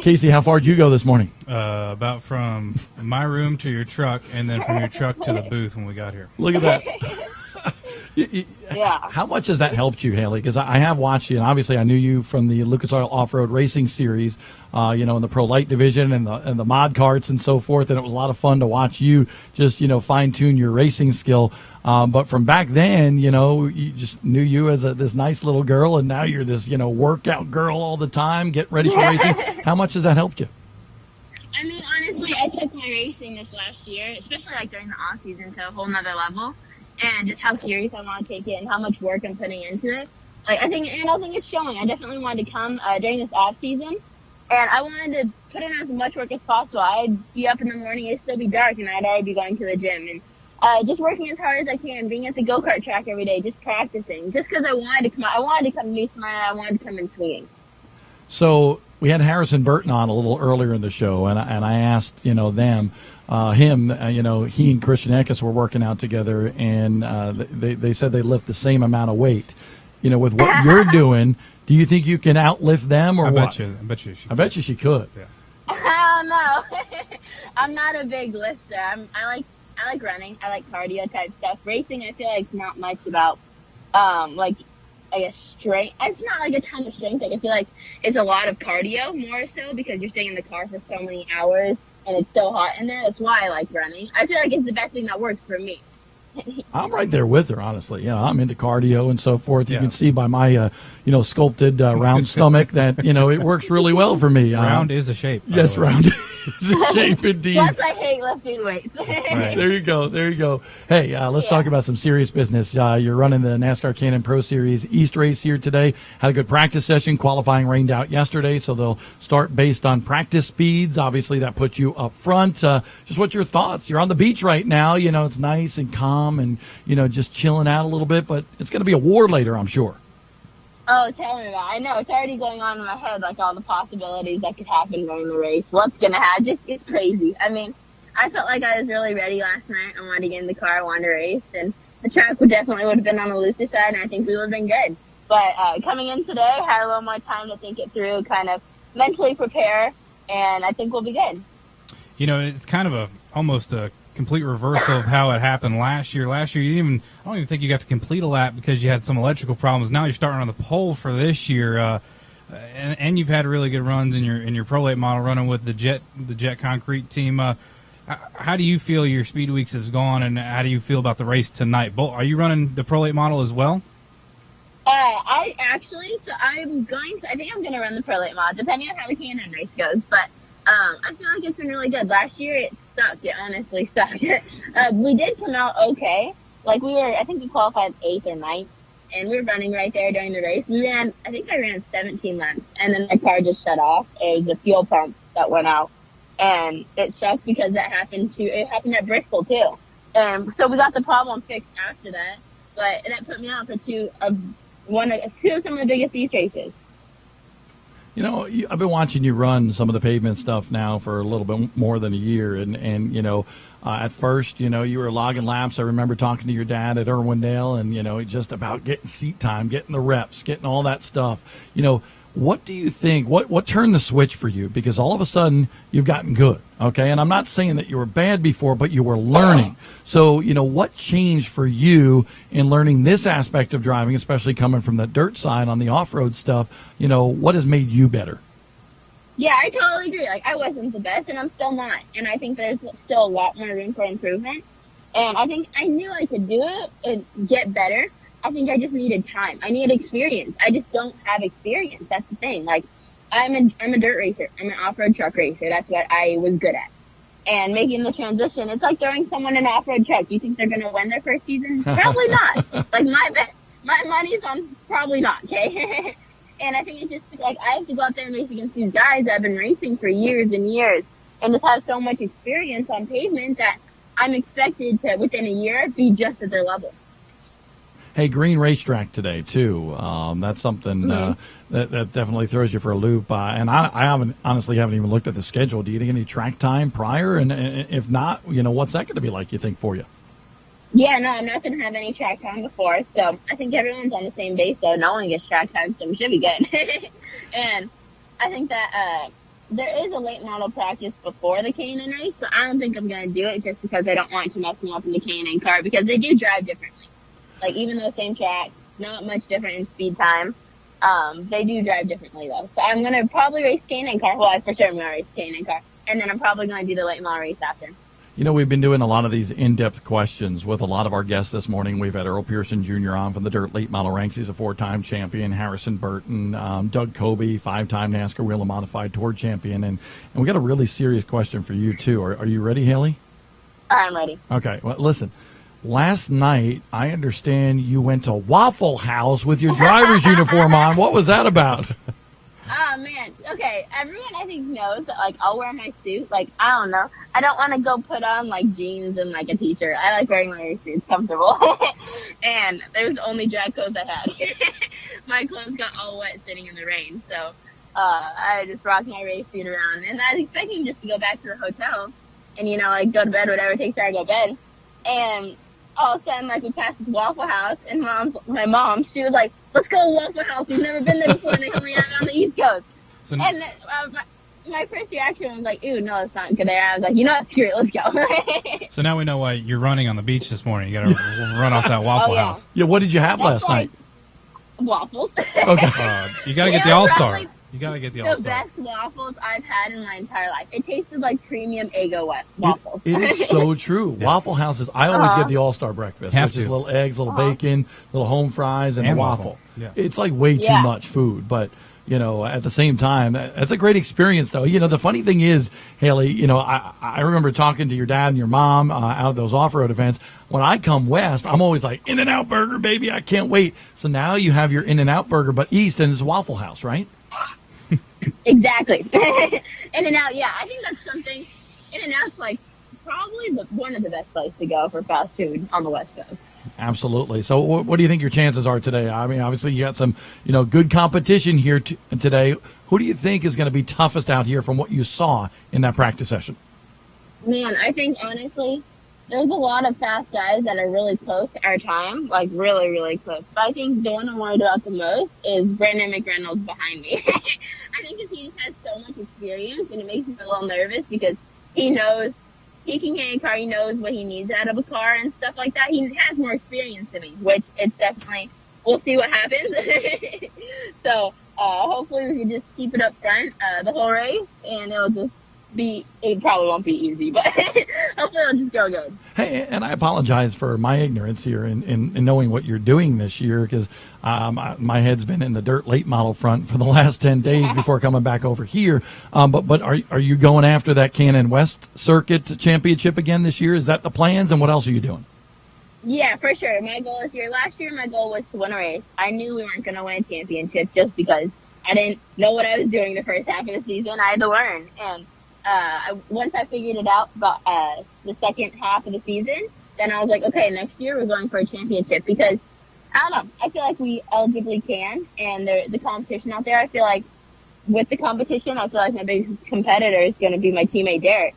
Casey, how far did you go this morning? About from my room to your truck, and then from your truck to the booth when we got here. Look at that. Yeah. How much has that helped you, Haley? Because I have watched you, and obviously I knew you from the Lucas Oil Off-Road Racing Series, in the Pro Light division and the mod carts and so forth, and it was a lot of fun to watch you just, fine-tune your racing skill. But from back then, you just knew you as this nice little girl, and now you're this, workout girl all the time, get ready for racing. How much has that helped you? I mean, honestly, I took my racing this last year, especially during the off season, to a whole nother level, and just how serious I want to take it and how much work I'm putting into it. I think it's showing. I definitely wanted to come during this off season, and I wanted to put in as much work as possible. I'd be up in the morning, it'd still be dark, and I'd already be going to the gym and just working as hard as I can, being at the go-kart track every day, just practicing, just because I wanted to come out. I wanted to come to New Smyrna. I wanted to come in swinging. So we had Harrison Burton on a little earlier in the show, and I asked, he and Christian Eckes were working out together, and they said they lift the same amount of weight. With what you're doing, do you think you can outlift them or what? I bet you she could. Yeah. I don't know. I'm not a big lifter. I like running. I like cardio type stuff. Racing, I feel like it's not much about, strength. It's not like a ton of strength. I feel like it's a lot of cardio more so because you're staying in the car for so many hours and it's so hot in there. That's why I like running. I feel like it's the best thing that works for me. I'm right there with her, honestly. I'm into cardio and so forth. You can see by my, sculpted round stomach that, it works really well for me. Round is a shape. Yes, round is a shape indeed. Plus, I hate lifting weights. Right. There you go. Hey, let's talk about some serious business. You're running the NASCAR Can-Am Pro Series East race here today. Had a good practice session. Qualifying rained out yesterday, so they'll start based on practice speeds. Obviously, that puts you up front. Just what's your thoughts? You're on the beach right now. It's nice and calm and, just chilling out a little bit, but it's going to be a war later, I'm sure. Oh, tell me about it. I know. It's already going on in my head, all the possibilities that could happen during the race. What's going to happen? It's crazy. I mean, I felt like I was really ready last night. I wanted to get in the car. I wanted to race. And the track would have been on the looser side, and I think we would have been good. But coming in today, I had a little more time to think it through, kind of mentally prepare, and I think we'll be good. It's kind of almost a complete reversal of how it happened last year. Last year, I don't even think you got to complete a lap because you had some electrical problems. Now you're starting on the pole for this year, and you've had really good runs in your Pro Late model running with the Jet Concrete team. How do you feel your speed weeks has gone, and how do you feel about the race tonight? Are you running the Pro Late model as well? I actually, so I'm going to, I think I'm going to run the Pro Late mod, depending on how the K&N race goes. But I feel like it's been really good. Last year it sucked. It honestly sucked. We did come out okay. Like I think we qualified 8th or 9th, and we were running right there during the race. I think I ran 17 laps, and then my car just shut off. It was the fuel pump that went out, and it sucked because it happened at Bristol too. And so we got the problem fixed after that, but that put me out for two of some of the biggest East races. You know, I've been watching you run some of the pavement stuff now for a little bit more than a year, and you know, at first, you know, you were logging laps. I remember talking to your dad at Irwindale, and you know, just about getting seat time, getting the reps, getting all that stuff. You know, what do you think? What turned the switch for you? Because all of a sudden you've gotten good, okay? And I'm not saying that you were bad before, but you were learning. So, you know, what changed for you in learning this aspect of driving, especially coming from the dirt side on the off-road stuff? You know, what has made you better? Yeah, I totally agree. Like, I wasn't the best, and I'm still not. And I think there's still a lot more room for improvement. And I think I knew I could do it and get better. I think I just needed time. I needed experience. I just don't have experience. That's the thing. Like, I'm a dirt racer. I'm an off-road truck racer. That's what I was good at. And making the transition, it's like throwing someone in an off-road truck. You think they're going to win their first season? Probably not. Like, my money's on probably not, okay? And I think it just, like, I have to go out there and race against these guys that have been racing for years and years and just have so much experience on pavement that I'm expected to, within a year, be just at their level. Hey, green racetrack today too. That's something that definitely throws you for a loop. And I honestly haven't even looked at the schedule. Do you get any track time prior? And if not, you know, what's that going to be like? You think for you? Yeah, no, I'm not going to have any track time before, so I think everyone's on the same base, so no one gets track time, so we should be good. And I think that there is a late model practice before the K&N race, but I don't think I'm going to do it just because I don't want to mess me up in the K&N car, because they do drive differently. Like, even though same track, not much different in speed time, they do drive differently, though. So I'm going to probably race K&N car. Well, I for sure am going to race K&N car. And then I'm probably going to do the late model race after. You know, we've been doing a lot of these in-depth questions with a lot of our guests this morning. We've had Earl Pearson Jr. on from the Dirt Late Model ranks. He's a 4-time champion. Harrison Burton, Doug Kobe, 5-time NASCAR Wheel and Modified Tour champion. And we got a really serious question for you, too. Are you ready, Haley? I'm ready. Okay. Well, listen. Last night, I understand you went to Waffle House with your driver's uniform on. What was that about? Oh, man. Okay, everyone I think knows that, like, I'll wear my suit. Like, I don't know. I don't want to go put on, like, jeans and, like, a t-shirt. I like wearing my suit. It's comfortable. And there's the only drag clothes I had. My clothes got all wet sitting in the rain. So I just rocked my race suit around. And I was expecting just to go back to the hotel and, you know, like, go to bed, whatever it takes her to go to bed. And all of a sudden, like, we passed this Waffle House, and my mom, she was like, let's go to Waffle House. We've never been there before, and they only have it on the East Coast. So, and my first reaction was like, ew, no, it's not good there. I was like, you know what, screw it, let's go. So now we know why you're running on the beach this morning. You got to run off that Waffle House. Yeah, what did you have last night? Waffles. Okay. You got to get the All-Star. You got to get the All-Star. The best waffles I've had in my entire life. It tasted like premium Eggo waffles. It is so true. Yeah. Waffle Houses, I always get the All-Star breakfast, which is little eggs, little bacon, little home fries, and a waffle. Yeah. It's like way too much food, but you know, at the same time, that's a great experience, though. You know, the funny thing is, Haley, you know, I remember talking to your dad and your mom out of those off-road events. When I come west, I'm always like, In-N-Out Burger, baby, I can't wait. So now you have your In-N-Out Burger, but east, and it's Waffle House, right? Exactly. In-N-Out, yeah. I think that's something. In-N-Out's like probably one of the best places to go for fast food on the West Coast. Absolutely. So what do you think your chances are today? I mean, obviously you got some, you know, good competition here today. Who do you think is going to be toughest out here from what you saw in that practice session? Man, I think honestly, there's a lot of fast guys that are really close to our time, like really, really close. But I think the one I'm worried about the most is Brandon McReynolds behind me. I think because he just has so much experience, and it makes me a little nervous because he knows he can get a car, he knows what he needs out of a car and stuff like that. He has more experience than me, which it's definitely, we'll see what happens. So hopefully we can just keep it up front the whole race, and it'll just it probably won't be easy, but hopefully it'll just go good. Hey, and I apologize for my ignorance here in knowing what you're doing this year, because my head's been in the dirt late model front for the last 10 days before coming back over here. But are you going after that Cannon West Circuit Championship again this year? Is that the plans, and what else are you doing? Yeah, for sure. My goal this year, last year, my goal was to win a race. I knew we weren't going to win a championship just because I didn't know what I was doing the first half of the season. I had to learn. And once I figured it out about the second half of the season, then I was like, okay, next year we're going for a championship, because I don't know. I feel like we eligibly can, and the competition out there, I feel like with the competition, I feel like my biggest competitor is going to be my teammate Derek.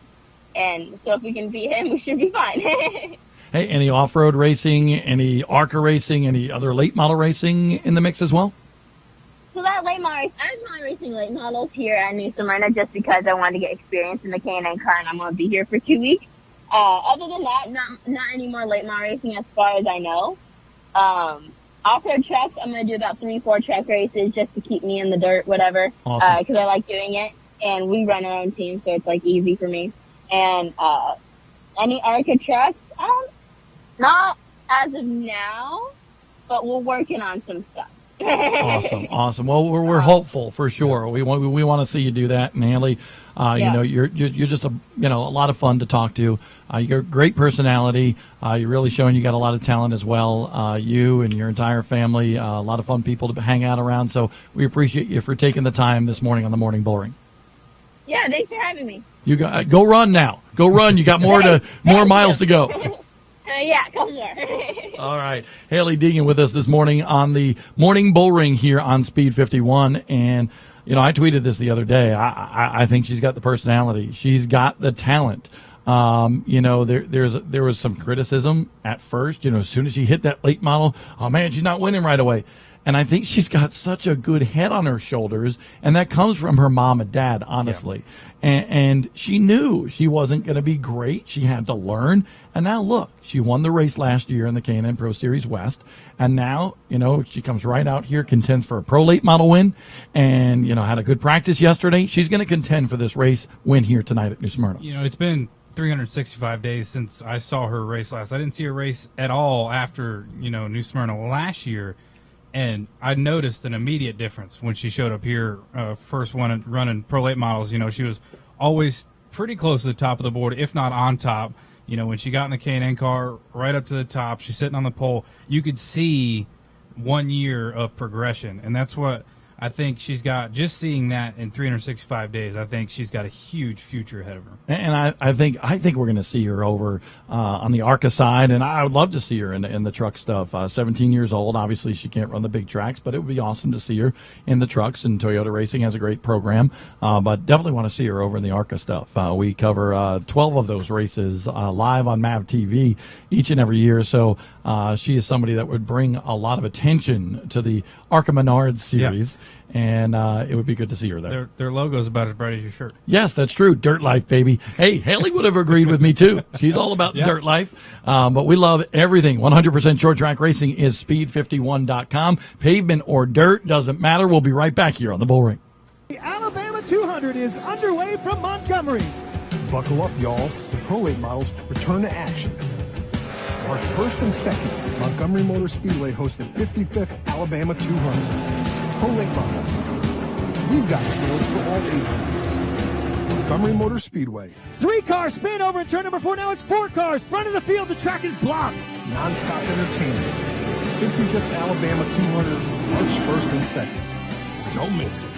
And so if we can beat him, we should be fine. Hey, any off-road racing, any ARCA racing, any other late model racing in the mix as well? So that late model race, I was only racing late models here at New Smyrna just because I wanted to get experience in the K&N car, and I'm going to be here for 2 weeks. Other than that, not any more late model racing as far as I know. Off-road trucks, I'm going to do about 3-4 truck races just to keep me in the dirt, whatever. Awesome. Because I like doing it, and we run our own team, so it's like easy for me. And any ARCA trucks, not as of now, but we're working on some stuff. Awesome. Well, we're hopeful for sure. We want to see you do that. And Haley, you know, you're just a lot of fun to talk to. You're a great personality. You're really showing you got a lot of talent as well. You and your entire family, a lot of fun people to hang out around. So we appreciate you for taking the time this morning on the Morning Bullring. Yeah, thanks for having me. You go run now. Go run. You got more miles to go. Yeah, come more. All right. Haley Deegan with us this morning on the Morning Bullring here on Speed 51. And, I tweeted this the other day. I think she's got the personality. She's got the talent. There was some criticism at first, as soon as she hit that late model, oh man, she's not winning right away. And I think she's got such a good head on her shoulders, and that comes from her mom and dad, honestly. Yeah. And she knew she wasn't going to be great. She had to learn. And now look, she won the race last year in the K&N Pro Series West. And now, she comes right out here, contends for a pro late model win, and, had a good practice yesterday. She's going to contend for this race win here tonight at New Smyrna. It's been 365 days since I saw her race last. I didn't see her race at all after, New Smyrna last year. And I noticed an immediate difference when she showed up here, first one running pro late models. She was always pretty close to the top of the board, if not on top. When she got in the K&N car, right up to the top, she's sitting on the pole. You could see 1 year of progression, and that's what I think she's got. Just seeing that in 365 days, I think she's got a huge future ahead of her. And I think we're going to see her over on the ARCA side, and I would love to see her in the truck stuff. 17 years old, obviously she can't run the big tracks, but it would be awesome to see her in the trucks. And Toyota Racing has a great program, but definitely want to see her over in the ARCA stuff. We cover 12 of those races live on MAV TV each and every year, so she is somebody that would bring a lot of attention to the ARCA Menards series. Yeah. And it would be good to see her there. Their logo is about as bright as your shirt. Yes, that's true. Dirt life, baby. Hey, Haley would have agreed with me, too. She's all about dirt life. But we love everything. 100% short track racing is speed51.com. Pavement or dirt, doesn't matter. We'll be right back here on the Bullring. The Alabama 200 is underway from Montgomery. Buckle up, y'all. The Pro Late models return to action. March 1st and 2nd, Montgomery Motor Speedway hosts the 55th Alabama 200. Pro Late models. We've got wheels for all age groups. Montgomery Motor Speedway. 3-car spin over in turn number 4. Now it's 4 cars. Front of the field, the track is blocked. Non-stop entertainment. 55th Alabama 200, March 1st and 2nd. Don't miss it.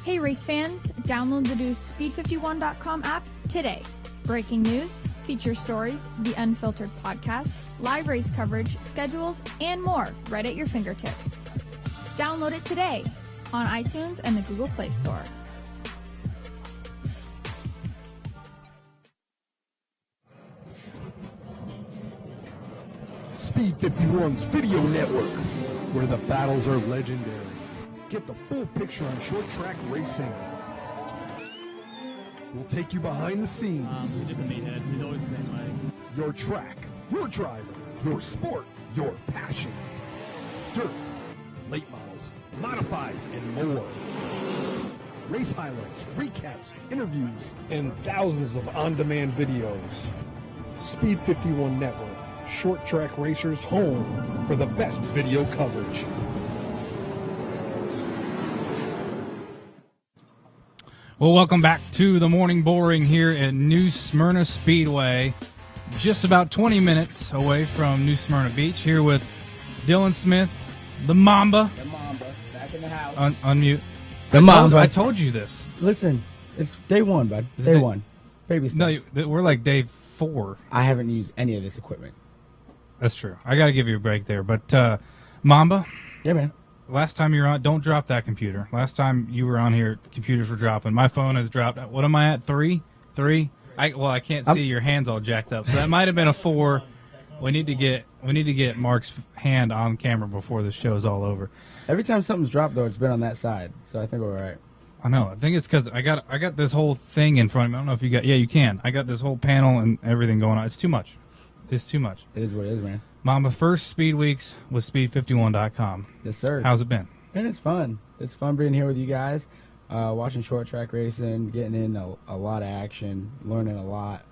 Hey race fans, download the new Speed51.com app today. Breaking news, feature stories, the unfiltered podcast, live race coverage, schedules, and more right at your fingertips. Download it today on iTunes and the Google Play Store. Speed 51's video network, where the battles are legendary. Get the full picture on short track racing. We'll take you behind the scenes. He's just a meathead. He's always the same way. Your track, your driver, your sport, your passion. Dirt, late model. models, modifieds, and more. Race highlights, recaps, interviews, and thousands of on-demand videos. Speed 51 Network, short track racers' home for the best video coverage. Well, welcome back to the Morning Bullring here at New Smyrna Speedway. Just about 20 minutes away from New Smyrna Beach, here with Dylan Smith, the Mamba. The Mamba, back in the house. Unmute. The Mamba. I told you this. Listen, it's day one, bud. Day one. Baby steps. No, we're like day 4. I haven't used any of this equipment. That's true. I got to give you a break there. But, Mamba. Yeah, man. Last time you were on, don't drop that computer. Last time you were on here, computers were dropping. My phone has dropped. What am I at? 3? I can't see your hands all jacked up. So that might have been a 4. We need to get Mark's hand on camera before the show's all over. Every time something's dropped, though, it's been on that side. So I think we're all right. I know. I think it's because I got this whole thing in front of me. I don't know if you got. Yeah, you can. I got this whole panel and everything going on. It's too much. It's too much. It is what it is, man. Mama, first Speed Weeks with Speed51.com. Yes, sir. How's it been? And it's fun. It's fun being here with you guys, watching short track racing, getting in a lot of action, learning a lot.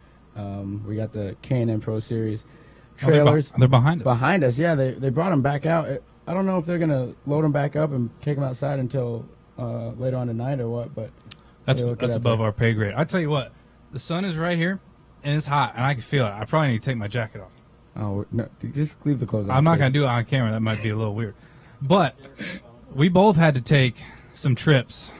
We got the K&N Pro Series trailers. They're behind us. Behind us, yeah. They brought them back out. I don't know if they're going to load them back up and take them outside until later on tonight or what, but that's above our pay grade. I tell you what, the sun is right here, and it's hot, and I can feel it. I probably need to take my jacket off. Oh, no, just leave the clothes on. I'm not going to do it on camera. That might be a little weird. But we both had to take some trips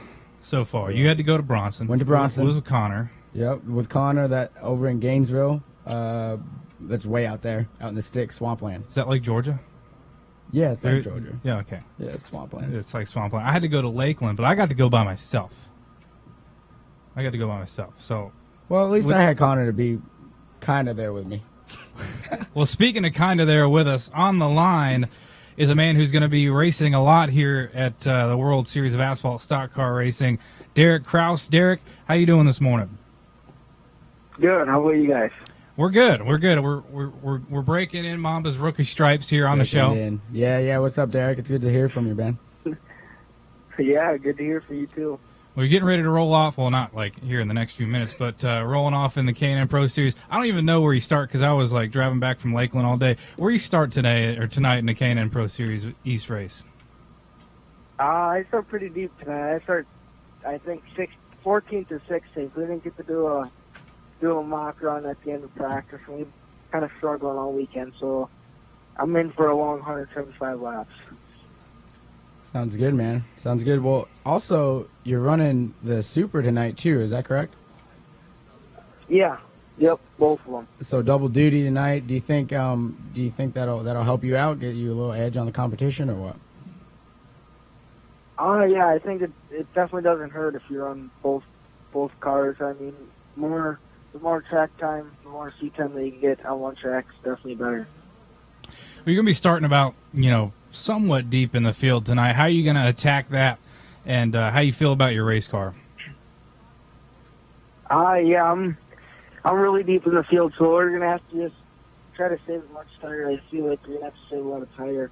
so far. You had to go to Bronson. Went to Bronson. It was with Connor. Yep, with Connor, that over in Gainesville. That's way out there, out in the sticks, swampland. Is that like Georgia? Yeah, it's like Georgia. Yeah, okay. Yeah, it's swampland. It's like swampland. I had to go to Lakeland, but I got to go by myself. So, well, at least I had Connor to be kind of there with me. Well, speaking of kind of there with us, on the line is a man who's going to be racing a lot here at the World Series of Asphalt Stock Car Racing, Derek Kraus. Derek, how you doing this morning? Good. How about you guys? We're good. We're breaking in Mamba's rookie stripes here on the show. Yeah. What's up, Derek? It's good to hear from you, Ben. Yeah, good to hear from you too. We're getting ready to roll off. Well, not like here in the next few minutes, but rolling off in the K&N Pro Series. I don't even know where you start because I was like driving back from Lakeland all day. Where you start today or tonight in the K&N Pro Series East race? I start pretty deep tonight. I start, I think, 14th or 16th. We didn't get to do a mock run at the end of practice. We kind of struggling all weekend, so I'm in for a long 175 laps. Sounds good, man. Sounds good. Well, also, you're running the Super tonight, too. Is that correct? Yeah. Yep, both of them. So double duty tonight. Do you think that'll help you out, get you a little edge on the competition, or what? Yeah, I think it definitely doesn't hurt if you're on both cars. I mean, the more track time, the more seat time that you can get on one track is definitely better. Well, you're going to be starting about, somewhat deep in the field tonight. How are you going to attack that, and how you feel about your race car? Yeah, I'm really deep in the field, so we're going to have to just try to save as much tire. I feel like we're going to have to save a lot of tire.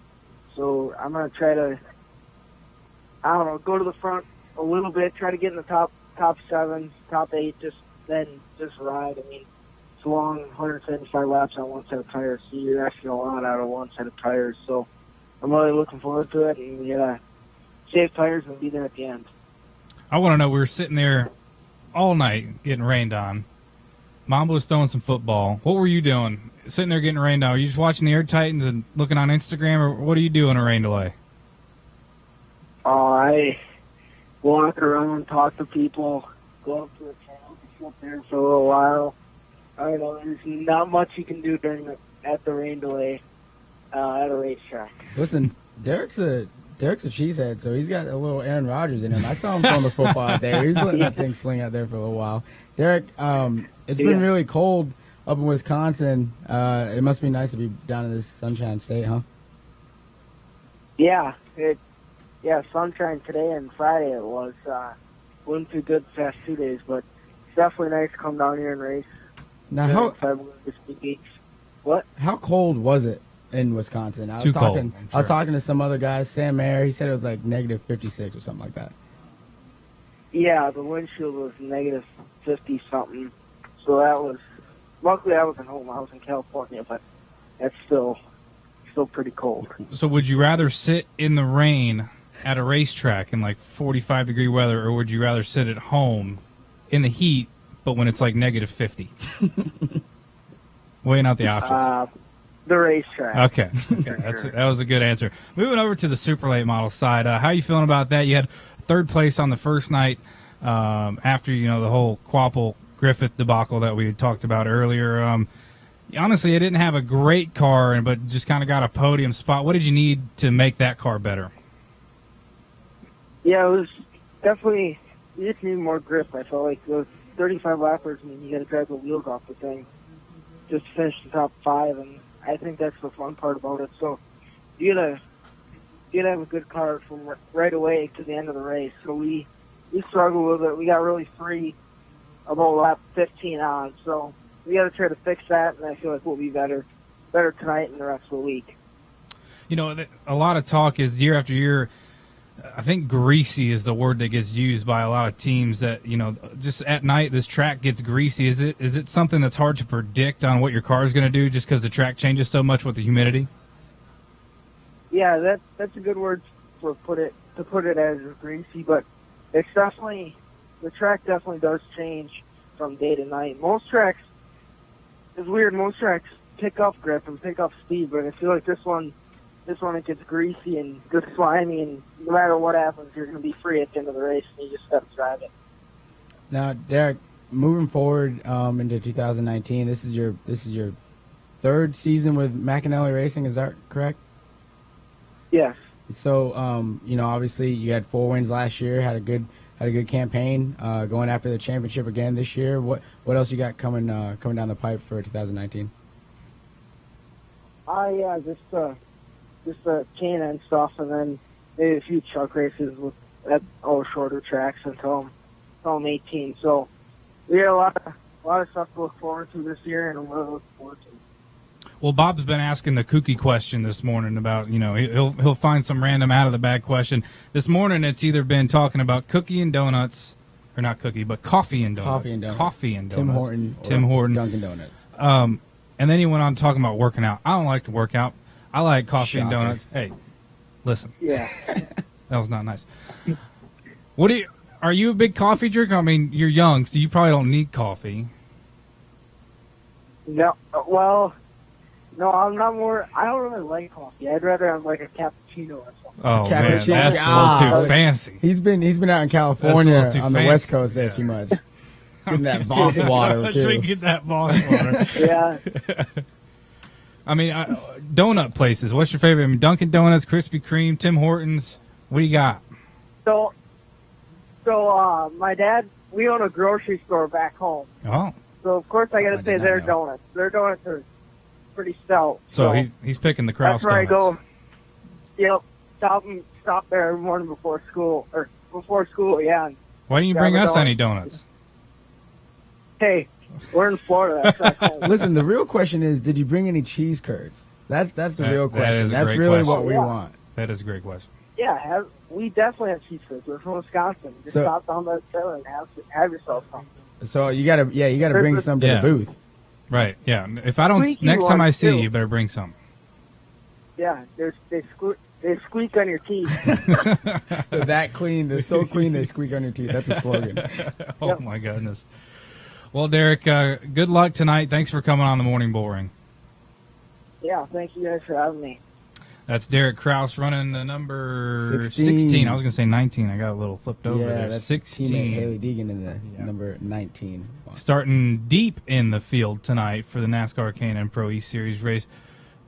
So I'm going to try to, go to the front a little bit, try to get in the top 7, top 8, just ride. I mean, it's long, 175 laps on one set of tires, so you're asking a lot out of one set of tires. So I'm really looking forward to it, and save tires and be there at the end. I want to know, we were sitting there all night getting rained on. Mamba was throwing some football. What were you doing? Sitting there getting rained on. Are you just watching the Air Titans and looking on Instagram, or what do you do in a rain delay? I walk around, talk to people, go up to the channel, sit there for a little while. I don't know, there's not much you can do at the rain delay at a racetrack. Listen, Derek's a cheesehead, so he's got a little Aaron Rodgers in him. I saw him throwing the football out there. He's letting that thing sling out there for a little while. Derek, it's been really cold up in Wisconsin. It must be nice to be down in this Sunshine State, huh? Yeah, sunshine today and Friday it was. Wasn't too good the past 2 days, but it's definitely nice to come down here and race. Now, What? how cold was it in Wisconsin. I Too was cold, talking. I'm I was sure. talking to some other guys. Sam Mayer, he said it was like negative 56 or something like that. Yeah, the windshield was negative 50 something. So that was. Luckily, I wasn't home. I was in California, but that's still pretty cold. So would you rather sit in the rain at a racetrack in like 45-degree weather, or would you rather sit at home in the heat, but when it's like negative 50? Weighing out the options. The racetrack. Okay. That was a good answer. Moving over to the super late model side, how are you feeling about that? You had third place on the first night after the whole Quapple Griffith debacle that we had talked about earlier. Honestly, it didn't have a great car, but just kind of got a podium spot. What did you need to make that car better? Yeah, it was definitely. You just need more grip. I felt like those 35 lappers, you got to drag the wheels off the thing just to finish the top 5, and I think that's the fun part about it. So you gotta have a good car from right away to the end of the race. So we struggled with it. We got really free about lap 15 on. So we got to try to fix that, and I feel like we'll be better tonight and the rest of the week. A lot of talk is year after year. I think greasy is the word that gets used by a lot of teams. That just at night this track gets greasy. Is it something that's hard to predict on what your car is going to do, just because the track changes so much with the humidity? Yeah, that's a good word to put it as greasy, but it's definitely the track definitely does change from day to night. Most tracks, it's weird. Most tracks pick up grip and pick up speed, but I feel like this one it gets greasy and just slimy, and no matter what happens, you're going to be free at the end of the race, and you just got to drive it. Now, Derek, moving forward into 2019, this is your third season with McAnally Racing. Is that correct? Yes. So, obviously you had 4 wins last year, had a good campaign, going after the championship again this year. What else you got coming down the pipe for 2019? Yeah, just K&N stuff, and then maybe a few truck races at all shorter tracks until I'm 18. So we got a lot of stuff to look forward to this year, and I'm really looking forward to it. Well, Bob's been asking the cookie question this morning about, he'll find some random out of the bag question. This morning it's either been talking about cookie and donuts, or not cookie, but coffee and donuts. Coffee and donuts. Tim Horton. Dunkin' Donuts. And then he went on talking about working out. I don't like to work out. I like coffee and Shocker. donuts. Hey, listen. Yeah. That was not nice. Are you a big coffee drinker? I mean, you're young, so you probably don't need coffee. No, well, no, I'm not more. I don't really like coffee. I'd rather have like a cappuccino or something. Oh man, that's a little too fancy. He's been out in California That's a little on too the West fancy. Coast there too much. Getting that Voss water too. Drinking that Voss water. Yeah. I mean, donut places. What's your favorite? I mean, Dunkin' Donuts, Krispy Kreme, Tim Hortons. What do you got? So my dad, we own a grocery store back home. Oh, So of course I got to I say did not their know. donuts. Their donuts are pretty stout. so he's picking the Kraus that's where donuts. I go. Yep. Stop there every morning before school. Yeah. And Why didn't you grab bring a us donut. any donuts? Hey, we're in Florida. That's back home. Listen, the real question is, did you bring any cheese curds? That's the real That question. is a That's great really question. what we Yeah. want. That is a great question. Yeah, we definitely have cheese curds. We're from Wisconsin. Just So- stop down by the trailer and have yourself something. So you gotta bring some to Yeah. the booth. Right, yeah. If I don't, Squeaky next time I ones, see you, too. you better bring some. Yeah, they squeak on your teeth. They're that clean. They're so clean they squeak on your teeth. That's a slogan. Oh Yep. my goodness. Well, Derek, good luck tonight. Thanks for coming on the Morning Bullring. Yeah, thank you guys for having me. That's Derek Kraus running the number 16. 16. I was going to say 19. I got a little flipped over Yeah, there. that's 16. teammate Haley Deegan in the number 19. Starting deep in the field tonight for the NASCAR K&N Pro E Series race.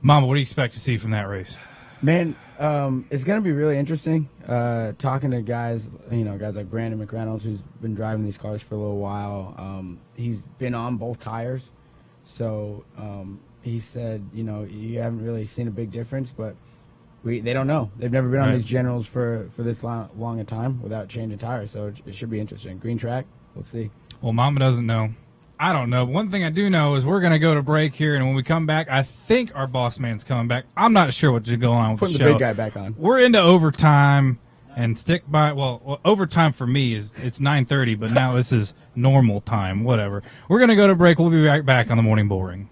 Mama, what do you expect to see from that race? Man, it's going to be really interesting talking to guys like Brandon McReynolds, who's been driving these cars for a little while. He's been on both tires. So he said, you haven't really seen a big difference, but they don't know. They've never been on Right. these generals for this long a time without changing tires. So it should be interesting. Green track, we'll see. Well, Mama doesn't know. I don't know. One thing I do know is we're going to go to break here, and when we come back, I think our boss man's coming back. I'm not sure what's going on with Putting the the show. big guy back on. We're into overtime, and stick by. Well, overtime for me is it's 9:30, but now this is normal time. Whatever. We're going to go to break. We'll be right back on the Morning Bullring.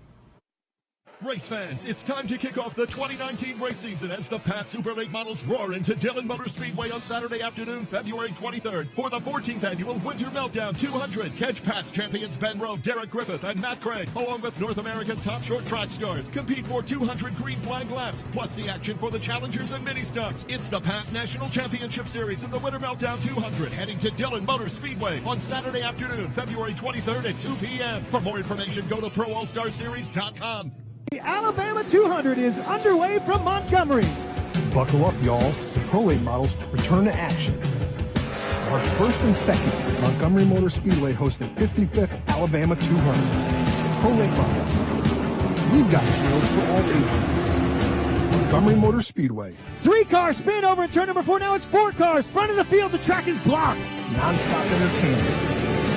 Race fans, it's time to kick off the 2019 race season as the past Super Late models roar into Dillon Motor Speedway on Saturday afternoon, February 23rd, for the 14th annual Winter Meltdown 200. Catch past champions Ben Rowe, Derek Griffith, and Matt Craig, along with North America's top short track stars. Compete for 200 green flag laps, plus the action for the challengers and mini stocks. It's the past National Championship Series in the Winter Meltdown 200, heading to Dillon Motor Speedway on Saturday afternoon, February 23rd at 2 p.m. For more information, go to ProAllStarSeries.com. The Alabama 200 is underway from Montgomery. Buckle up, y'all. The Pro Late models return to action. March 1st and 2nd, Montgomery Motor Speedway hosts the 55th Alabama 200. Pro Late models. We've got thrills for all age groups. Montgomery Motor Speedway. 3-car spin over at turn number 4. Now it's 4 cars. Front of the field, the track is blocked. Non-stop entertainment.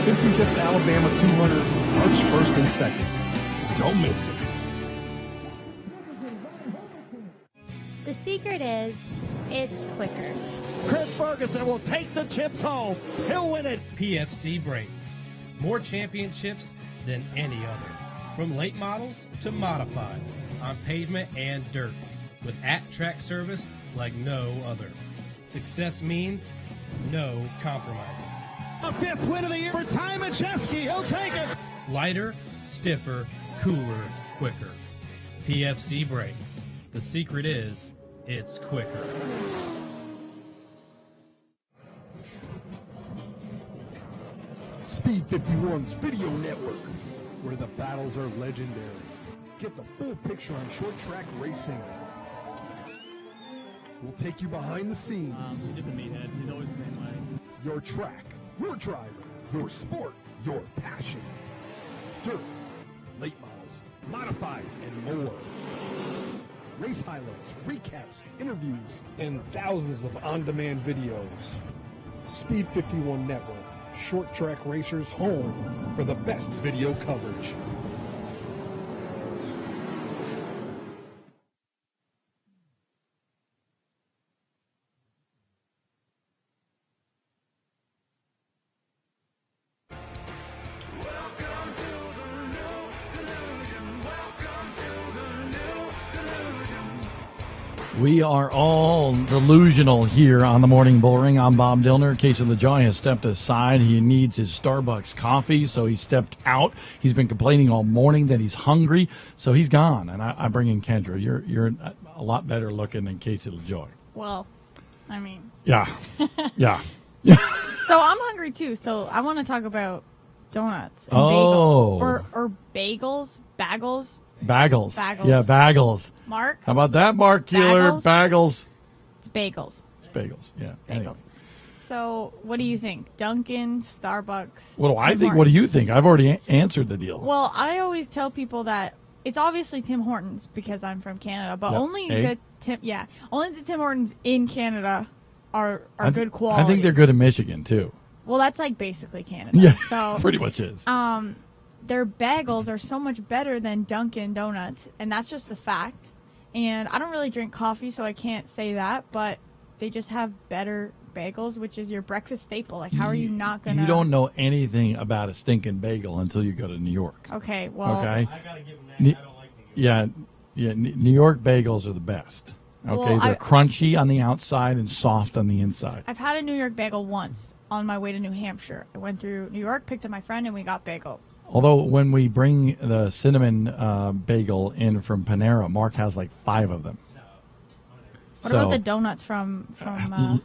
55th Alabama 200, March 1st and 2nd. Don't miss it. The secret is, it's quicker. Chris Ferguson will take the chips home. He'll win it. PFC Brakes. More championships than any other. From late models to modifieds on pavement and dirt. With at-track service like no other. Success means no compromises. A 5th win of the year for Ty Majeski. He'll take it. Lighter, stiffer, cooler, quicker. PFC Brakes. The secret is, it's quicker. Speed 51's Video Network, where the battles are legendary. Get the full picture on short track racing. We'll take you behind the scenes. He's just a meathead. He's always the same way. Your track, your driver, your sport, your passion. Dirt, late models, modifieds, and more. Race highlights, recaps, interviews, and thousands of on-demand videos. Speed 51 Network, short track racers' home for the best video coverage. We are all delusional here on the Morning Bullring. I'm Bob Dillner. Case of the Joy has stepped aside. He needs his Starbucks coffee, so he stepped out. He's been complaining all morning that he's hungry, so he's gone. And I bring in Kendra. You're a lot better looking than Case of the Joy. Well, I mean. Yeah. Yeah. So I'm hungry too. So I want to talk about donuts and Oh. bagels. Or bagels. Bagels. Bagels. Yeah, bagels. Mark? How about that, Mark Keeler? Bagels. It's bagels. It's bagels, yeah. Bagels. Anyway. So what do you think? Dunkin', Starbucks? What do I Tim think? What do you Hortons? think? I've already answered the deal. Well, I always tell people that it's obviously Tim Hortons because I'm from Canada, but Yep. only Eh? only the Tim Hortons in Canada are I good quality. I think they're good in Michigan, too. Well, that's like basically Canada. Yeah, so pretty much is. Their bagels are so much better than Dunkin' Donuts, and that's just a fact. And I don't really drink coffee, so I can't say that, but they just have better bagels, which is your breakfast staple. Like, how are you not gonna? You don't know anything about a stinking bagel until you go to New York. Okay, well. Okay. I gotta give them that. I don't like New York. Yeah. New York bagels are the best. Okay, Well, they're crunchy on the outside and soft on the inside. I've had a New York bagel once on my way to New Hampshire. I went through New York, picked up my friend, and we got bagels. Although when we bring the cinnamon bagel in from Panera, Mark has like 5 of them. What about the donuts from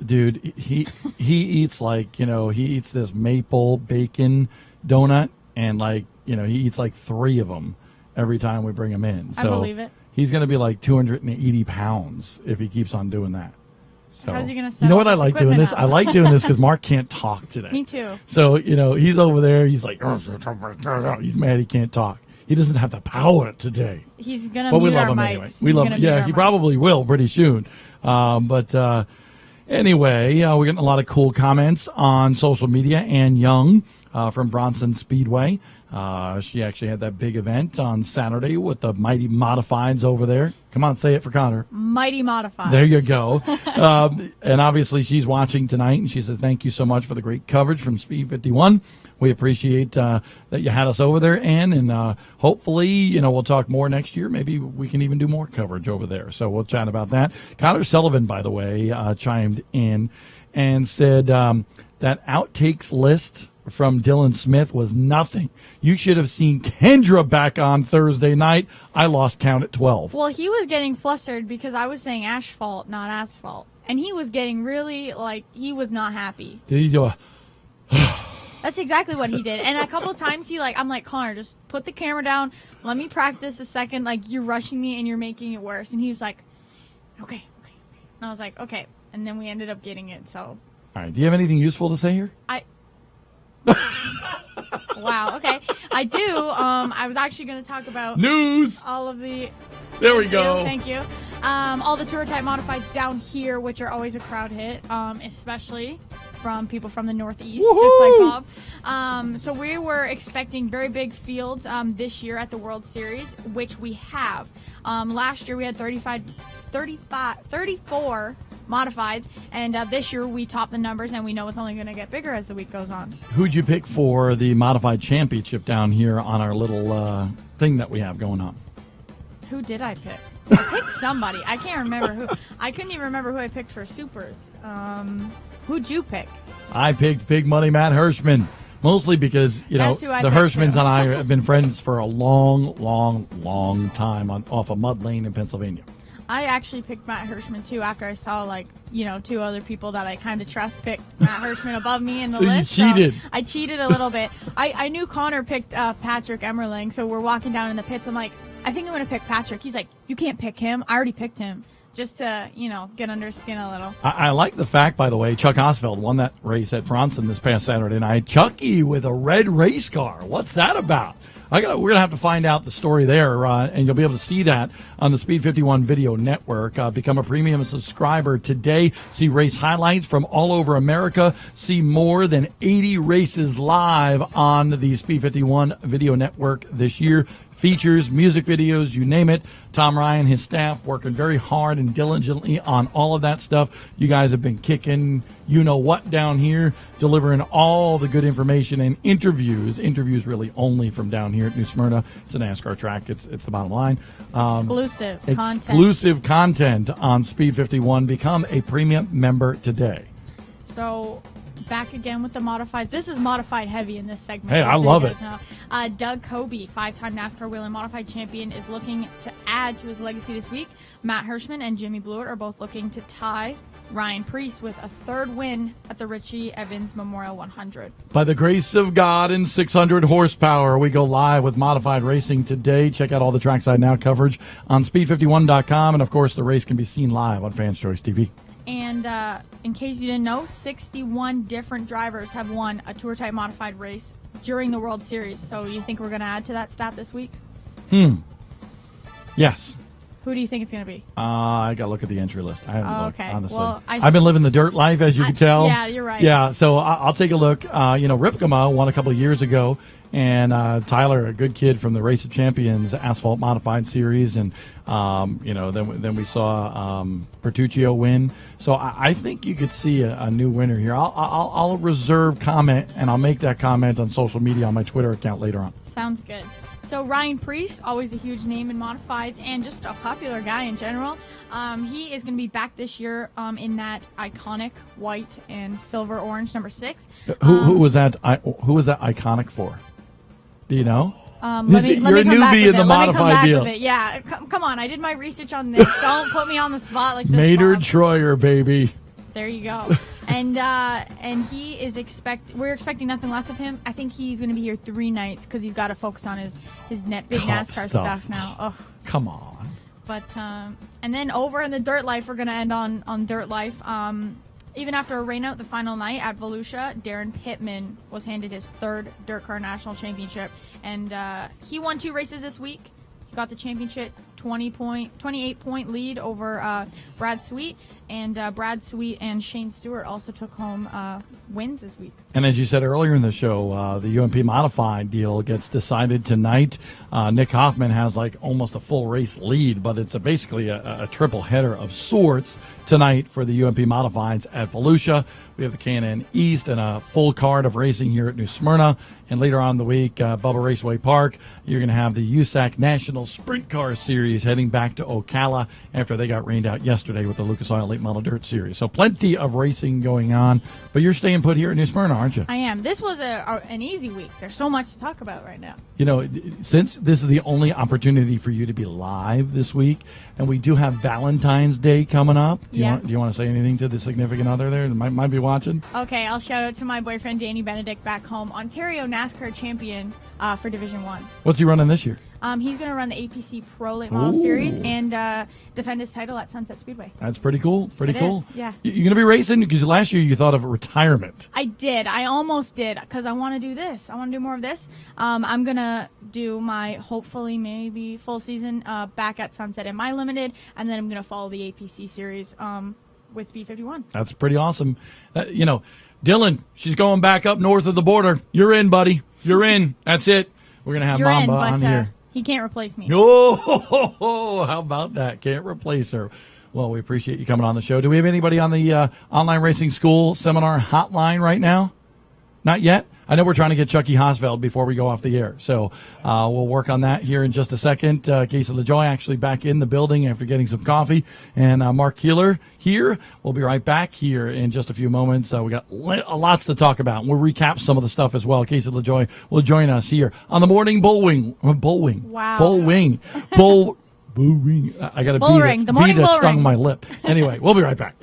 dude, he eats like, he eats this maple bacon donut, and like, he eats like 3 of them every time we bring him in. So I believe it. He's going to be like 280 pounds if he keeps on doing that. So, How's he going to set You know all what I this like doing equipment this? up? I like doing this because Mark can't talk today. Me too. So, he's over there. He's like, he's mad he can't talk. He doesn't have the power today. He's going to But we mute love our him mics. anyway. He's We love gonna him. mute Yeah, our he mics. probably will pretty soon. Anyway, we're getting a lot of cool comments on social media. Ann Young from Bronson Speedway. She actually had that big event on Saturday with the Mighty Modifieds over there. Come on, say it for Connor. Mighty Modified. There you go. And obviously she's watching tonight, and she says, thank you so much for the great coverage from Speed 51. We appreciate that you had us over there, Ann, and hopefully, we'll talk more next year. Maybe we can even do more coverage over there. So we'll chat about that. Connor Sullivan, by the way, chimed in and said that outtakes list from Dylan Smith was nothing. You should have seen Kendra back on Thursday night. I lost count at 12. Well, he was getting flustered because I was saying asphalt, not asphalt. And he was getting really, he was not happy. Did he do a... That's exactly what he did. And a couple of times I'm like, Connor, just put the camera down. Let me practice a second. You're rushing me and you're making it worse. And he was like, okay. And I was like, okay. And then we ended up getting it, so... All right. Do you have anything useful to say here? Wow, okay. I do. I was actually going to talk about... News! All of the... There we go. Thank you. All the tour type modifieds down here, which are always a crowd hit, especially from people from the Northeast, just like Bob. So we were expecting very big fields this year at the World Series, which we have. Last year we had 34 modifieds, and this year we topped the numbers, and we know it's only going to get bigger as the week goes on. Who'd you pick for the modified championship down here on our little thing that we have going on? Who did I pick? I picked somebody. I can't remember who. I couldn't even remember who I picked for supers. Who'd you pick? I picked Big Money Matt Hirschman, mostly because the Hirschmans and I have been friends for a long, long, long time off of Mud Lane in Pennsylvania. I actually picked Matt Hirschman, too, after I saw, two other people that I kind of trust picked Matt Hirschman above me in the list. So you cheated. So I cheated a little bit. I knew Connor picked Patrick Emmerling, so we're walking down in the pits. I'm like, I think I'm going to pick Patrick. He's like, you can't pick him. I already picked him. Just to, get under his skin a little. I like the fact, by the way, Chuck Osfeld won that race at Bronson this past Saturday night. Chucky with a red race car. What's that about? We're going to have to find out the story there, and you'll be able to see that on the Speed 51 Video Network. Become a premium subscriber today. See race highlights from all over America. See more than 80 races live on the Speed 51 Video Network this year. Features, music videos, you name it. Tom Ryan, his staff, working very hard and diligently on all of that stuff. You guys have been kicking you-know-what down here, delivering all the good information and interviews really only from down here at New Smyrna. It's a NASCAR track. It's the bottom line. Exclusive content on Speed 51. Become a premium member today. So... back again with the modifieds. This is modified heavy in this segment. Hey, I love it. Doug Coby, 5-time NASCAR Whelen Modified champion, is looking to add to his legacy this week. Matt Hirschman and Jimmy Blewett are both looking to tie Ryan Preece with a third win at the Richie Evans Memorial 100. By the grace of God and 600 horsepower, we go live with modified racing today. Check out all the Trackside Now coverage on speed51.com, and of course the race can be seen live on Fans Choice TV. And in case you didn't know, 61 different drivers have won a Tour Type Modified race during the World Series. So you think we're going to add to that stat this week? Yes. Who do you think it's going to be? I got to look at the entry list. I haven't looked, honestly. Well, I've been living the dirt life, as you can tell. Yeah, you're right. Yeah, so I'll take a look. Ripkema won a couple of years ago, and Tyler, a good kid from the Race of Champions Asphalt Modified Series, and then we saw Bertuccio win. So I think you could see a new winner here. I'll reserve comment, and I'll make that comment on social media on my Twitter account later on. Sounds good. So Ryan Preece, always a huge name in modifieds and just a popular guy in general. He is going to be back this year in that iconic white and silver orange number 6. Who was that? Who was that iconic for? Do you know? You're a newbie in the modified deal. Yeah, come on. I did my research on this. Don't put me on the spot like this. Maynard Troyer, baby. There you go. And he is we're expecting nothing less of him. I think he's going to be here 3 nights because he's got to focus on his big NASCAR stuff now. Ugh. Come on. But and then over in the Dirt Life, we're going to end on Dirt Life. Even after a rainout the final night at Volusia, Darren Pittman was handed his 3rd Dirt Car National Championship, and he won 2 races this week. got the championship 28-point lead over Brad Sweet, and Brad Sweet and Shane Stewart also took home wins this week. And as you said earlier in the show, the UMP modified deal gets decided tonight. Nick Hoffman has like almost a full race lead, but it's basically a triple header of sorts tonight for the UMP modifieds at Volusia. We have the K&N East and a full card of racing here at New Smyrna. And later on in the week, Bubba Raceway Park, you're going to have the USAC National Sprint Car Series heading back to Ocala after they got rained out yesterday with the Lucas Oil Late Model Dirt Series. So plenty of racing going on, but you're staying put here at New Smyrna, aren't you? I am. This was an easy week. There's so much to talk about right now. You know, since this is the only opportunity for you to be live this week, and we do have Valentine's Day coming up. Do you want to say anything to the significant other there that might be watching? Okay, I'll shout out to my boyfriend, Danny Benedict, back home. Ontario NASCAR champion for Division 1. What's he running this year? He's going to run the APC Pro Late Model Series and defend his title at Sunset Speedway. That's pretty cool. Pretty cool. Is, yeah. You're going to be racing? Because last year you thought of retirement. I did. I almost did because I want to do this. I want to do more of this. I'm going to do my hopefully maybe full season back at Sunset in my limited, and then I'm going to follow the APC Series with Speed 51. That's pretty awesome. Dylan, she's going back up north of the border. You're in, buddy. You're in. That's it. We're going to have Mamba on here. He can't replace me. Oh, how about that? Can't replace her. Well, we appreciate you coming on the show. Do we have anybody on the Online Racing School seminar hotline right now? Not yet? I know we're trying to get Chucky Hosfeld before we go off the air, so we'll work on that here in just a second. Casey LaJoy actually back in the building after getting some coffee, and Mark Keeler here. We'll be right back here in just a few moments. We got lots to talk about. We'll recap some of the stuff as well. Casey LaJoy will join us here on the morning Bullring. Wow. Bullring. I got a Bullring. B that stung my lip. Anyway, we'll be right back.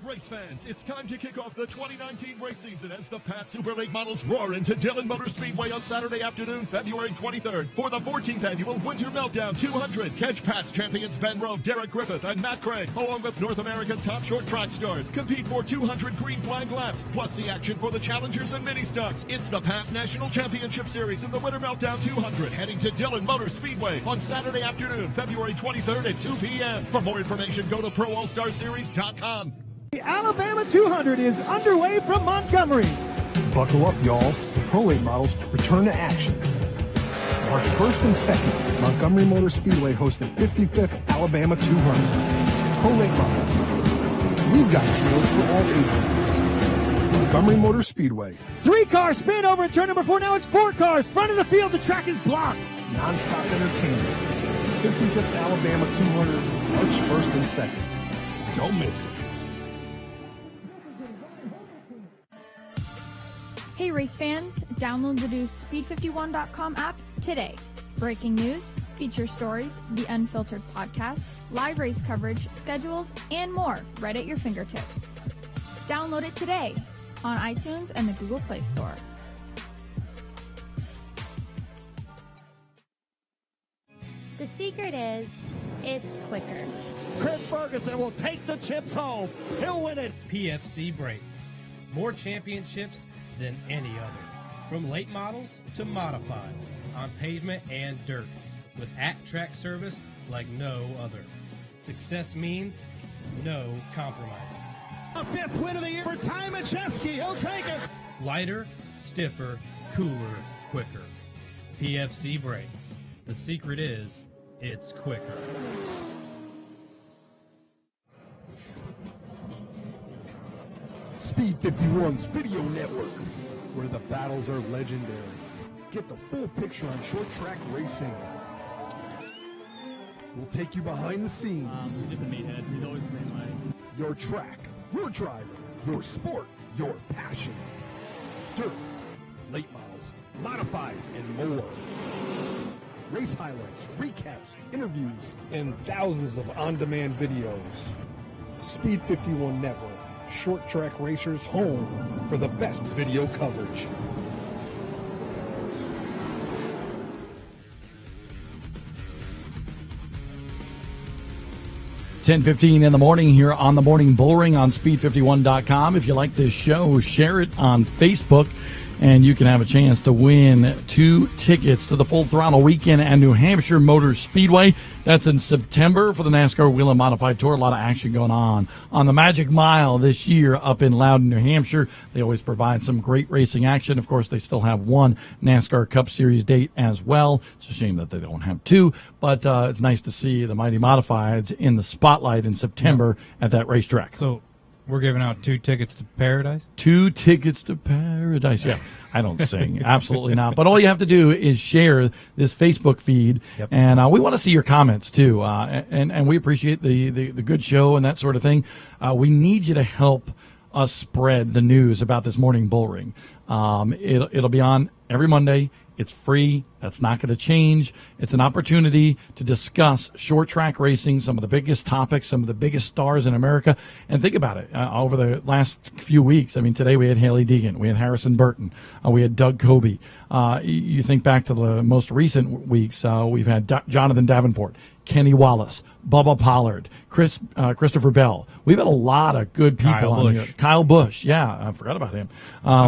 Race fans, it's time to kick off the 2019 race season as the past Super Late models roar into Dillon Motor Speedway on Saturday afternoon, February 23rd, for the 14th annual Winter Meltdown 200. Catch past champions Ben Rowe, Derek Griffith, and Matt Craig, along with North America's top short track stars. Compete for 200 green flag laps, plus the action for the challengers and mini stocks. It's the past National Championship Series in the Winter Meltdown 200, heading to Dillon Motor Speedway on Saturday afternoon, February 23rd at 2 p.m. For more information, go to ProAllStarSeries.com. The Alabama 200 is underway from Montgomery. Buckle up, y'all. The Pro Late models return to action. March 1st and 2nd, Montgomery Motor Speedway hosts the 55th Alabama 200. Pro Late models. We've got deals for all age groups. Montgomery Motor Speedway. 3-car spin over in turn number 4. Now it's 4 cars. Front of the field, the track is blocked. Non-stop entertainment. 55th Alabama 200, March 1st and 2nd. Don't miss it. Hey race fans, download the new Speed51.com app today. Breaking news, feature stories, the unfiltered podcast, live race coverage, schedules, and more right at your fingertips. Download it today on iTunes and the Google Play Store. The secret is, it's quicker. Chris Ferguson will take the chips home. He'll win it. PFC Brakes. More championships than any other. From late models to modifieds, on pavement and dirt, with at-track service like no other. Success means no compromises. A 5th win of the year for Ty Macheski. He'll take it. Lighter, stiffer, cooler, quicker. PFC Brakes. The secret is, it's quicker. Speed 51's video network, where the battles are legendary. Get the full picture on short track racing. We'll take you behind the scenes. He's just a meathead. He's always the same way. Your track, your driver, your sport, your passion. Dirt, late models, modifieds, and more. Race highlights, recaps, interviews, and thousands of on-demand videos. Speed 51 Network. Short track racers home for the best video coverage. $10:15 in the morning here on the Morning Bullring on Speed51.com. If you like this show, share it on Facebook. and you can have a chance to win 2 tickets to the Full Throttle Weekend at New Hampshire Motor Speedway. That's in September for the NASCAR Wheel and Modified Tour. A lot of action going on the Magic Mile this year up in Loudon, New Hampshire. They always provide some great racing action. Of course, they still have one NASCAR Cup Series date as well. It's a shame that they don't have 2, but it's nice to see the Mighty Modifieds in the spotlight in September at that racetrack. So we're giving out 2 tickets to Paradise? 2 tickets to Paradise. Yeah, I don't sing. Absolutely not. But all you have to do is share this Facebook feed, and we want to see your comments, too. And we appreciate the good show and that sort of thing. We need you to help us spread the news about this morning Bullring. It'll be on every Monday. It's free. That's not going to change. It's an opportunity to discuss short track racing, some of the biggest topics, some of the biggest stars in America. And think about it. Over the last few weeks, I mean, today we had Haley Deegan. We had Harrison Burton. We had Doug Coby. You think back to the most recent weeks, we've had Jonathan Davenport, Kenny Wallace, Bubba Pollard, Christopher Bell. We've had a lot of good people on here. Kyle Busch, yeah, I forgot about him.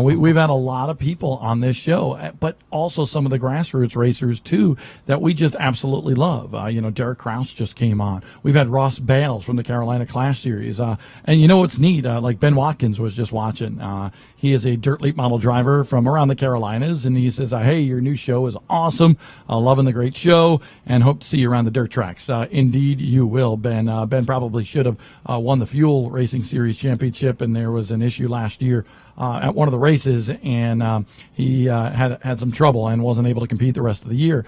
We've had a lot of people on this show, but also some of the grassroots racers too that we just absolutely love. Derek Kraus just came on. We've had Ross Bales from the Carolina Clash Series, and you know what's neat? Like Ben Watkins was just watching. He is a dirt late model driver from around the Carolinas, and he says, "Hey, your new show is awesome. Loving the great show, and hope to see you around the dirt tracks." Indeed, you will, Ben. Ben probably should have won the Fuel Racing Series championship, and there was an issue last year at one of the races, and he had some trouble and wasn't able to compete the rest of the year.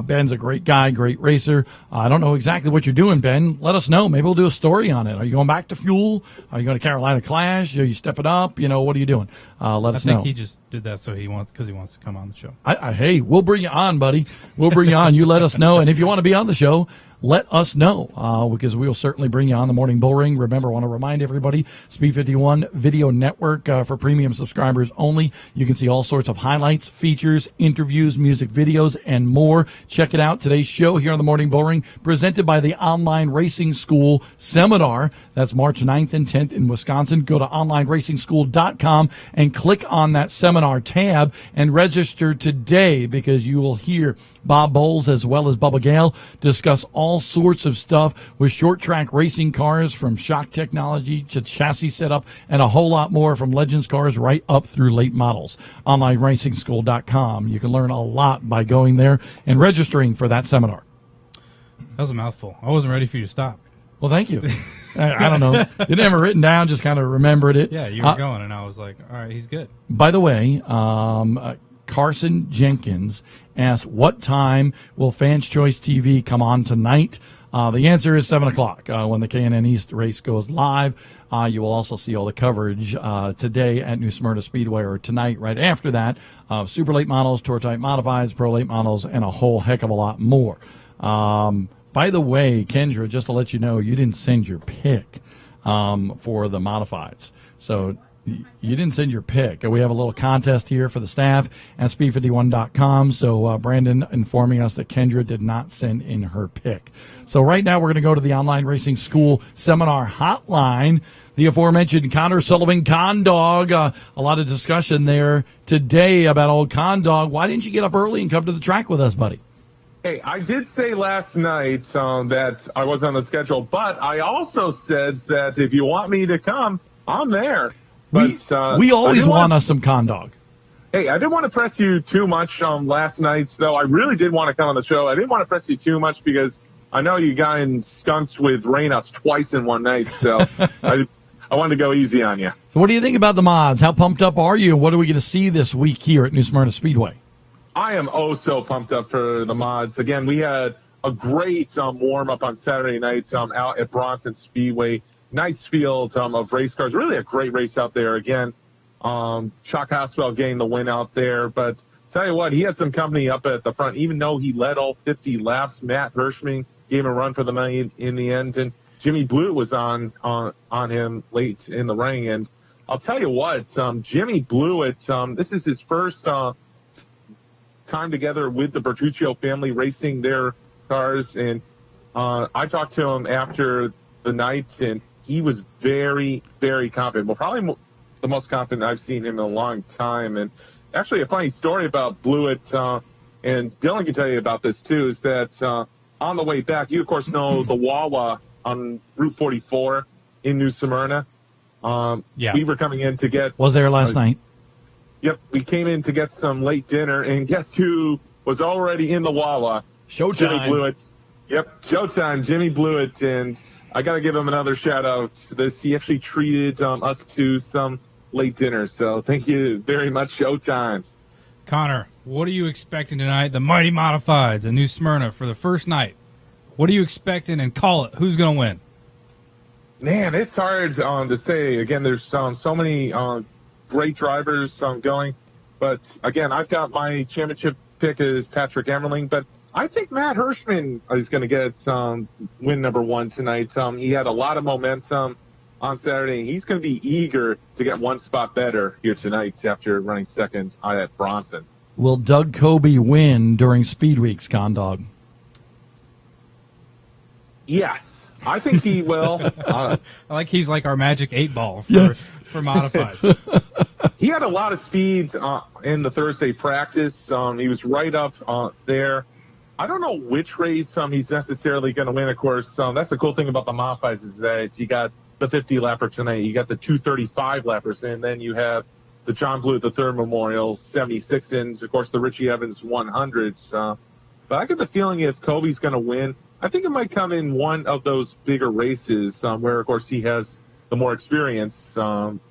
Ben's a great guy, great racer. I don't know exactly what you're doing, Ben. Let us know. Maybe we'll do a story on it. Are you going back to Fuel? Are you going to Carolina Clash? Are you stepping up? What are you doing? Let us know. I think he just did that because he wants to come on the show. Hey, we'll bring you on, buddy. We'll bring you on. You let us know. And if you want to be on the show, let us know, because we will certainly bring you on the Morning Bullring. Remember, I want to remind everybody, Speed 51 Video Network for premium subscribers only. You can see all sorts of highlights, features, interviews, music videos, and more. Check it out. Today's show here on the Morning Bullring, presented by the Online Racing School Seminar. That's March 9th and 10th in Wisconsin. Go to onlineracing.school.com and click on that seminar tab and register today, because you will hear Bob Bowles as well as Bubba Gale discuss all sorts of stuff with short track racing cars, from shock technology to chassis setup and a whole lot more, from Legends cars right up through late models. OnlineRacingSchool.com. You can learn a lot by going there and registering for that seminar. That was a mouthful. I wasn't ready for you to stop. Well, thank you. I don't know. You didn't have it written down, just kind of remembered it. Yeah, you were going, and I was like, all right, he's good. By the way, Carson Jenkins asked, what time will Fans Choice TV come on tonight? The answer is 7 o'clock when the K&N East race goes live. You will also see all the coverage today at New Smyrna Speedway, or tonight right after that, of Super Late Models, Tour Type Modifieds, Pro Late Models, and a whole heck of a lot more. By the way, Kendra, just to let you know, you didn't send your pick for the Modifieds. So you didn't send your pick. We have a little contest here for the staff at speed51.com. So Brandon informing us that Kendra did not send in her pick. So right now we're going to go to the Online Racing School Seminar Hotline. The aforementioned Connor Sullivan, Con Dog. A lot of discussion there today about old Con Dog. Why didn't you get up early and come to the track with us, buddy? Hey, I did say last night that I was on the schedule, but I also said that if you want me to come, I'm there. But, we always want us some Con Dog. Hey, I didn't want to press you too much last night, though. I really did want to come on the show. I didn't want to press you too much because I know you got in skunked with rainouts twice in one night, so I wanted to go easy on you. So what do you think about the mods? How pumped up are you, and what are we going to see this week here at New Smyrna Speedway? I am so pumped up for the mods. Again, we had a great warm-up on Saturday night out at Bronson Speedway. Nice field of race cars. Really a great race out there. Again, Chuck Hospital getting the win out there. But tell you what, he had some company up at the front. Even though he led all 50 laps, Matt Hirschman gave him a run for the money in the end. And Jimmy Blewett was on him late in the ring. And I'll tell you what, Jimmy Blewett, this is his first time together with the Bertuccio family racing their cars. And I talked to him after the night, and he was very, very confident. Well, probably the most confident I've seen him in a long time. And actually, a funny story about Blewett, and Dylan can tell you about this too, is that on the way back, you of course know the Wawa on Route 44 in New Smyrna. We were coming in to get. Was there last night? Yep, we came in to get some late dinner, and guess who was already in the Wawa? Showtime. Jimmy Blewett. Yep, Showtime, Jimmy Blewett, and I got to give him another shout out to this. He actually treated us to some late dinner, so thank you very much, Showtime. Connor, what are you expecting tonight? The Mighty Modifieds in New Smyrna for the first night. What are you expecting, and call it? Who's going to win? Man, it's hard to say. Again, there's so many great drivers going. But, again, I've got my championship pick is Patrick Emmerling. But I think Matt Hirschman is going to get win number one tonight. He had a lot of momentum on Saturday. He's going to be eager to get one spot better here tonight after running second at Bronson. Will Doug Kobe win during Speed Weeks, Condog? Yes, I think he will. I like he's like our magic 8-ball for modifieds. He had a lot of speeds in the Thursday practice. He was right up there. I don't know which race he's necessarily going to win. Of course, that's the cool thing about the modifieds is that you got the 50 lapper tonight, you got the 235 lappers, and then you have the John Blewett the Third Memorial 76, and of course the Richie Evans 100s. But I get the feeling if Kobe's going to win, I think it might come in one of those bigger races where, of course, he has the more experience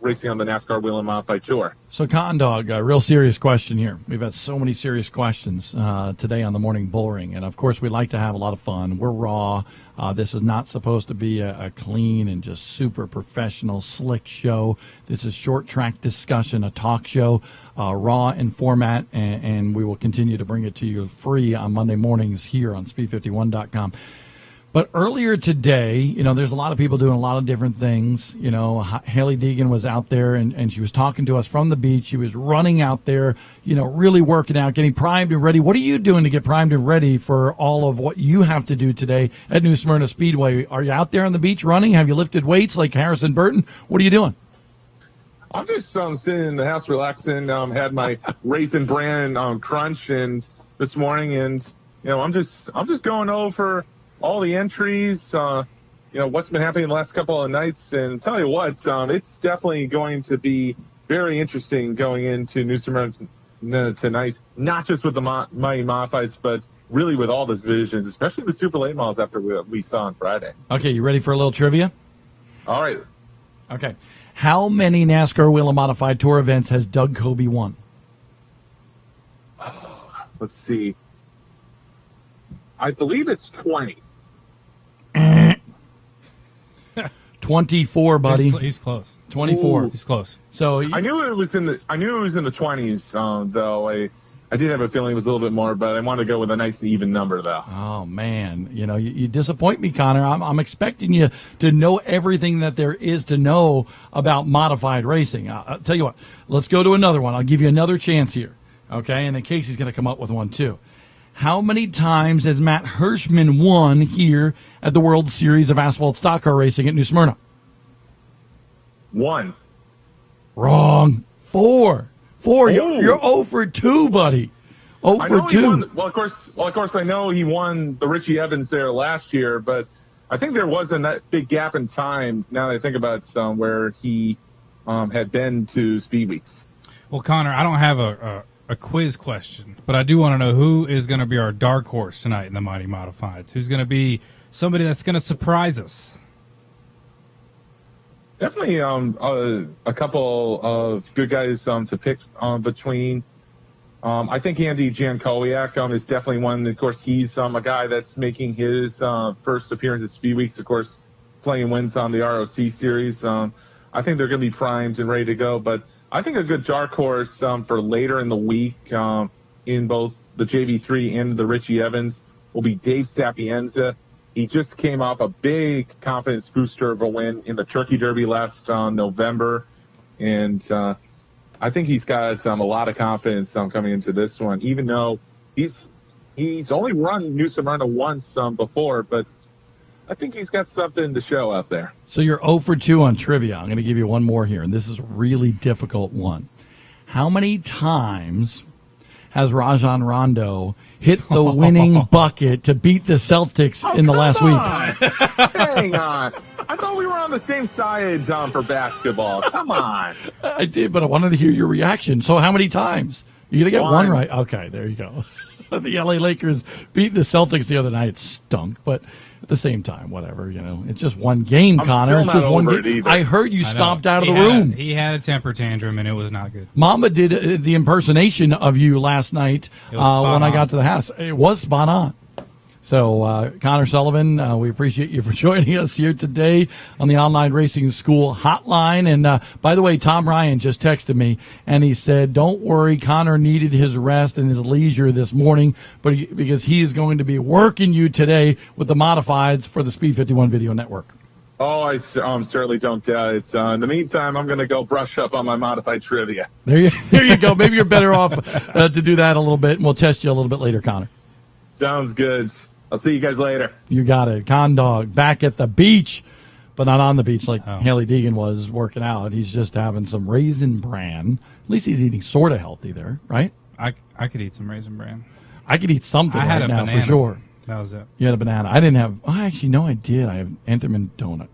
racing on the NASCAR Wheel and Modified Tour. So, Condog, a real serious question here. We've had so many serious questions today on the Morning Bullring, and of course, we like to have a lot of fun. We're raw. This is not supposed to be a clean and just super professional, slick show. This is short track discussion, a talk show, raw in format, and we will continue to bring it to you free on Monday mornings here on speed51.com. But earlier today, there's a lot of people doing a lot of different things. Haley Deegan was out there and she was talking to us from the beach. She was running out there, really working out, getting primed and ready. What are you doing to get primed and ready for all of what you have to do today at New Smyrna Speedway? Are you out there on the beach running? Have you lifted weights like Harrison Burton? What are you doing? I'm just sitting in the house relaxing. Had my Raisin Bran crunch and this morning, and I'm just going over all the entries, what's been happening the last couple of nights, and tell you what, it's definitely going to be very interesting going into New Smyrna tonight, not just with the Mighty Modifieds, but really with all the divisions, especially the super late models after we saw on Friday. Okay, you ready for a little trivia? All right. Okay. How many NASCAR Wheel and Modified Tour events has Doug Kobe won? Let's see. I believe it's 20. 24, buddy. He's close. 24. Ooh. He's close. So I knew it was in the 20s, though. I did have a feeling it was a little bit more, but I wanted to go with a nice even number, though. Oh man, you disappoint me, Connor. I'm expecting you to know everything that there is to know about modified racing. I'll tell you what. Let's go to another one. I'll give you another chance here, okay? And then Casey's going to come up with one too. How many times has Matt Hirschman won here at the World Series of Asphalt Stock Car Racing at New Smyrna? 1. Wrong. 4. You're 0 for 2, buddy. 0 for 2. Of course, I know he won the Richie Evans there last year, but I think there was a big gap in time, now that I think about it, where he had been to Speed Weeks. Well, Connor, I don't have a quiz question, but I do want to know who is going to be our dark horse tonight in the Mighty Modifieds. Who's going to be somebody that's going to surprise us? Definitely a couple of good guys to pick between. I think Andy Jankowiak is definitely one. Of course, he's a guy that's making his first appearance at Speed Weeks, of course, playing wins on the ROC series. I think they're going to be primed and ready to go, but I think a good dark horse for later in the week in both the JV3 and the Richie Evans will be Dave Sapienza. He just came off a big confidence booster of a win in the Turkey Derby last November, and I think he's got a lot of confidence coming into this one, even though he's only run New Smyrna once before, but I think he's got something to show out there. So you're 0 for 2 on trivia. I'm going to give you one more here, and this is a really difficult one. How many times has Rajon Rondo hit the winning bucket to beat the Celtics in the last week? Hang on. I thought we were on the same side for basketball. Come on. I did, but I wanted to hear your reaction. So how many times? You're going to get one right. Okay, there you go. The LA Lakers beat the Celtics the other night. It stunk, but at the same time, whatever, it's just one game, Connor. It's just one game. I heard you stomped out of the room. He had a temper tantrum, and it was not good. Mama did the impersonation of you last night when I got to the house. It was spot on. So, Connor Sullivan, we appreciate you for joining us here today on the Online Racing School hotline. And, by the way, Tom Ryan just texted me, and he said, don't worry, Connor needed his rest and his leisure this morning, because he is going to be working you today with the modifieds for the Speed 51 Video Network. Oh, I certainly don't doubt it. In the meantime, I'm going to go brush up on my modified trivia. There you go. Maybe you're better off to do that a little bit, and we'll test you a little bit later, Connor. Sounds good. I'll see you guys later. You got it. Con Dog back at the beach, but not on the beach like Haley Deegan was working out. He's just having some Raisin Bran. At least he's eating sort of healthy there, right? I could eat some Raisin Bran. I could eat something right now banana. for sure. That was it. You had a banana. I didn't have. Oh, actually, no, I did. I have Entenmann donut.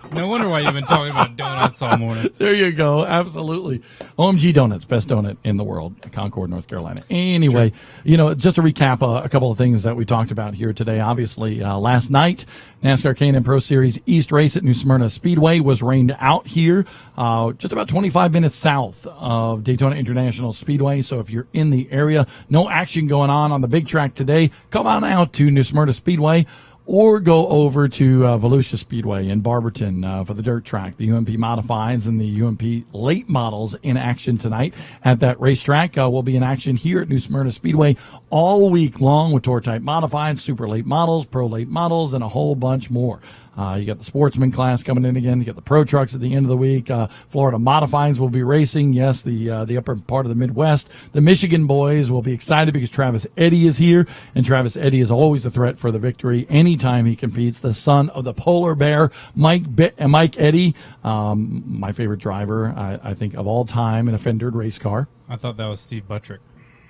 No wonder why you've been talking about donuts all morning. There you go. Absolutely. OMG Donuts, best donut in the world, Concord, North Carolina. Anyway, just to recap a couple of things that we talked about here today. Obviously, last night, NASCAR K&N Pro Series East Race at New Smyrna Speedway was rained out here, just about 25 minutes south of Daytona International Speedway. So if you're in the area, no action going on the big track today, come on out to New Smyrna Speedway. Or go over to Volusia Speedway in Barberton for the dirt track. The UMP Modifieds and the UMP Late Models in action tonight at that racetrack. Will be in action here at New Smyrna Speedway all week long with Tour Type Modifieds, Super Late Models, Pro Late Models, and a whole bunch more. You got the Sportsman class coming in again. You got the Pro Trucks at the end of the week. Florida Modifieds will be racing. Yes, the upper part of the Midwest. The Michigan boys will be excited because Travis Eddy is here, and Travis Eddy is always a threat for the victory anytime he competes. The son of the polar bear, Mike Eddy, my favorite driver, I think, of all time in a fendered race car. I thought that was Steve Buttrick.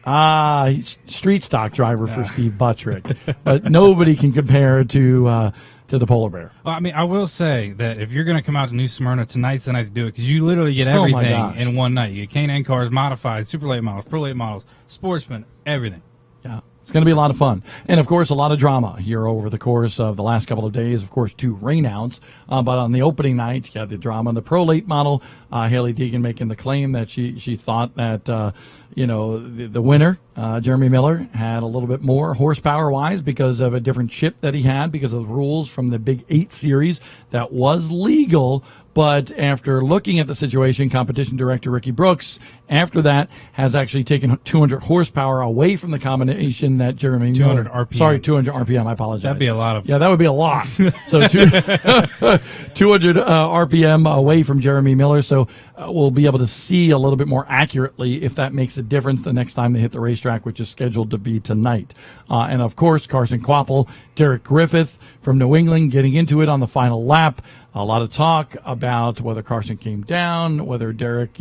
He's street stock driver for Steve Buttrick, but nobody can compare to the polar bear. Well, I mean, I will say that if you're going to come out to New Smyrna, tonight's the night to do it, because you literally get everything in one night. You get K&N cars, modified, super late models, pro late models, sportsman, everything. Yeah. It's going to be a lot of fun. And, of course, a lot of drama here over the course of the last couple of days. Of course, 2 rainouts. But on the opening night, you had the drama. The pro late model, Haley Deegan making the claim that she thought that, the winner, Jeremy Miller, had a little bit more horsepower-wise because of a different chip that he had, because of the rules from the Big 8 series that was legal. But after looking at the situation, competition director Ricky Brooks, after that, has actually taken 200 horsepower away from the combination that Jeremy 200 Miller. RPM. Sorry, 200 RPM. I apologize. That'd be a lot of. Yeah, that would be a lot. So 200 RPM away from Jeremy Miller. So we'll be able to see a little bit more accurately if that makes a difference the next time they hit the racetrack, which is scheduled to be tonight. And of course, Carson Kvapil, Derek Griffith from New England getting into it on the final lap. A lot of talk about whether Carson came down, whether Derek,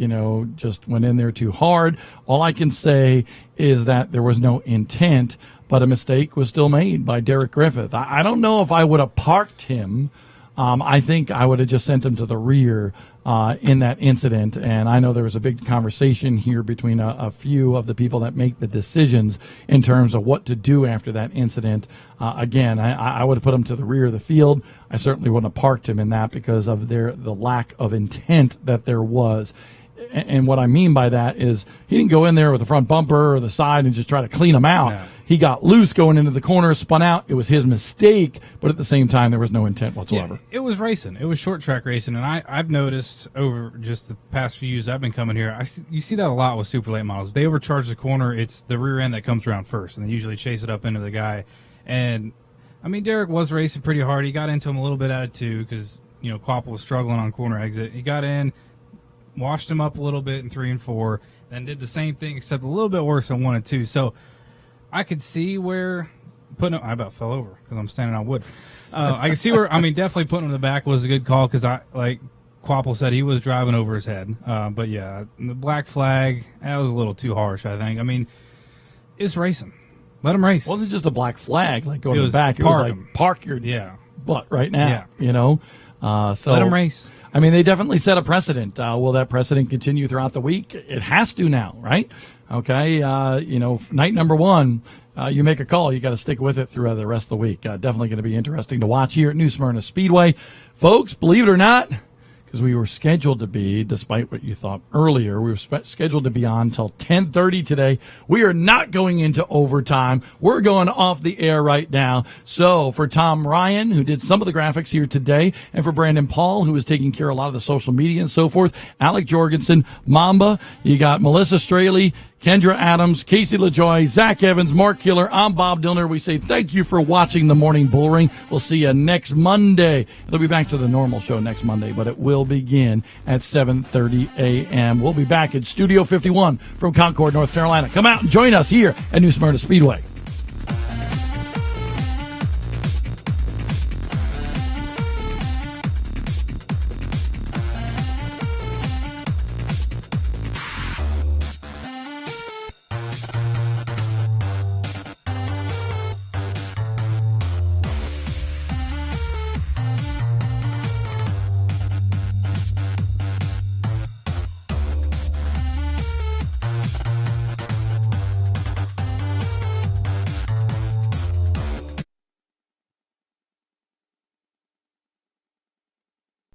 just went in there too hard. All I can say is that there was no intent, but a mistake was still made by Derek Griffith. I don't know if I would have parked him. I think I would have just sent him to the rear in that incident. And I know there was a big conversation here between a few of the people that make the decisions in terms of what to do after that incident. Again, I would have put him to the rear of the field. I certainly wouldn't have parked him in that because of the lack of intent that there was. And what I mean by that is he didn't go in there with the front bumper or the side and just try to clean them out. No. He got loose going into the corner, spun out. It was his mistake, but at the same time, there was no intent whatsoever. Yeah, it was racing. It was short track racing. And I've noticed over just the past few years I've been coming here, you see that a lot with super late models. They overcharge the corner. It's the rear end that comes around first, and they usually chase it up into the guy. And, I mean, Derek was racing pretty hard. He got into him a little bit out of 2 because, Kvapil was struggling on corner exit. He got in, washed him up a little bit in 3 and 4, then did the same thing except a little bit worse on 1 and 2. So I could see where putting him, I about fell over because I'm standing on wood. I can see where, definitely putting him in the back was a good call because like Quapple said, he was driving over his head. But yeah, the black flag, that was a little too harsh, I think. It's racing. Let him race. It wasn't just a black flag, like going It to the was back. It was park like, him. park your butt right now, So Let him race. They definitely set a precedent. Will that precedent continue throughout the week? It has to now, right? Okay. Night number one, you make a call. You got to stick with it throughout the rest of the week. Definitely going to be interesting to watch here at New Smyrna Speedway. Folks, believe it or not, because we were scheduled to be, despite what you thought earlier, we were scheduled to be on until 10:30 today. We are not going into overtime. We're going off the air right now. So for Tom Ryan, who did some of the graphics here today, and for Brandon Paul, who was taking care of a lot of the social media and so forth, Alec Jorgensen, Mamba, you got Melissa Straley, Kendra Adams, Casey LaJoy, Zach Evans, Mark Killer. I'm Bob Dillner. We say thank you for watching the Morning Bullring. We'll see you next Monday. It'll be back to the normal show next Monday, but it will begin at 7:30 a.m. We'll be back in Studio 51 from Concord, North Carolina. Come out and join us here at New Smyrna Speedway.